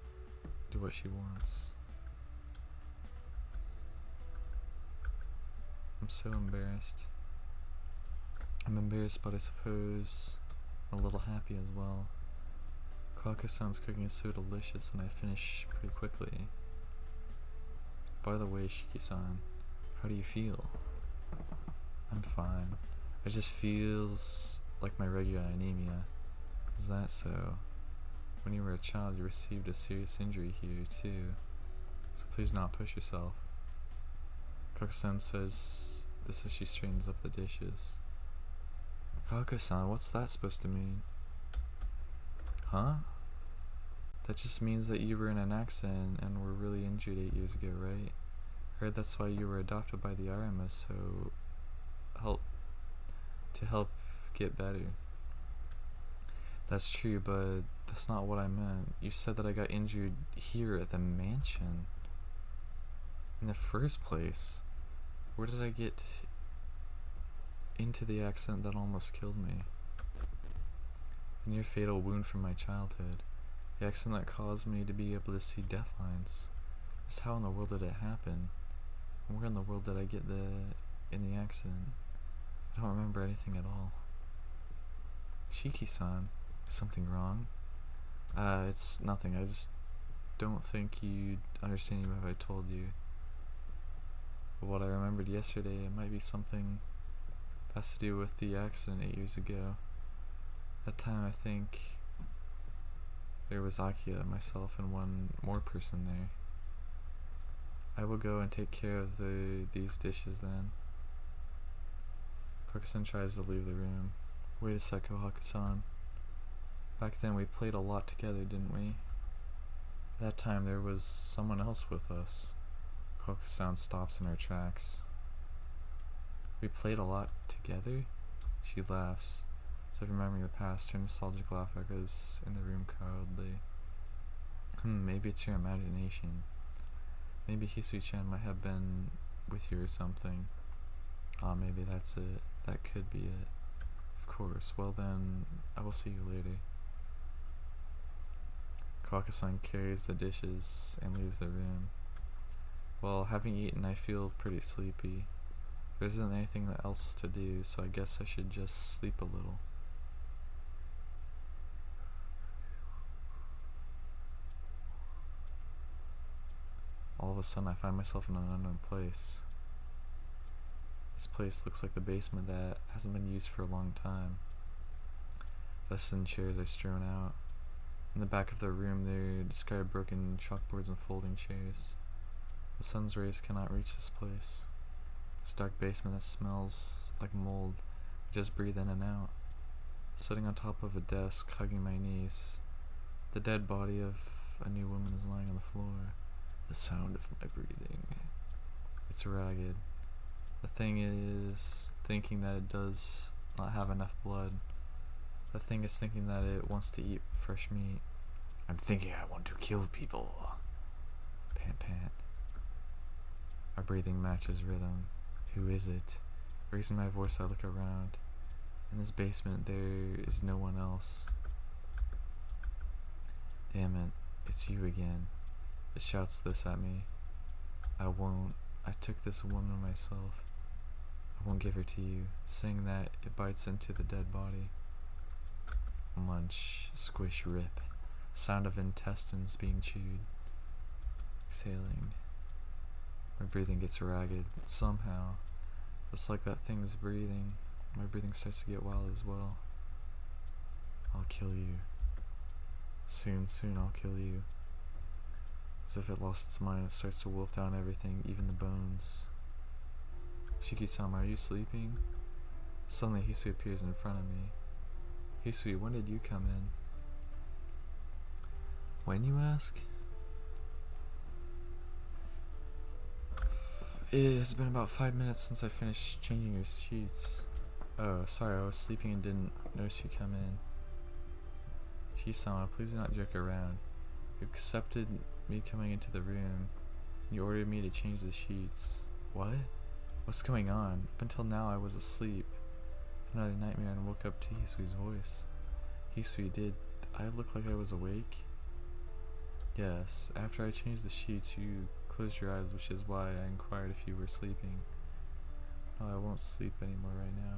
do what she wants. I'm so embarrassed. I'm embarrassed, but I suppose I'm a little happy as well. Kaka-san's cooking is so delicious and I finish pretty quickly. By the way, Shiki-san, how do you feel? I'm fine. It just feels like my regular anemia. Is that so? When you were a child, you received a serious injury here, too. So please not push yourself. Kaka-san says this as she straightens up the dishes. Kaka-san, what's that supposed to mean? Huh? That just means that you were in an accident and were really injured 8 years ago, right? Heard that's why you were adopted by the Arama, so help get better. That's true, but that's not what I meant. You said that I got injured here at the mansion. In the first place, where did I get into the accident that almost killed me? The near fatal wound from my childhood. The accident that caused me to be able to see death lines. Just how in the world did it happen? And where in the world did I get in the accident? I don't remember anything at all. Shiki-san, is something wrong? It's nothing. I just don't think you'd understand even if I told you. But what I remembered yesterday, it might be something that has to do with the accident 8 years ago. That time I think there was Akia, myself, and one more person there. I will go and take care of these dishes then. Kaka-san tries to leave the room. Wait a sec, Haku-san. Back then we played a lot together, didn't we? That time there was someone else with us. Kaka-san stops in her tracks. We played a lot together? She laughs, as if remembering the past. Her nostalgic laugh echoes in the room proudly. Maybe it's your imagination. Maybe Hisui-chan might have been with you or something. Maybe that's it. That could be it. Of course. Well then, I will see you later. Kaka-san carries the dishes and leaves the room. Well, having eaten, I feel pretty sleepy. There isn't anything else to do, so I guess I should just sleep a little. All of a sudden, I find myself in an unknown place. This place looks like the basement that hasn't been used for a long time. Desks and chairs are strewn out. In the back of the room, there are discarded broken chalkboards and folding chairs. The sun's rays cannot reach this place. This dark basement that smells like mold. I just breathe in and out. Sitting on top of a desk, hugging my knees. The dead body of a new woman is lying on the floor. The sound of my breathing. It's ragged. The thing is thinking that it does not have enough blood. The thing is thinking that it wants to eat fresh meat. I'm thinking I want to kill people. Pant pant. Our breathing matches rhythm. Who is it? Raising my voice, I look around. In this basement, there is no one else. Damn it, it's you again. It shouts this at me. I won't. I took this woman myself. I won't give her to you. Saying that, it bites into the dead body. Munch, squish, rip. Sound of intestines being chewed. Exhaling. My breathing gets ragged. Somehow, just like that thing's breathing, my breathing starts to get wild as well. I'll kill you. Soon, soon I'll kill you. As if it lost its mind, it starts to wolf down everything, even the bones. Shiki-sama, are you sleeping? Suddenly Hisui appears in front of me. Hisui, when did you come in? When, you ask? It has been about 5 minutes since I finished changing your sheets. Oh, sorry, I was sleeping and didn't notice you come in. Shisama, please do not joke around. You accepted me coming into the room. You ordered me to change the sheets. What? What's going on? Up until now I was asleep. Another nightmare and woke up to Hisui's voice. Hisui, did I look like I was awake? Yes, after I changed the sheets you closed your eyes, which is why I inquired if you were sleeping. No, I won't sleep anymore right now.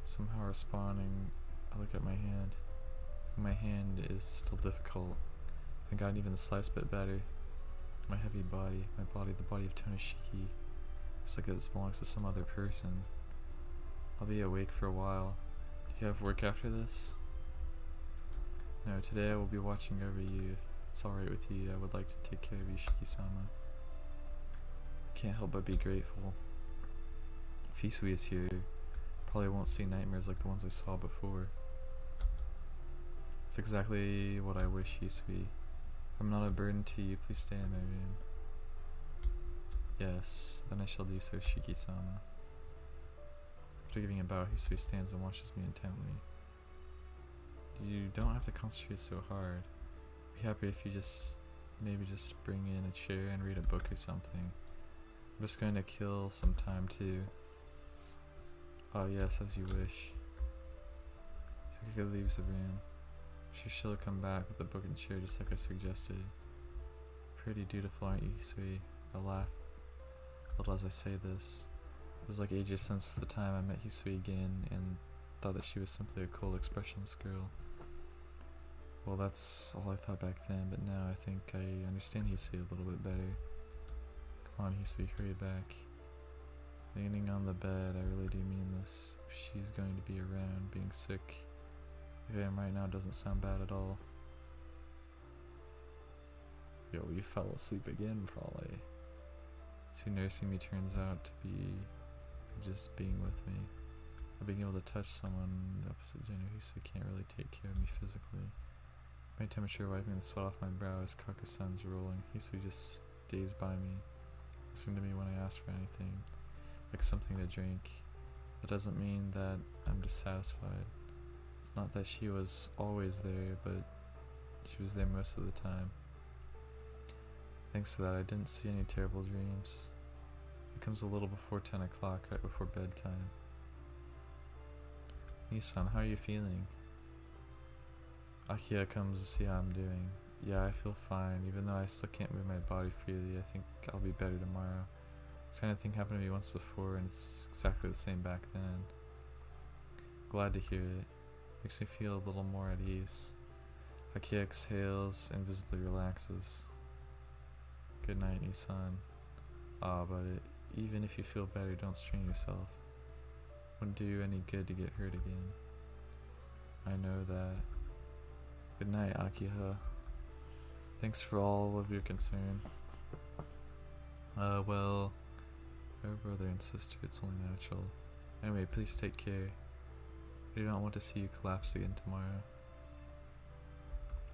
Somehow responding, I look at my hand. My hand is still difficult. I haven't gotten even the slightest bit better. My heavy body, the body of Tona Shiki. Looks like it belongs to some other person. I'll be awake for a while. Do you have work after this? No, today I will be watching over you. If it's alright with you, I would like to take care of you, Shiki-sama. I can't help but be grateful. If Hisui is here, probably won't see nightmares like the ones I saw before. It's exactly what I wish, Hisui. If I'm not a burden to you, please stay in my room. Yes, then I shall do so, Shiki-sama. After giving a bow, Hisui stands and watches me intently. You don't have to concentrate so hard. I'd be happy if you maybe just bring in a chair and read a book or something. I'm just going to kill some time too. Oh yes, as you wish. Tsukihime leaves the room. She'll come back with a book and chair just like I suggested. Pretty dutiful, aren't you, Hisui? I laugh a little as I say this. It was like ages since the time I met Hisui again and thought that she was simply a cold, expressionless girl. Well, that's all I thought back then, but now I think I understand Hisui a little bit better. Come on, Hisui, hurry back. Leaning on the bed, I really do mean this. If she's going to be around, being sick, like I am right now, doesn't sound bad at all. Yo, you fell asleep again, probably. See, nursing me turns out to be just being with me. Being able to touch someone the opposite gender who can't really take care of me physically. My temperature wiping the sweat off my brow as Kaku-san's rolling. Hisui just stays by me, listening to me when I ask for anything, like something to drink. That doesn't mean that I'm dissatisfied. It's not that she was always there, but she was there most of the time. Thanks for that, I didn't see any terrible dreams. It comes a little before 10 o'clock, right before bedtime. Nissan, how are you feeling? Akia comes to see how I'm doing. Yeah, I feel fine, even though I still can't move my body freely. I think I'll be better tomorrow. This kind of thing happened to me once before, and it's exactly the same back then. Glad to hear it. Makes me feel a little more at ease. Akia exhales and visibly relaxes. Good night, Nissan. Even if you feel better, don't strain yourself. Wouldn't do you any good to get hurt again. I know that. Good night, Akiha. Thanks for all of your concern. Well, our brother and sister, it's only natural. Anyway, please take care. I do not want to see you collapse again tomorrow.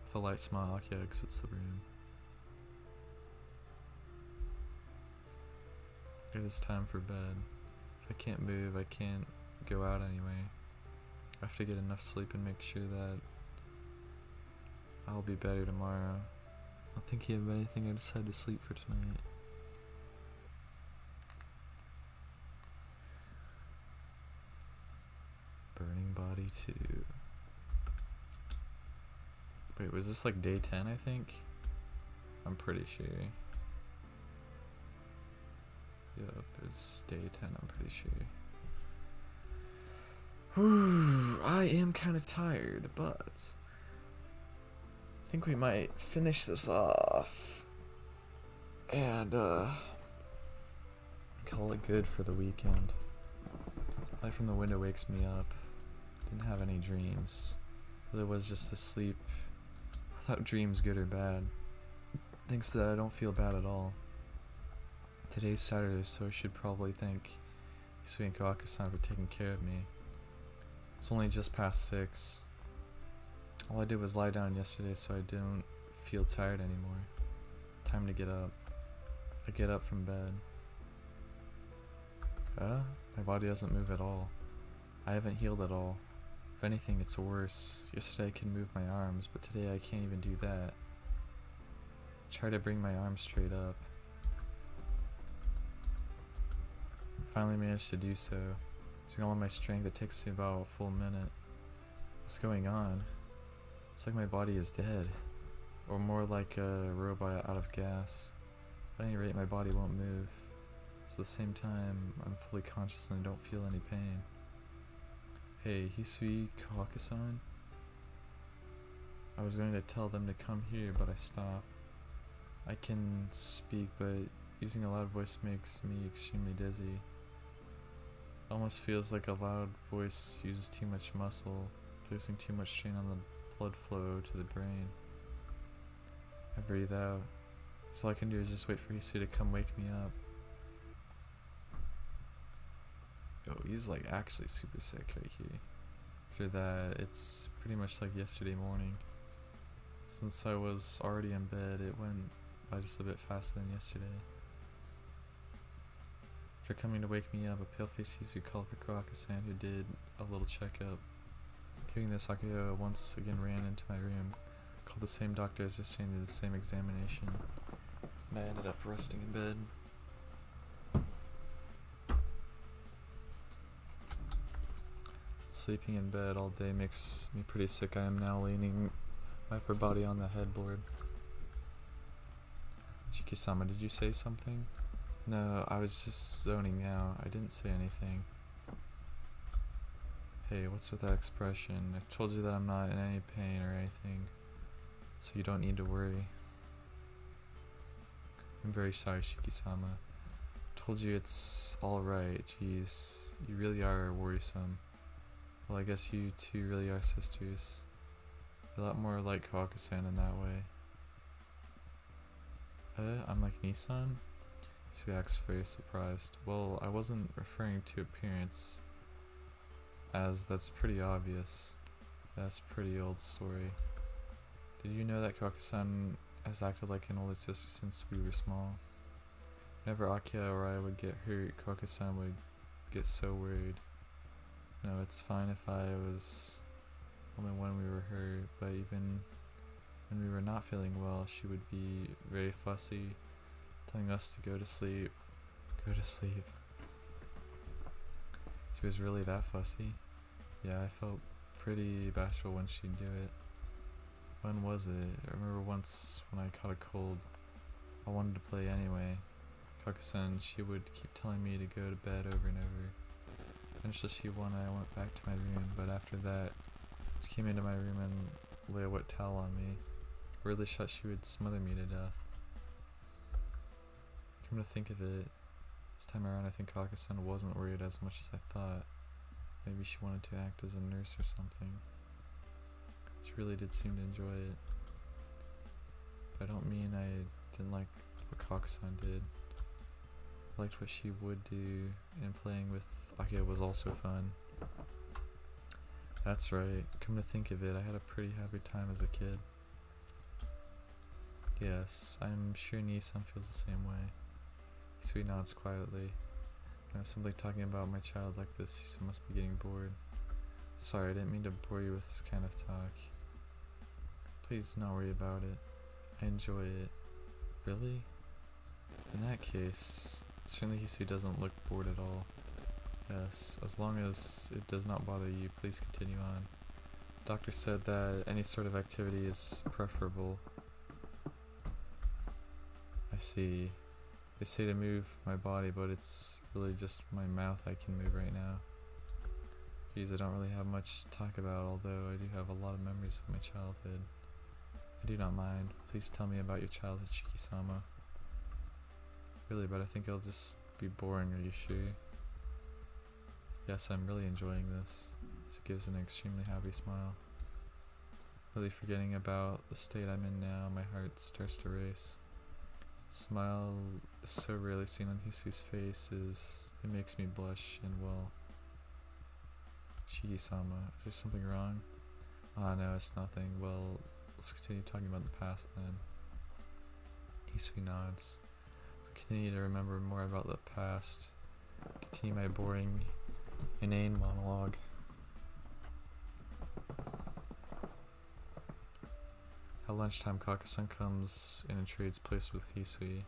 With a light smile, Akiha exits the room. It is time for bed. If I can't move, I can't go out anyway. I have to get enough sleep and make sure that I'll be better tomorrow. Not thinking of anything, I decided to sleep for tonight. Burning Body 2. Wait, was this like day 10, I think? I'm pretty sure. Yup, it's day 10, I'm pretty sure. Whew, I am kind of tired, but I think we might finish this off and call it good for the weekend. Light from the window wakes me up. Didn't have any dreams. There was just to sleep without dreams, good or bad. Thanks to that, I don't feel bad at all. Today's Saturday, so I should probably thank Hisui and Kaku-san for taking care of me. It's only just past 6. All I did was lie down yesterday, so I don't feel tired anymore. Time to get up. I get up from bed. My body doesn't move at all. I haven't healed at all. If anything, it's worse. Yesterday I could move my arms, but today I can't even do that. Try to bring my arms straight up. Finally managed to do so. Using all of my strength, it takes me about a full minute. What's going on? It's like my body is dead. Or more like a robot out of gas. At any rate, my body won't move. So at the same time, I'm fully conscious and I don't feel any pain. Hey, Hisui Kawaka-san? I was going to tell them to come here, but I stopped. I can speak, but using a loud voice makes me extremely dizzy. It almost feels like a loud voice uses too much muscle, placing too much strain on the blood flow to the brain. I breathe out. So all I can do is just wait for Hisui to come wake me up. Oh, he's like actually super sick right here. After that, it's pretty much like yesterday morning. Since I was already in bed, it went by just a bit faster than yesterday. After coming to wake me up, a pale-faced Hisui called for Kawaka-san, who did a little checkup. Hearing this, Akio once again ran into my room, called the same doctor as yesterday and did the same examination. And I ended up resting in bed. Sleeping in bed all day makes me pretty sick. I am now leaning my upper body on the headboard. Shiki-sama, did you say something? No, I was just zoning out. I didn't say anything. Hey, what's with that expression? I told you that I'm not in any pain or anything, so you don't need to worry. I'm very sorry, Shiki-sama. Told you it's alright. Jeez, you really are worrisome. Well, I guess you two really are sisters. You're a lot more like Kawaka-san in that way. I'm like Nissan? Hisui acts very surprised. Well, I wasn't referring to appearance, as that's pretty obvious. That's a pretty old story. Did you know that Kawaka-san has acted like an older sister since we were small? Whenever Akia or I would get hurt, Kawaka-san would get so worried. No, it's fine if I was only when we were hurt, but even when we were not feeling well, she would be very fussy, telling us to go to sleep. Go to sleep. She was really that fussy? Yeah, I felt pretty bashful when she'd do it. When was it? I remember once when I caught a cold. I wanted to play anyway. Kawaka-san, she would keep telling me to go to bed over and over. Eventually she won and I went back to my room, but after that, she came into my room and lay a wet towel on me. I really thought she would smother me to death. Come to think of it, this time around I think Kawaka-san wasn't worried as much as I thought. Maybe she wanted to act as a nurse or something. She really did seem to enjoy it. But I don't mean I didn't like what Kawaka-san did. I liked what she would do, and playing with Akio was also fun. That's right, come to think of it, I had a pretty happy time as a kid. Yes, I'm sure Nissan feels the same way. Hisui nods quietly. When I was simply talking about my child like this, she must be getting bored. Sorry, I didn't mean to bore you with this kind of talk. Please do not worry about it. I enjoy it. Really? In that case, certainly Hisui doesn't look bored at all. Yes, as long as it does not bother you, please continue on. The doctor said that any sort of activity is preferable. I see. They say to move my body, but it's really just my mouth I can move right now. Geez, I don't really have much to talk about, although I do have a lot of memories of my childhood. I do not mind. Please tell me about your childhood, Shiki-sama. Really, but I think it'll just be boring, are you sure? Yes, I'm really enjoying this. It gives an extremely happy smile. Really forgetting about the state I'm in now, my heart starts to race. The smile is so rarely seen on Hisui's face, it makes me blush, and well... Shiki-sama, is there something wrong? Ah, no, it's nothing. Well, let's continue talking about the past then. Hisui nods. I was Continue to remember more about the past. Continue my boring, inane monologue. At lunchtime, Kakasan comes in and trades places with Hisui.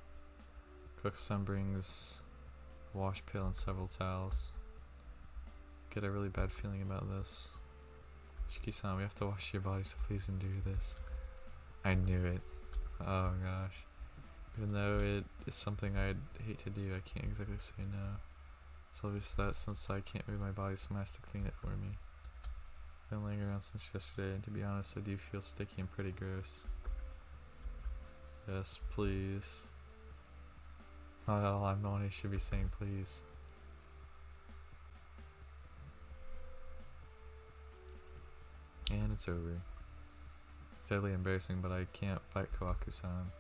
Kakasan brings a wash pail and several towels. Get a really bad feeling about this. Shiki-san, we have to wash your body, so please endure this. I knew it. Oh gosh. Even though it is something I'd hate to do, I can't exactly say no. It's obvious that since I can't move my body, someone has to clean it for me. I've been laying around since yesterday, and to be honest, I do feel sticky and pretty gross. Yes, please. Not at all, I'm the one who should be saying please. And it's over. It's deadly embarrassing, but I can't fight Kawaku-san.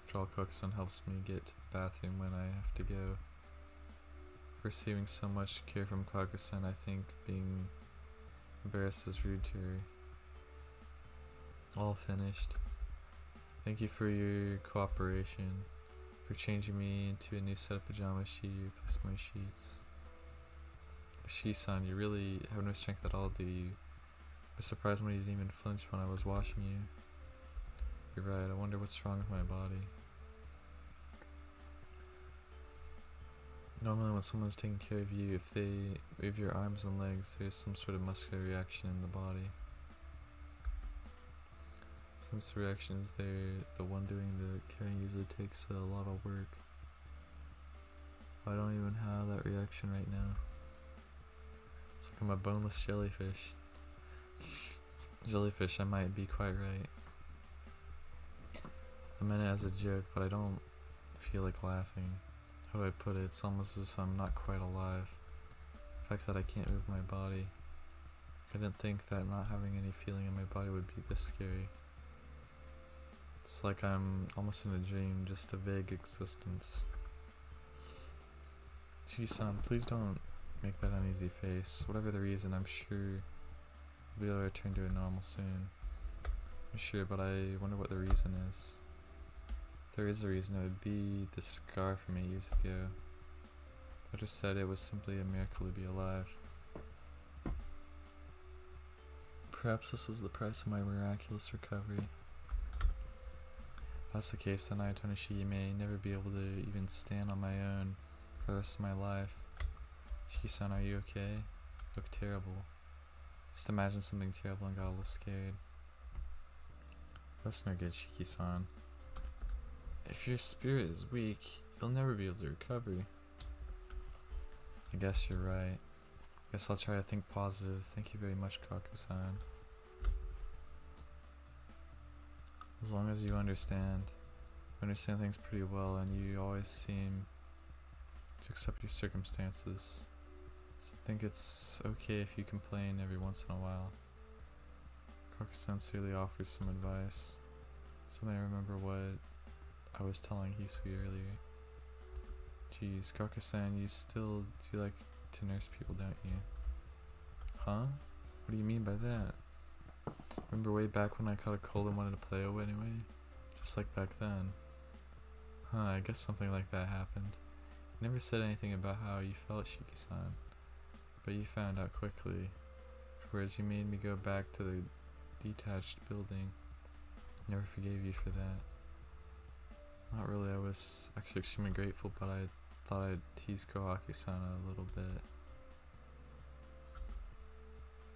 After all, Kawaku-san helps me get to the bathroom when I have to go. Receiving so much care from Kawaku-san, I think being embarrassed is rude to her. All finished. Thank you for your cooperation, for changing me into a new set of pajamas. You replaced my sheets. Shi-san, you really have no strength at all, do you? I was surprised when you didn't even flinch when I was washing you. You're right, I wonder what's wrong with my body. Normally when someone's taking care of you, if they move your arms and legs, there's some sort of muscular reaction in the body. Since the reaction is there, the one doing the carrying usually takes a lot of work. I don't even have that reaction right now. It's like I'm a boneless jellyfish. Jellyfish, I might be quite right. I meant it as a joke, but I don't feel like laughing. How do I put it? It's almost as if I'm not quite alive. The fact that I can't move my body. I didn't think that not having any feeling in my body would be this scary. It's like I'm almost in a dream, just a vague existence. Chi-san, please don't make that uneasy face. Whatever the reason, I'm sure we'll be able to return to it normal soon. I'm sure, but I wonder what the reason is. If there is a reason, it would be the scar from 8 years ago. I just said it was simply a miracle to be alive. Perhaps this was the price of my miraculous recovery. If that's the case, then I, Tonoshi, may never be able to even stand on my own for the rest of my life. Shiki-san, are you okay? You look terrible. Just imagine something terrible and got a little scared. That's no good, Shiki-san. If your spirit is weak, you'll never be able to recover. I guess you're right. Guess I'll try to think positive. Thank you very much, Kaku-san. As long as you understand things pretty well, and you always seem to accept your circumstances. So I think it's okay if you complain every once in a while. Kaku-san sincerely offers some advice. Suddenly I remember what I was telling Hisui earlier. Geez, Kaku-san, you still do like to nurse people, don't you? Huh? What do you mean by that? Remember way back when I caught a cold and wanted to play anyway? Just like back then. Huh, I guess something like that happened. You never said anything about how you felt, Shiki-san. But you found out quickly. Afterwards, you made me go back to the detached building. Never forgave you for that. Not really, I was actually extremely grateful, but I thought I'd tease Kawaku-san a little bit.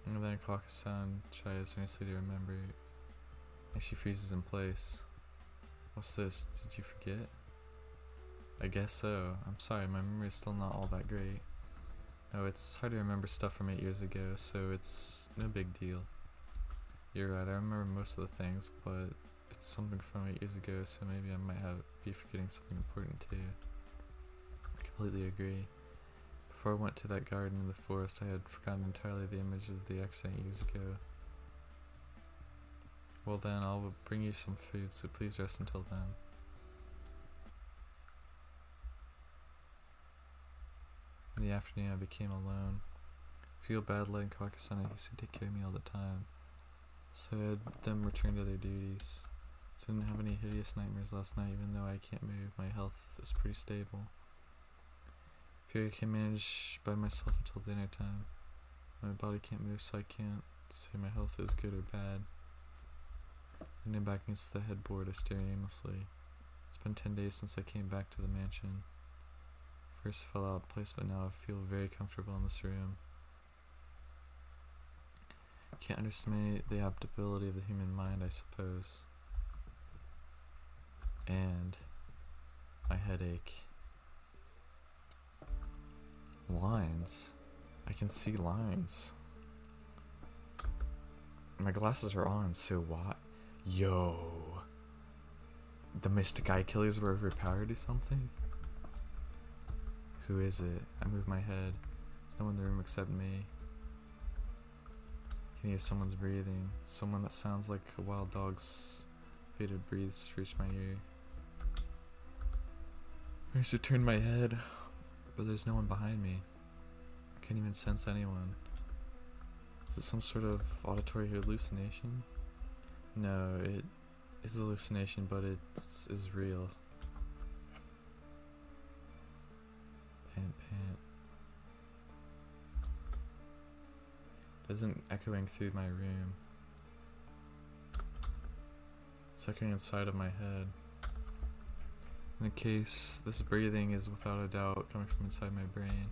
And then Kawaku-san tries earnestly to remember, and she freezes in place. What's this? Did you forget? I guess so. I'm sorry, my memory is still not all that great. No, it's hard to remember stuff from 8 years ago, so it's no big deal. You're right, I remember most of the things, but it's something from 8 years ago, so maybe I might be forgetting something important too. I completely agree. Before I went to that garden in the forest, I had forgotten entirely the image of the accident years ago. Well then, I'll bring you some food, so please rest until then. In the afternoon, I became alone. I feel bad letting Kawaku-san and Hisui take care of me all the time, so I had them return to their duties. So I didn't have any hideous nightmares last night, even though I can't move. My health is pretty stable. I feel like I can manage by myself until dinner time. My body can't move, so I can't say my health is good or bad. Leaning back against the headboard, I stare aimlessly. It's been 10 days since I came back to the mansion. First fell out of place, but now I feel very comfortable in this room. Can't underestimate the adaptability of the human mind, I suppose. And my headache. Lines. I can see lines. My glasses are on, so what? Yo. The mystic eye killers were overpowered or something? Who is it? I move my head. There's no one in the room except me. I can hear someone's breathing. Someone that sounds like a wild dog's faded breaths reach my ear. I should turn my head, but there's no one behind me. I can't even sense anyone. Is it some sort of auditory hallucination? No, it is a hallucination, but it is real. Pant, pant. It isn't echoing through my room. It's echoing inside of my head. In the case, this breathing is without a doubt coming from inside my brain.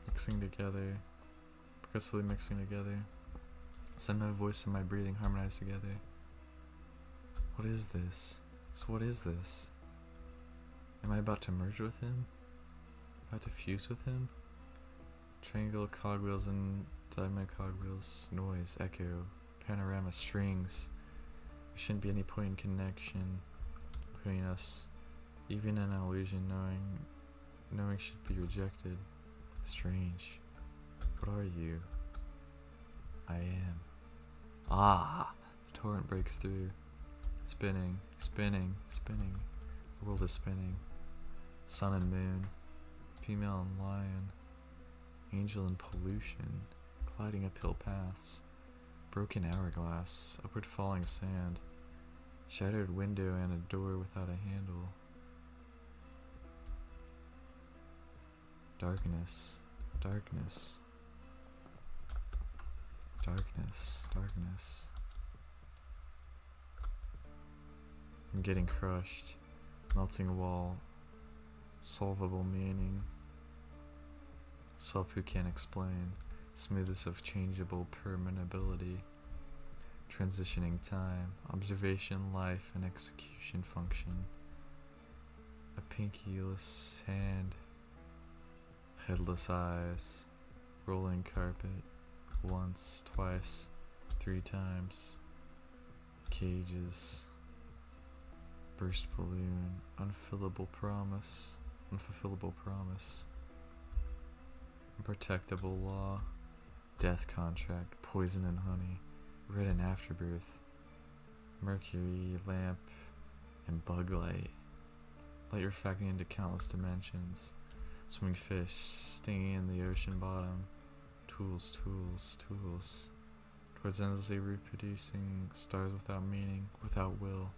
Mixing together. Progressively mixing together. So my voice and my breathing harmonize together. What is this? So what is this? Am I about to merge with him? About to fuse with him? Triangle cogwheels and diamond cogwheels. Noise, echo, panorama, strings. There shouldn't be any point in connection between us. Even an illusion, knowing should be rejected. Strange. What are you? I am. Ah! The torrent breaks through. Spinning, spinning, spinning. The world is spinning. Sun and moon. Female and lion. Angel and pollution. Gliding uphill paths. Broken hourglass. Upward falling sand. Shattered window and a door without a handle. Darkness. Darkness. Darkness. Darkness. I'm getting crushed. Melting wall. Solvable meaning. Self who can't explain. Smoothest of changeable permanability. Transitioning time. Observation, life, and execution function. A pinkyless hand. Headless eyes. Rolling carpet. Once, twice, 3 times. Cages. Burst balloon. Unfillable promise. Unfulfillable promise. Unprotectable law. Death contract. Poison and honey. Red and afterbirth. Mercury, lamp, and bug light. Light refracting into countless dimensions. Swimming fish, stinging in the ocean bottom. Tools, tools, tools. Towards endlessly reproducing stars without meaning, without will.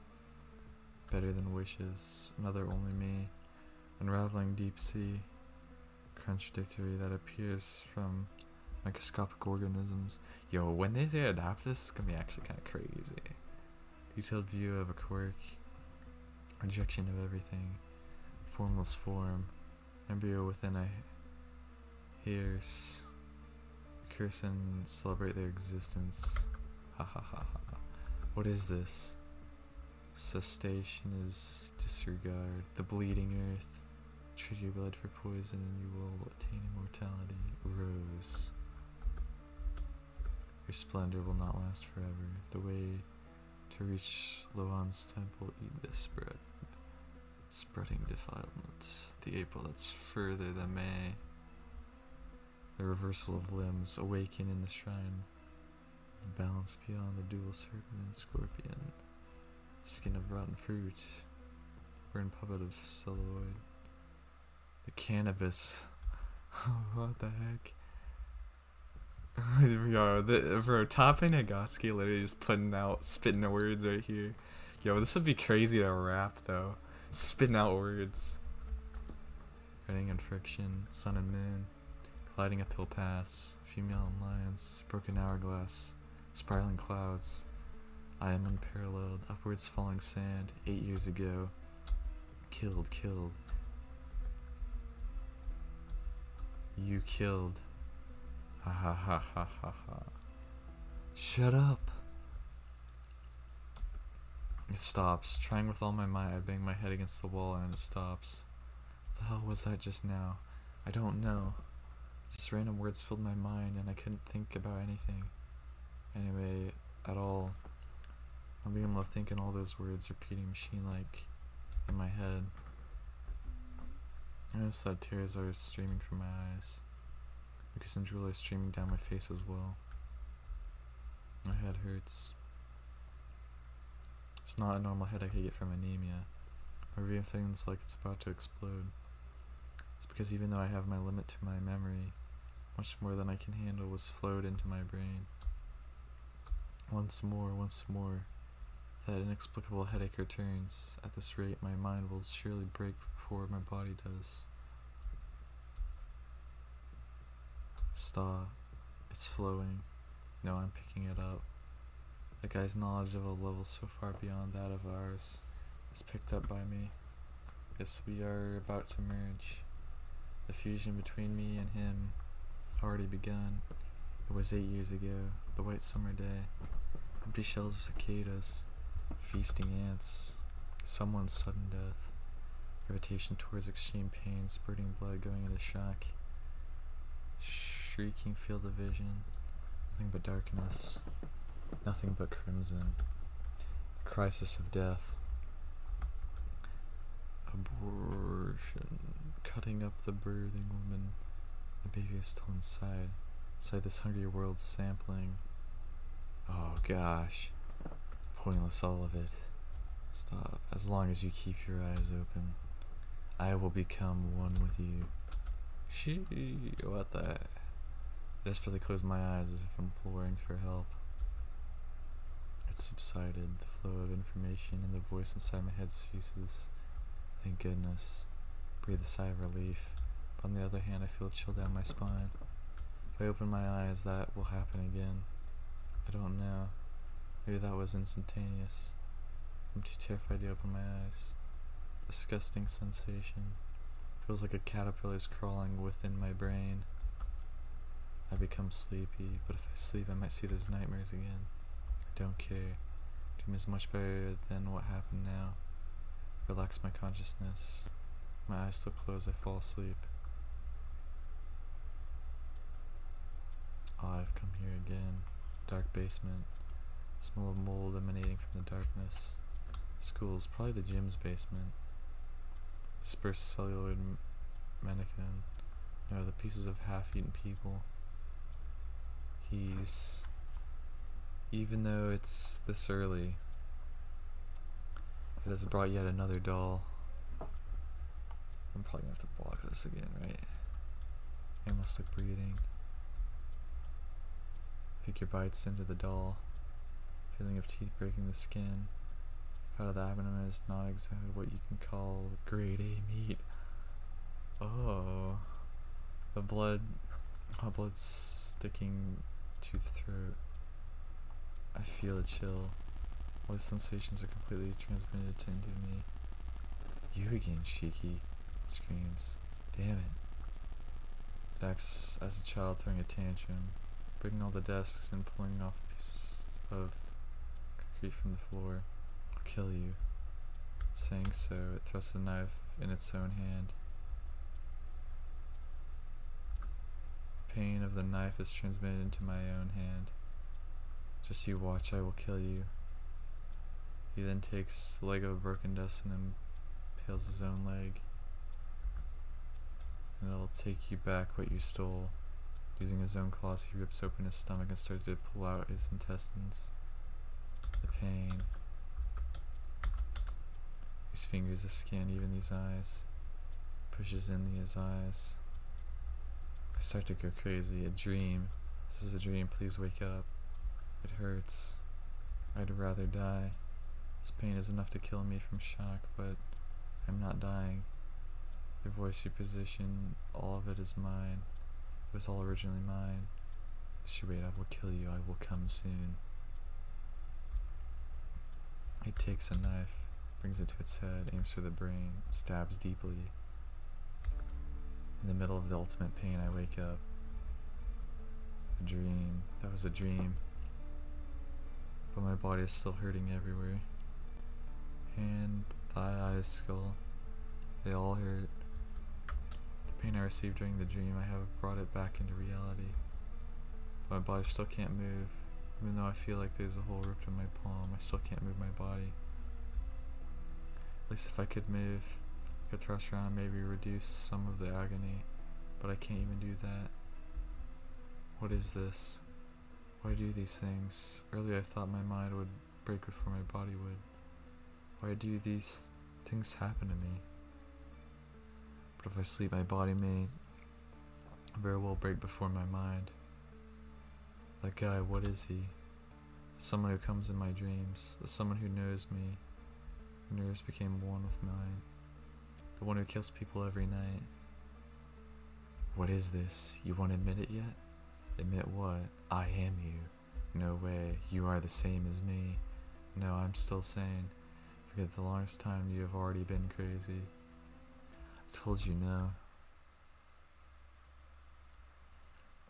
Better than wishes, another only me. Unraveling deep sea. Contradictory that appears from microscopic organisms. Yo, when they say adapt this, it's gonna be actually kind of crazy. Detailed view of a quirk. Rejection of everything. Formless form. Embryo within a hairs. Curse and celebrate their existence. Ha ha ha ha. What is this? Cessation is disregard. The bleeding earth. Treat your blood for poison and you will attain immortality. Rose. Your splendor will not last forever. The way to reach Lohan's temple, eat this bread. Spreading defilement. The April that's further than May. The reversal of limbs, awaken in the shrine. Balance beyond the dual serpent and scorpion. Skin of rotten fruit. Burned puppet of celluloid. The cannabis. What the heck? Bro, Tape Nagasuki literally just spitting the words right here. Yo, this would be crazy to rap though. Spitting out words. Running in friction, sun and moon, gliding uphill paths, female and lions, broken hourglass, spiraling clouds. I am unparalleled, upwards falling sand, 8 years ago. Killed. You killed. Ha ha ha ha ha ha. Shut up. It stops. Trying with all my might, I bang my head against the wall and it stops. The hell was that just now? I don't know. Just random words filled my mind and I couldn't think about anything. Anyway, at all. I'm being able to think in all those words, repeating machine-like in my head. I noticed that tears are streaming from my eyes. Mucus and drool are streaming down my face as well. My head hurts. It's not a normal headache I get from anemia. My brain feels like it's about to explode. It's because even though I have my limit to my memory, much more than I can handle was flowed into my brain. Once more. That inexplicable headache returns. At this rate, my mind will surely break before my body does. Stop. It's flowing. No, I'm picking it up. The guy's knowledge of a level so far beyond that of ours is picked up by me. Yes, we are about to merge. The fusion between me and him had already begun. It was 8 years ago, the white summer day. Empty shells of cicadas, feasting ants, someone's sudden death, gravitation towards extreme pain, spurting blood going into shock, shrieking field of vision, nothing but darkness, nothing but crimson, the crisis of death, abortion, cutting up the birthing woman, the baby is still inside this hungry world sampling. Oh gosh. Pointless all of it. Stop. As long as you keep your eyes open, I will become one with you. What the? I desperately close my eyes as if imploring for help. It subsided. The flow of information and the voice inside my head ceases. Thank goodness. Breathe a sigh of relief. But on the other hand, I feel a chill down my spine. If I open my eyes, that will happen again. I don't know. Maybe that was instantaneous. I'm too terrified to open my eyes. Disgusting sensation. Feels like a caterpillar is crawling within my brain. I become sleepy, but if I sleep I might see those nightmares again. I don't care. Dream is much better than what happened now. Relax my consciousness. My eyes still closed, I fall asleep. I've come here again. Dark basement. Smell of mold emanating from the darkness. School's probably the gym's basement. Dispersed celluloid mannequin. No, the pieces of half-eaten people. Even though it's this early, it has brought yet another doll. I'm probably gonna have to block this again, right? I must look breathing. Figure bites into the doll. Feeling of teeth breaking the skin. Out of the abdomen is not exactly what you can call grade A meat. Oh. The blood. Hot blood sticking to the throat. I feel a chill. All these sensations are completely transmitted into me. You again, Shiki. It screams. Damn it. It acts as a child throwing a tantrum, breaking all the desks and pulling off pieces of concrete from the floor. I'll kill you. Saying so, it thrusts a knife in its own hand. The pain of the knife is transmitted into my own hand. Just you watch, I will kill you. He then takes the leg of a broken desk and impales his own leg. And it'll take you back what you stole. Using his own claws, he rips open his stomach and starts to pull out his intestines. The pain. His fingers scan even these eyes. Pushes in his eyes. I start to go crazy. A dream. This is a dream, please wake up. It hurts. I'd rather die. This pain is enough to kill me from shock, but I'm not dying. Your voice, your position, all of it is mine. It was all originally mine. Wait, I will kill you, I will come soon. He takes a knife, brings it to its head, aims for the brain, stabs deeply. In the middle of the ultimate pain, I wake up. A dream. That was a dream. But my body is still hurting everywhere. Hand, thigh, eyes, skull. They all hurt. The pain I received during the dream, I have brought it back into reality. But my body still can't move. Even though I feel like there's a hole ripped in my palm, I still can't move my body. At least if I could move, I could thrust around and maybe reduce some of the agony. But I can't even do that. What is this? Why do these things? Earlier I thought my mind would break before my body would. Why do these things happen to me? But if I sleep, my body may very well break before my mind. That guy, what is he? Someone who comes in my dreams. The someone who knows me. Nerves became one with mine. The one who kills people every night. What is this? You won't admit it yet? Admit what? I am you. No way. You are the same as me. No, I'm still sane. Forget the longest time you have already been crazy. I told you no.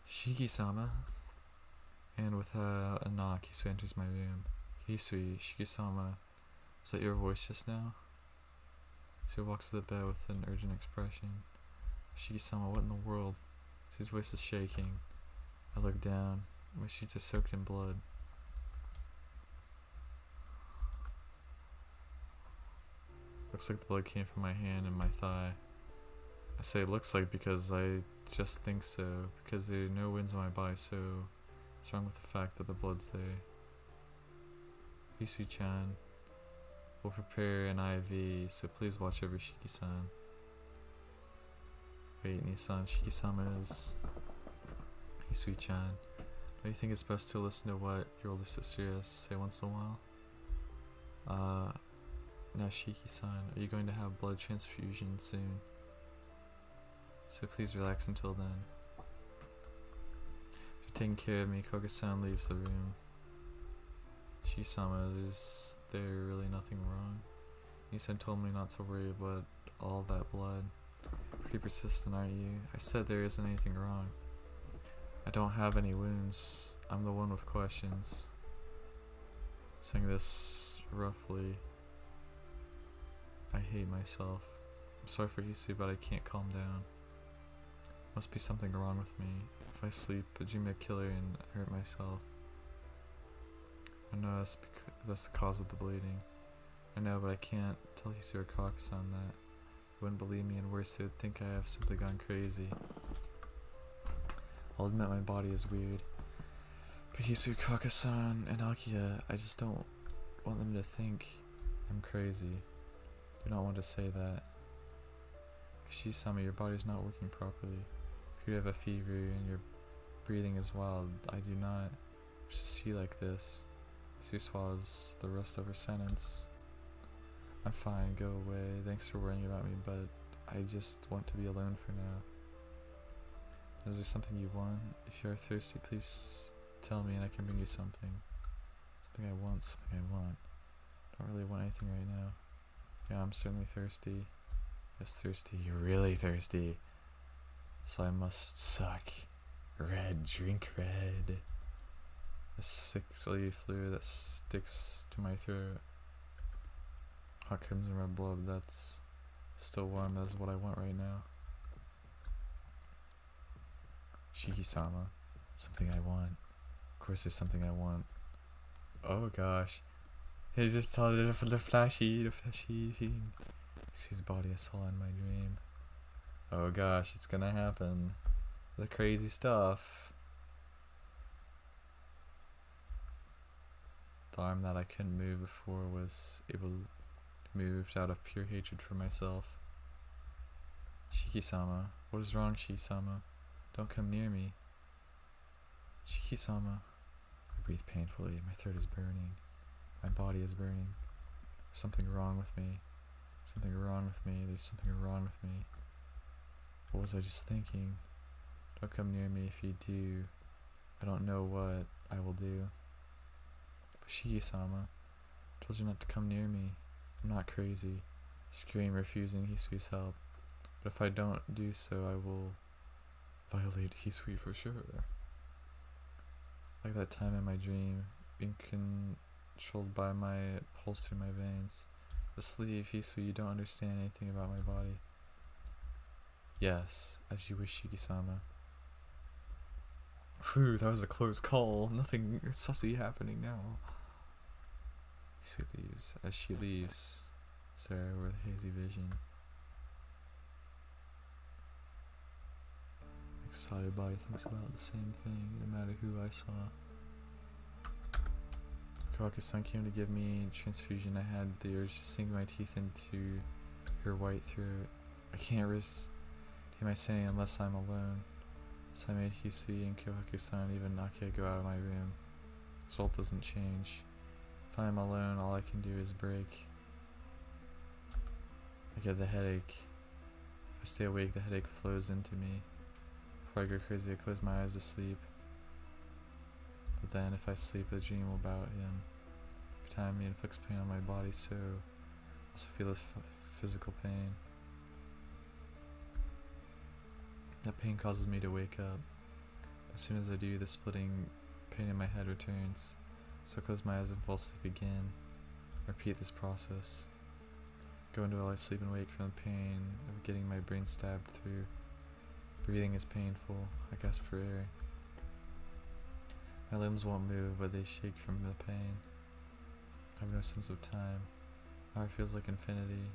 Shiki-sama. And with a knock, Hisui enters my room. Hisui, Shiki-sama. Is that your voice just now? Hisui walks to the bed with an urgent expression. Shiki-sama, what in the world? Hisui's voice is shaking. I look down. My sheets are soaked in blood. Looks like the blood came from my hand and my thigh. I say looks like because I just think so. Because there are no wounds on my body, so what's wrong with the fact that the blood's there? Hisui-chan, we'll prepare an IV, so please watch over Shiki-san. Wait, Nissan, Shiki-sama is Hisui-chan. Don't you think it's best to listen to what your older sister has to say once in a while? Now Shiki-san, are you going to have blood transfusion soon? So please relax until then. If you're taking care of me, Koga-san leaves the room. Shiki-sama, is there really nothing wrong? Nissan told me not to worry about all that blood. Pretty persistent, aren't you? I said there isn't anything wrong. I don't have any wounds. I'm the one with questions. Saying this roughly. I hate myself. I'm sorry for Hisui, but I can't calm down. Must be something wrong with me. If I sleep, I dream a killer and hurt myself. I know that's the cause of the bleeding. I know, but I can't tell Hisui or Kaka-san that. They wouldn't believe me, and worse, they would think I have simply gone crazy. I'll admit my body is weird. But Hisui, Kaka-san, and Akia, I just don't want them to think I'm crazy. Do not want to say that. Shiki-sama, your body's not working properly. If you have a fever and your breathing is wild, I do not wish to see like this. Hisui swallows the rest of her sentence. I'm fine, go away. Thanks for worrying about me, but I just want to be alone for now. Is there something you want? If you are thirsty, please tell me and I can bring you something. Something I want, something I want. Don't really want anything right now. Yeah, I'm certainly thirsty. Yes, thirsty. You're really thirsty. So I must suck. Red, drink red. A sickly fluid that sticks to my throat. Hot crimson red blood that's still warm. That's what I want right now. Shiki-sama. Something I want. Of course there's something I want. Oh gosh. He just told it for the flashy thing. His body I saw in my dream. Oh gosh, it's gonna happen. The crazy stuff. The arm that I couldn't move before was able to move out of pure hatred for myself. Shiki-sama. What is wrong, Shiki-sama? Don't come near me. Shiki-sama. I breathe painfully. My throat is burning. My body is burning. There's something wrong with me. Something wrong with me. There's something wrong with me. What was I just thinking? Don't come near me. If you do, I don't know what I will do. But Shiki-sama, I told you not to come near me. I'm not crazy. Scream, refusing Hisui's help. But if I don't do so, I will violate Hisui for sure. Like that time in my dream, being controlled by my pulse through my veins. Asleep, Hisui, you don't understand anything about my body. Yes, as you wish, Shiki-sama. Phew, that was a close call. Nothing sussy happening now. Hisui leaves. As she leaves, stare over the hazy vision. Excited body thinks about the same thing, no matter who I saw. Kawaku-san came to give me transfusion. I had the urge to sink my teeth into her white throat. I can't risk my sanity unless I'm alone. So I made Hisui and Kawaku-san, even Nakia, go out of my room. Result doesn't change. If I'm alone, all I can do is break. I get the headache. If I stay awake, the headache flows into me. Before I go crazy, I close my eyes to sleep. But then, if I sleep, a dream about him. Every time he inflicts pain on my body, so I also feel this physical pain. That pain causes me to wake up. As soon as I do, the splitting pain in my head returns. So I close my eyes and fall asleep again. Repeat this process. Go into a light sleep and wake from the pain of getting my brain stabbed through. Breathing is painful. I gasp for air. My limbs won't move, but they shake from the pain. I have no sense of time. My heart feels like infinity.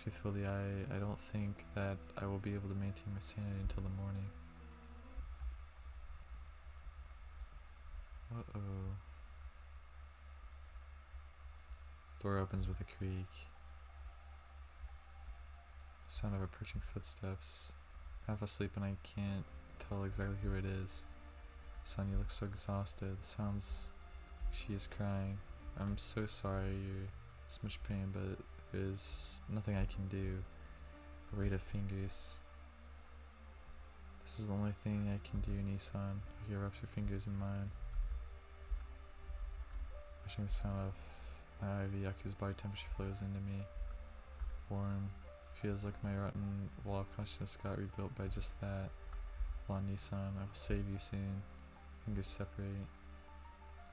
Truthfully, I don't think that I will be able to maintain my sanity until the morning. Uh-oh. Door opens with a creak. Sound of approaching footsteps. I'm half asleep and I can't tell exactly who it is. Son, you look so exhausted. It sounds like she is crying. I'm so sorry you're in so much pain, but there's nothing I can do. The weight of fingers. This is the only thing I can do, Nissan. He rubs her fingers in mine. Watching the sound of my IV, Yaku's body temperature flows into me. Warm. Feels like my rotten wall of consciousness got rebuilt by just that. Come on, Nissan, I will save you soon. Fingers separate.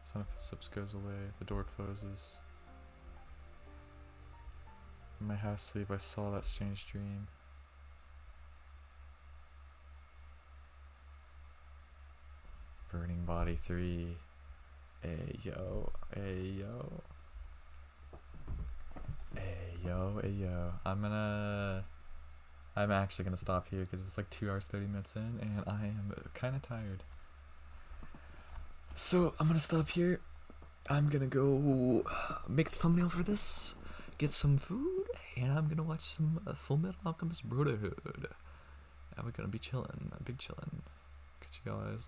Sound of footsteps goes away. The door closes. In my half sleep, I saw that strange dream. Burning Body 3. Ayo, ayo. Ayo, ayo. I'm actually gonna stop here because it's like 2 hours 30 minutes in and I am kind of tired. So I'm gonna stop here. I'm gonna go make the thumbnail for this, get some food, and I'm gonna watch some Full Metal Alchemist Brotherhood. And we're gonna be chilling, big chilling. Catch you guys